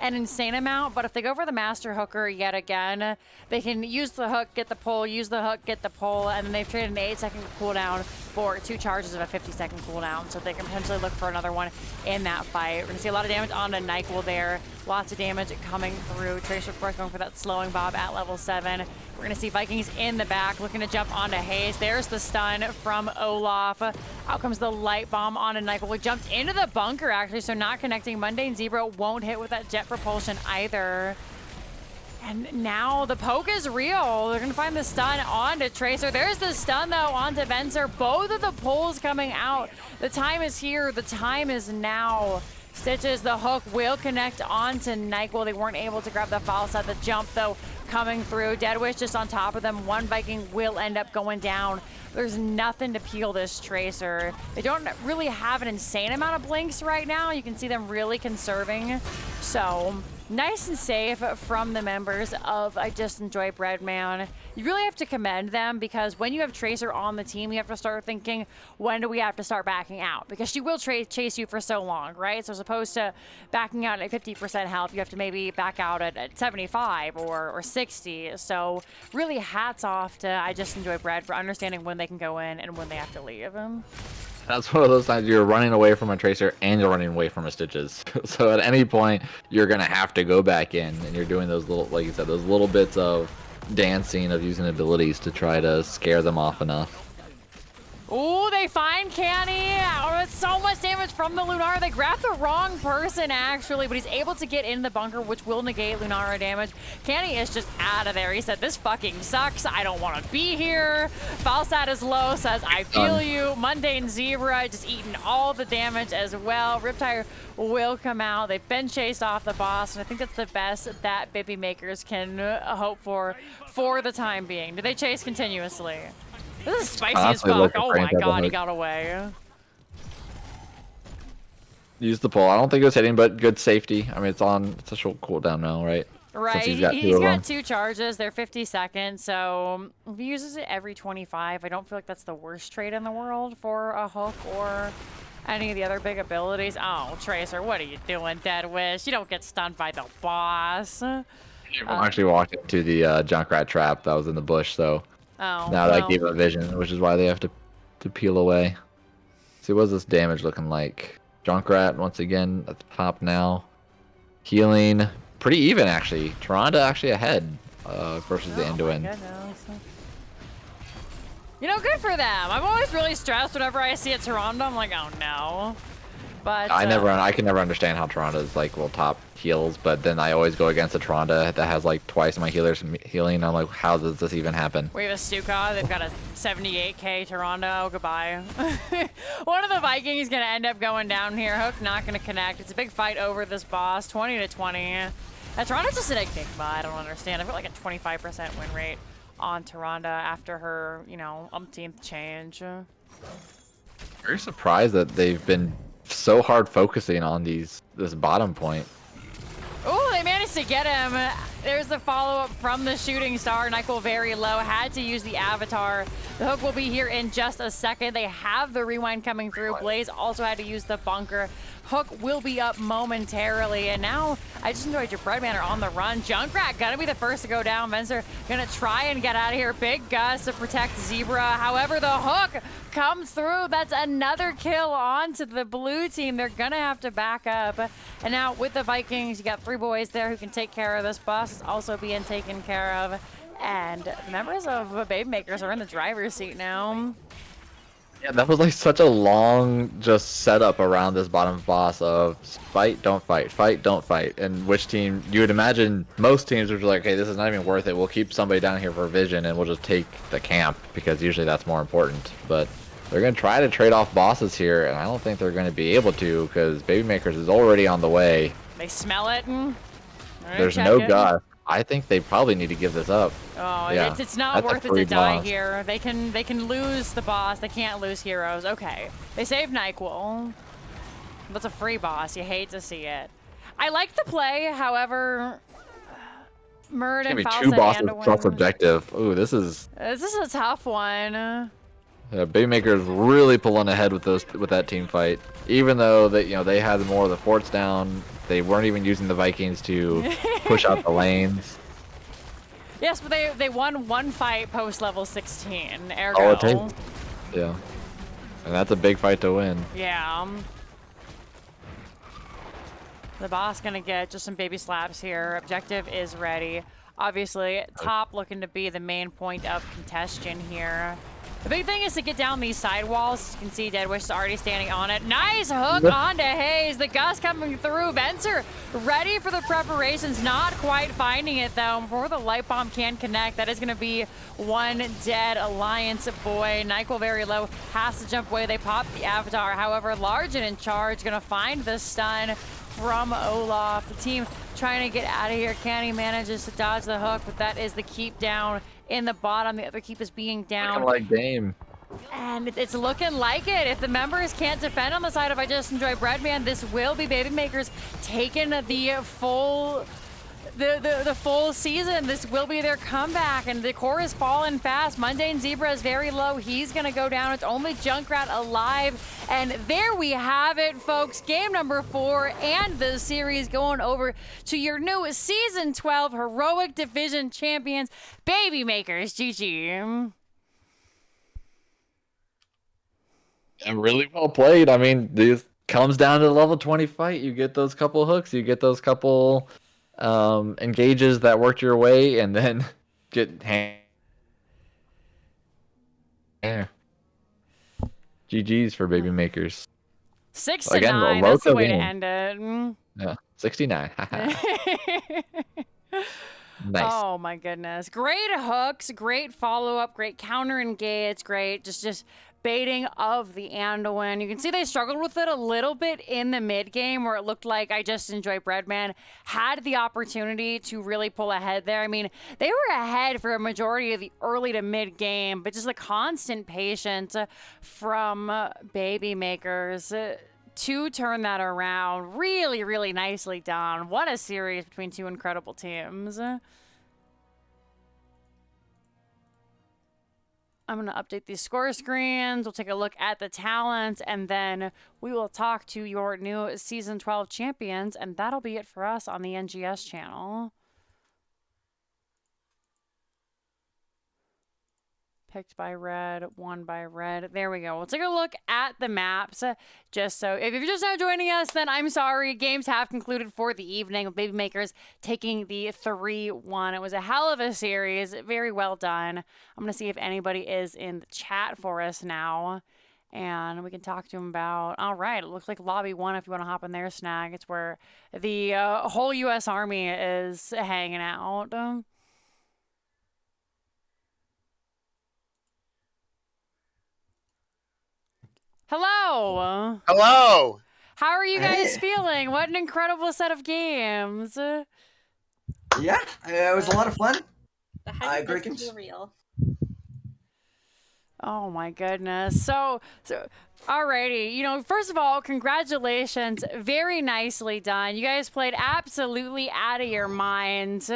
an insane amount, but if they go for the Master Hooker yet again, they can use the hook, get the pull, use the hook, get the pull, and then they've traded an 8-second cooldown for 2 charges of a 50-second cooldown, so they can potentially look for another one in that fight. We're going to see a lot of damage on the Nyquil there. Lots of damage coming through. Tracer, of course, going for that slowing Bob at level 7. We're going to see Vikings in the back looking to jump onto Haze. There's the stun from Olaf. Out comes the light bomb on a Nyquil. We jumped into the bunker, actually, so not connecting. Mundane Zebra won't hit with that jet propulsion either. And now the poke is real. They're going to find the stun onto Tracer. There's the stun, though, onto Venser. Both of the pulls coming out. The time is here. The time is now. Stitches, the hook will connect onto Nyquil. They weren't able to grab the foul set. The jump, though, coming through. Deadwish just on top of them. One Viking will end up going down. There's nothing to peel this Tracer. They don't really have an insane amount of blinks right now. You can see them really conserving. So nice and safe from the members of I Just Enjoy Breadman. you really have to commend them, because when you have Tracer on the team, you have to start thinking, when do we have to start backing out? Because she will chase you for so long, right? So as opposed to backing out at 50% health, you have to maybe back out at 75 or 60. So really hats off to I Just Enjoy Bread for understanding when they can go in and when they have to leave. That's one of those times you're running away from a Tracer and you're running away from a Stitches. So at any point, you're going to have to go back in, and you're doing those little, like you said, those little bits of dancing, of using abilities to try to scare them off enough. Ooh, they find Canny. Oh, it's so much damage from the Lunara. They grabbed the wrong person, actually, but he's able to get in the bunker, which will negate Lunara damage. Canny is just out of there. He said, this fucking sucks. I don't want to be here. Falsat is low, says, I feel you. Mundane Zebra just eating all the damage as well. Riptire will come out. They've been chased off the boss, and I think that's the best that Baby Makers can hope for the time being. Do they chase continuously? This is spicy as fuck. Oh my god, he got away. Use the pull. I don't think it was hitting, but good safety. I mean, it's a short cooldown now, right? Right. He's got 2 charges. They're 50 seconds, so if he uses it every 25, I don't feel like that's the worst trade in the world for a hook or any of the other big abilities. Oh, Tracer, what are you doing, Dead Wish? You don't get stunned by the boss. I actually walked into the Junkrat trap that was in the bush, so... Oh, now that gave him vision, which is why they have to peel away. See, what's this damage looking like? Junkrat once again at the top now. Healing pretty even actually. Taronda actually ahead versus the Anduin. You know, good for them. I'm always really stressed whenever I see a Taronda. I'm like, oh no. But I can never understand how Taronda's like top heals, but then I always go against a Taronda that has like twice my healers healing. I'm like, how does this even happen? We have a Stuka. They've got a 78k Taronda. Oh, goodbye. One of the Vikings is gonna end up going down here. Hook not gonna connect. It's a big fight over this boss. 20-20. Taronda's just an enigma. I don't understand. I've got like a 25% win rate on Taronda after her, you know, umpteenth change. Very surprised that they've been so hard focusing on this bottom point. Oh, they managed to get him. There's the follow-up from the shooting star. Nyquil very low. Had to use the avatar. The hook will be here in just a second. They have the rewind coming through. Blaze also had to use the bunker. Hook will be up momentarily. And now, I Just Enjoyed Your Breadman are on the run. Junkrat gonna be the first to go down. Venser gonna try and get out of here. Big Gus to protect Zebra. However, the hook comes through. That's another kill onto the blue team. They're gonna have to back up. And now with the Vikings, you got 3 boys there who can take care of this. Boss is also being taken care of. And the members of Baby Makers are in the driver's seat now. Yeah, that was like such a long just setup around this bottom boss of fight, don't fight, fight, don't fight. And which team, you would imagine most teams would be like, hey, this is not even worth it. We'll keep somebody down here for vision and we'll just take the camp because usually that's more important. But they're going to try to trade off bosses here, and I don't think they're going to be able to because Baby Makers is already on the way. They smell it. There's no Gus. I think they probably need to give this up. Oh, yeah. It's not worth it to die here. They can lose the boss. They can't lose heroes. Okay. They saved Nyquil. That's a free boss. You hate to see it. I like the play, however, Murd and Falsa 2 bosses plus objective. Ooh, this is a tough one. Yeah, Baby Maker's really pulling ahead with that team fight. Even though they had more of the forts down, they weren't even using the Vikings to push out the lanes. Yes, but they won 1 fight post level 16. Ergo. Oh, it takes. Yeah, and that's a big fight to win. Yeah. The boss gonna get just some baby slaps here. Objective is ready. Obviously, top looking to be the main point of contention here. The big thing is to get down these side walls. You can see Deadwish is already standing on it. Nice hook onto Hayes. The Gus coming through. Venser ready for the preparations. Not quite finding it, though. Before the light bomb can connect, that is going to be 1 dead Alliance boy. Nyquil very low. Has to jump away. They pop the avatar. However, Largen in charge. Going to find the stun from Olaf. The team trying to get out of here. Canny manages to dodge the hook, but that is the keep down in the bottom. The other keep is being down. Like game. And it's looking like it. If the members can't defend on the side of I Just Enjoy Breadman, this will be Baby Makers taking the full the full season. This will be their comeback, and the core is falling fast. Mundane Zebra is very low. He's going to go down. It's only Junkrat alive. And there we have it, folks. Game number 4 and the series going over to your new Season 12 Heroic Division champions, Baby Makers. GG. And really well played. I mean, this comes down to the level 20 fight. You get those couple hooks, you get those couple engages that worked your way, and then get yeah. GG's for Baby Makers. 6 to Again, 9. a That's the local way to game. end it. Yeah, 69. Nice. Oh my goodness. Great hooks, great follow-up, great counter engage, great just baiting of the Anduin. You can see they struggled with it a little bit in the mid game where it looked like I Just Enjoy Breadman had the opportunity to really pull ahead there. I mean, they were ahead for a majority of the early to mid game, but just a constant patience from Baby Makers to turn that around. Really, really nicely done. What a series between two incredible teams. I'm going to update these score screens. We'll take a look at the talents, and then we will talk to your new Season 12 champions, and that'll be it for us on the NGS channel. Picked by red, won by red. There we go. We'll take a look at the maps. Just so, if you're just now joining us, then I'm sorry. Games have concluded for the evening with Baby Makers taking the 3-1. It was a hell of a series. Very well done. I'm going to see if anybody is in the chat for us now, and we can talk to them about. All right. It looks like Lobby 1, if you want to hop in there, Snag. It's where the whole U.S. Army is hanging out. Hello. Hello. How are you guys Hey. feeling? What an incredible set of games. Yeah, it was a lot of fun. The hype great is games. too real. Oh my goodness. So alrighty, you know, first of all, congratulations. Very nicely done. You guys played absolutely out of your minds.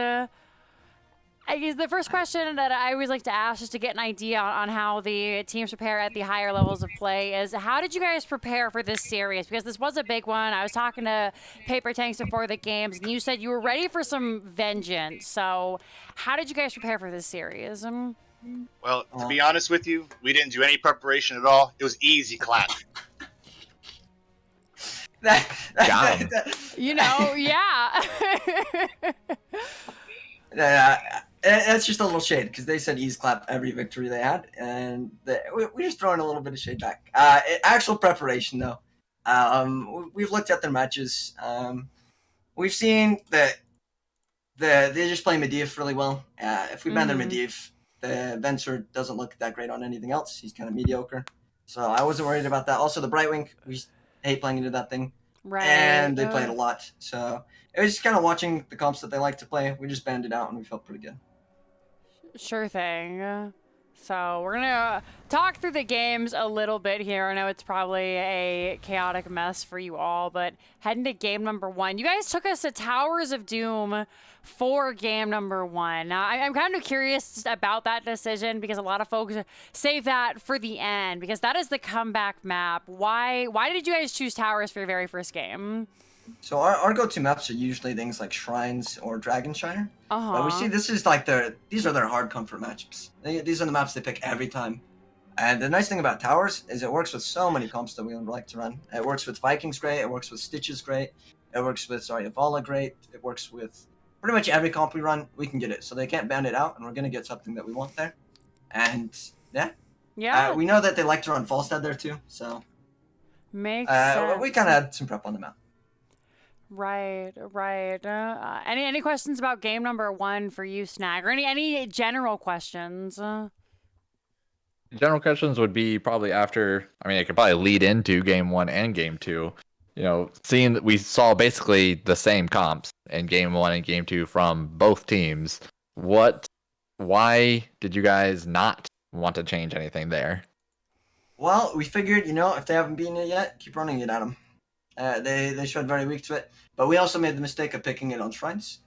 I guess the first question that I always like to ask, just to get an idea on how the teams prepare at the higher levels of play, is how did you guys prepare for this series? Because this was a big one. I was talking to Paper Tanks before the games, and you said you were ready for some vengeance. So how did you guys prepare for this series? Well, to be honest with you, we didn't do any preparation at all. It was easy clap. Got 'em. You know, yeah. That's just a little shade because they said ease clap every victory they had, and we just throwing a little bit of shade back. Actual preparation though, we've looked at their matches. We've seen that they just play Medivh really well. If we ban their Medivh, the Venture doesn't look that great on anything else. He's kind of mediocre, so I wasn't worried about that. Also, the Brightwing, we hate playing into that thing. Right. And they played a lot, so it was just kind of watching the comps that they like to play. We just banned it out, and we felt pretty good. Sure thing. So we're gonna talk through the games a little bit here. I know it's probably a chaotic mess for you all, but heading to game number 1. You guys took us to Towers of Doom for game number 1. Now, I'm kind of curious about that decision because a lot of folks save that for the end because that is the comeback map. Why did you guys choose Towers for your very first game? So our go-to maps are usually things like Shrines or Dragon Shiner. But we see this is like these are their hard comfort matchups. These are the maps they pick every time. And the nice thing about Towers is it works with so many comps that we would like to run. It works with Vikings great, it works with Stitches great, it works with Zaryavala great, it works with pretty much every comp we run, we can get it. So they can't ban it out, and we're going to get something that we want there. And yeah. We know that they like to run Falstad there too, so Makes sense. we kind of had some prep on the map. Right. Any questions about game number 1 for you, Snag, or any general questions? General questions would be probably after. I mean, it could probably lead into game 1 and game 2. You know, seeing that we saw basically the same comps in game 1 and game 2 from both teams. Why did you guys not want to change anything there? Well, we figured, if they haven't beaten it yet, keep running it at them. They showed very weak to it. But we also made the mistake of picking it on Shrines.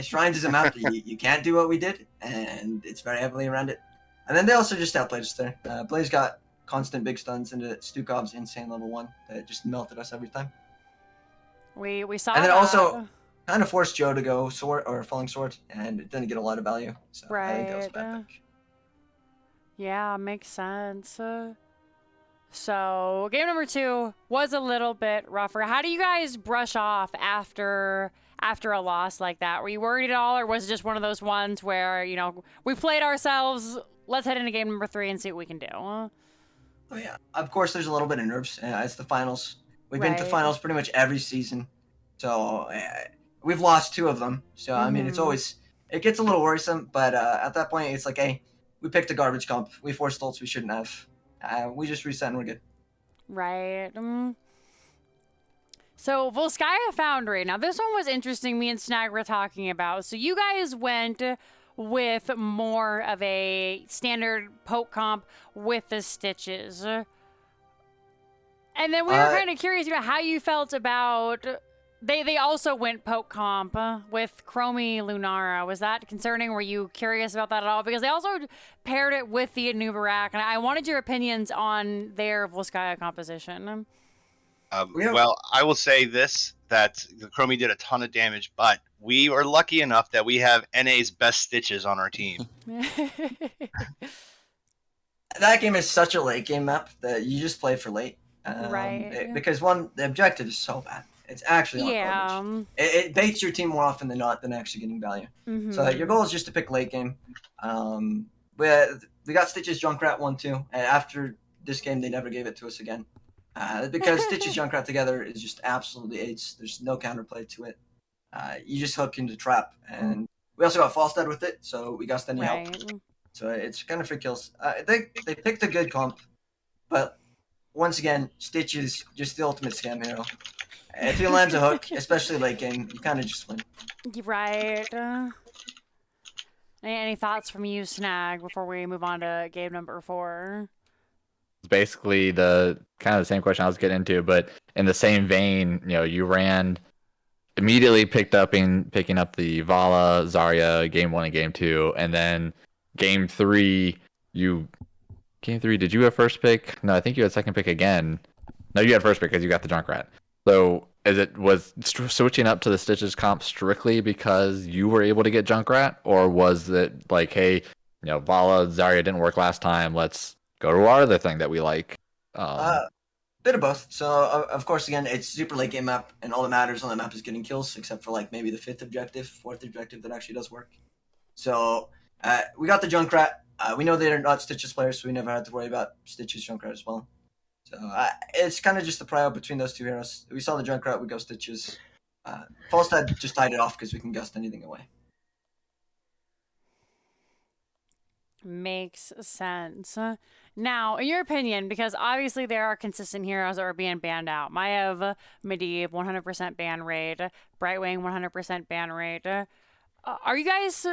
Shrines is a map that you can't do what we did, and it's very heavily around it. And then they also just outplayed us there. Blaze got constant big stuns into Stukov's insane level 1 that just melted us every time. We saw And then that. also kind of forced Joe to go sword or falling sword, and it didn't get a lot of value. So I think that was a bad pick. Yeah, makes sense. So game number 2 was a little bit rougher. How do you guys brush off after a loss like that? Were you worried at all, or was it just one of those ones where, you know, we played ourselves, let's head into game number 3 and see what we can do? Oh yeah, of course there's a little bit of nerves. It's the finals. We've been to finals pretty much every season, so we've lost 2 of them. So I mean, it gets a little worrisome. But at that point, it's like, hey, we picked a garbage comp. We forced ults we shouldn't have. We just reset and we're good. Right. So Volskaya Foundry. Now this one was interesting. Me and Snag were talking about. So you guys went with more of a standard poke comp with the stitches. And then we were kind of curious about how you felt about. They also went poke comp with Chromie Lunara. Was that concerning? Were you curious about that at all? Because they also paired it with the Anubarak, and I wanted your opinions on their Volskaya composition. Well, I will say this, that the Chromie did a ton of damage, but we are lucky enough that we have NA's best stitches on our team. That game is such a late game map that you just play for late. Right. Because one, the objective is so bad. It's actually not garbage. It baits your team more often than not than actually getting value. So your goal is just to pick late game. We got Stitches Junkrat 1-2, and after this game they never gave it to us again. Because Stitches Junkrat together is just absolutely ace. There's no counterplay to it. You just hook into trap, and we also got Falstad with it, so we got any help. So it's kind of free kills. They picked a good comp, but once again, Stitches just the ultimate scam hero. If he lands a hook, especially late game, you kind of just win. Right. Any thoughts from you, Snag, before we move on to game number 4? It's basically the kind of the same question I was getting into, but in the same vein, you know, you ran immediately picking up the Vala Zarya game 1 and game 2, and then game 3 did you have first pick? No, I think you had second pick again. No, you had first pick because you got the Junkrat. So was switching up to the Stitches comp strictly because you were able to get Junkrat, or was it like, hey, you know, Vala Zarya didn't work last time, let's go to our other thing that we like? Bit of both. So of course, again, it's super late game map, and all that matters on that map is getting kills, except for like maybe the 4th objective that actually does work. So we got the Junkrat. We know they're not Stitches players, so we never had to worry about Stitches Junkrat as well. So it's kind of just the prio between those 2 heroes. We saw the Junkrat, we go Stitches. Falstad just tied it off because we can gust anything away. Makes sense. Now, in your opinion, because obviously there are consistent heroes that are being banned out. Maiev, Medivh, 100% ban rate. Brightwing, 100% ban rate. Are you guys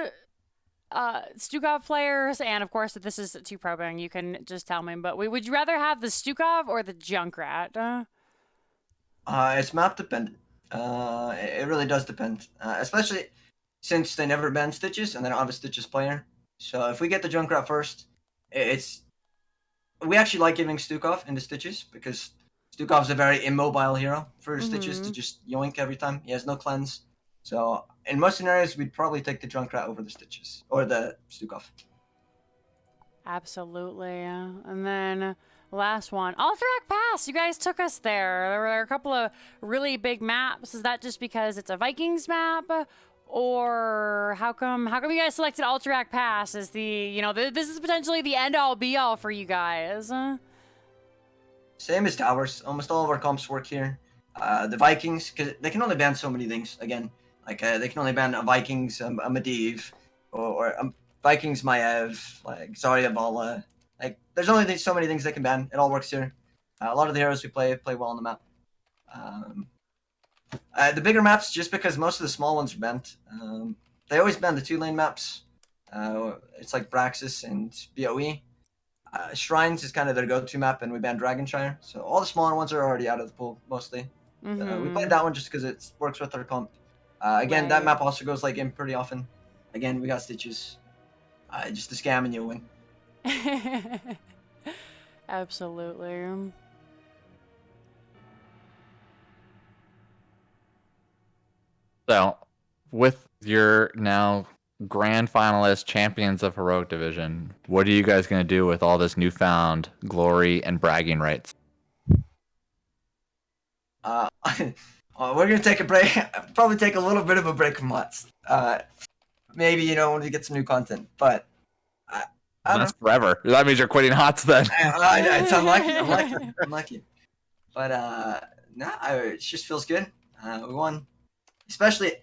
Stukov players? And of course, if this is too probing, you can just tell me. But would you rather have the Stukov or the Junkrat? It's map dependent. It really does depend. Especially since they never ban Stitches and they don't have a Stitches player. So if we get the Junkrat first, we actually like giving Stukov into Stitches because Stukov's a very immobile hero for Stitches to just yoink every time. He has no cleanse. So in most scenarios, we'd probably take the Junkrat over the Stitches or the Stukov. Absolutely. And then last one, Alterac Pass. You guys took us there. There were a couple of really big maps. Is that just because it's a Vikings map? Or how come you guys selected Alterac Pass as the, you know, this is potentially the end-all be-all for you guys? Same as Towers. Almost all of our comps work here. The Vikings, because they can only ban so many things. Again, like they can only ban a Vikings, a Medivh, or Vikings Maiev, like Zarya Vala. Like there's only so many things they can ban. It all works here. A lot of the heroes we play well on the map. The bigger maps, just because most of the small ones are banned. They always ban the 2-lane maps. It's like Braxis and BOE. Shrines is kind of their go-to map, and we banned Dragonshire. So all the smaller ones are already out of the pool mostly. We played that one just because it works with our comp. Again, that map also goes like in pretty often. Again, we got stitches. Just a scam and you'll win. Absolutely. So, with your now grand finalist champions of Heroic Division, what are you guys going to do with all this newfound glory and bragging rights? We're gonna take a break. Probably take a little bit of a break from HOTS. Maybe when we get some new content. But that's forever. That means you're quitting HOTS then. It's unlucky. But it just feels good. We won. Especially,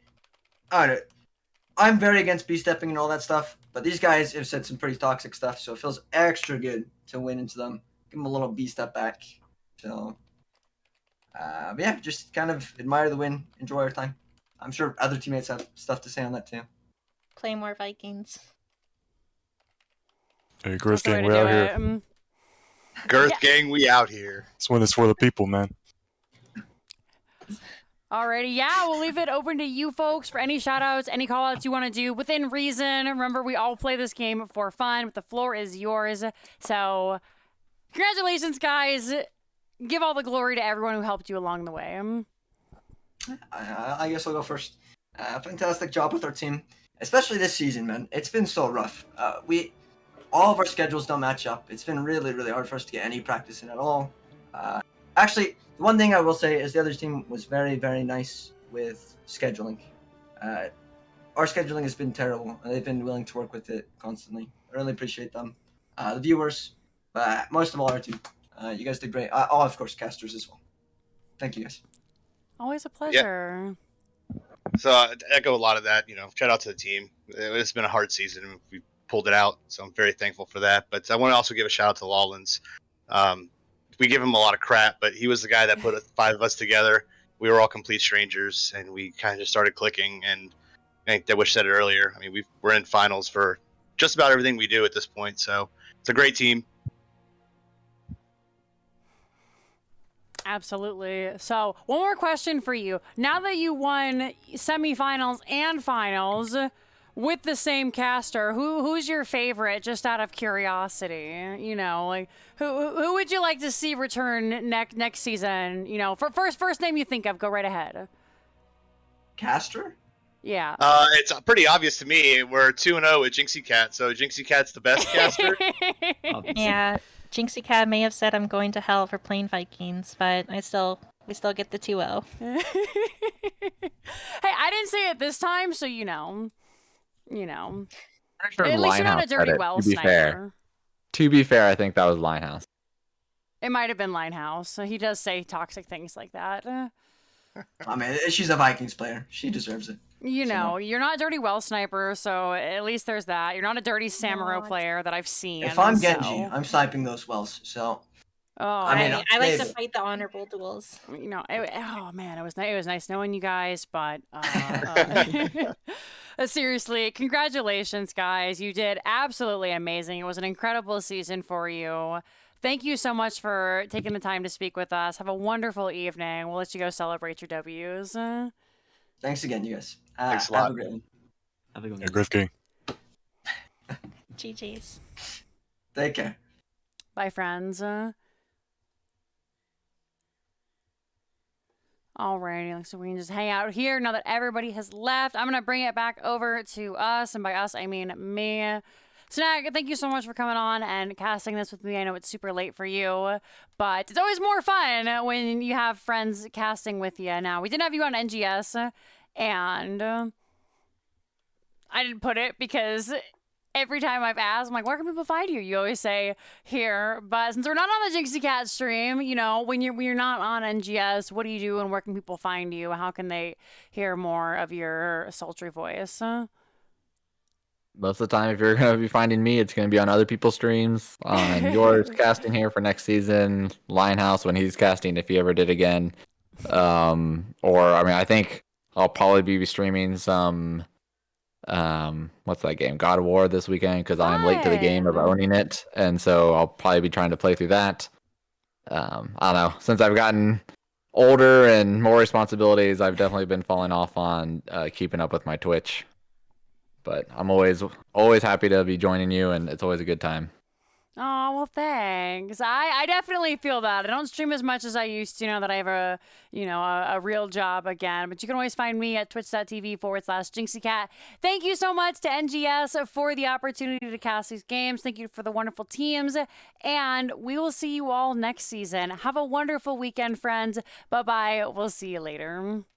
I'm very against B-stepping and all that stuff. But these guys have said some pretty toxic stuff, so it feels extra good to win into them. Give them a little B-step back. So. But yeah, just kind of admire the win, enjoy our time. I'm sure other teammates have stuff to say on that too. Play more Vikings. Hey, Girth Gang, we out here. Girth Gang, we out here. This one is for the people, man. Alrighty, yeah, we'll leave it open to you folks for any shout-outs, any call-outs you want to do within reason. Remember, we all play this game for fun, but the floor is yours. So, congratulations, guys. Give all the glory to everyone who helped you along the way. I guess I'll go first. Fantastic job with our team, especially this season, man. It's been so rough. All of our schedules don't match up. It's been really, really hard for us to get any practice in at all. Actually, the one thing I will say is the other team was very, very nice with scheduling. Our scheduling has been terrible, and they've been willing to work with it constantly. I really appreciate them. The viewers, but most of all our team. You guys did great. Of course, casters as well. Thank you, guys. Always a pleasure. Yeah. So I echo a lot of that. Shout out to the team. It's been a hard season. We pulled it out, so I'm very thankful for that. But I want to also give a shout out to Lawlins. We give him a lot of crap, but he was the guy that put 5 of us together. We were all complete strangers, and we kind of just started clicking. And I think Dewish said it earlier. I mean, we're in finals for just about everything we do at this point. So it's a great team. Absolutely. So, one more question for you. Now that you won semifinals and finals with the same caster, who's your favorite? Just out of curiosity, who would you like to see return next season? For first name you think of, go right ahead. Caster? Yeah. It's pretty obvious to me. We're 2-0 with Jinxie Cat, so Jinxie Cat's the best caster. Yeah. Jinxie Cat may have said I'm going to hell for playing Vikings, but we still get the 2-0. Hey, I didn't say it this time, so you know. Sure At least you're not a dirty well sniper. To be fair, I think that was Linehouse. It might have been Linehouse. He does say toxic things like that. I mean, she's a Vikings player. She deserves it. You're not a dirty well sniper, so at least there's that. You're not a dirty Samuro player that I've seen. If I'm Genji, I'm sniping those wells. So. Oh, I like to fight the honorable duels. It was nice knowing you guys, but seriously, congratulations, guys. You did absolutely amazing. It was an incredible season for you. Thank you so much for taking the time to speak with us. Have a wonderful evening. We'll let you go celebrate your W's. Thanks again, you guys. Thanks a lot. Have a great one. Have a good one. Yeah, Girth Gang. GG's. Take care. Bye, friends. Alrighty, so we can just hang out here now that everybody has left. I'm going to bring it back over to us, and by us, I mean me. Snag, thank you so much for coming on and casting this with me. I know it's super late for you, but it's always more fun when you have friends casting with you. Now, we didn't have you on NGS, and I didn't put it because every time I've asked, I'm like, where can people find you? You always say here, but since we're not on the Jinxie Cat stream, when you're not on NGS, what do you do and where can people find you? How can they hear more of your sultry voice? Most of the time, if you're going to be finding me, it's going to be on other people's streams. On yours, casting here for next season. Linehouse when he's casting, if he ever did again. I think I'll probably be streaming some what's that game? God of War this weekend because I'm late to the game of Fun. owning it, and so I'll probably be trying to play through that. I don't know. Since I've gotten older and more responsibilities, I've definitely been falling off on keeping up with my Twitch. But I'm always happy to be joining you, and it's always a good time. Oh, well, thanks. I definitely feel that. I don't stream as much as I used to now that I have a real job again. But you can always find me at twitch.tv/JinxieCat. Thank you so much to NGS for the opportunity to cast these games. Thank you for the wonderful teams. And we will see you all next season. Have a wonderful weekend, friends. Bye-bye. We'll see you later.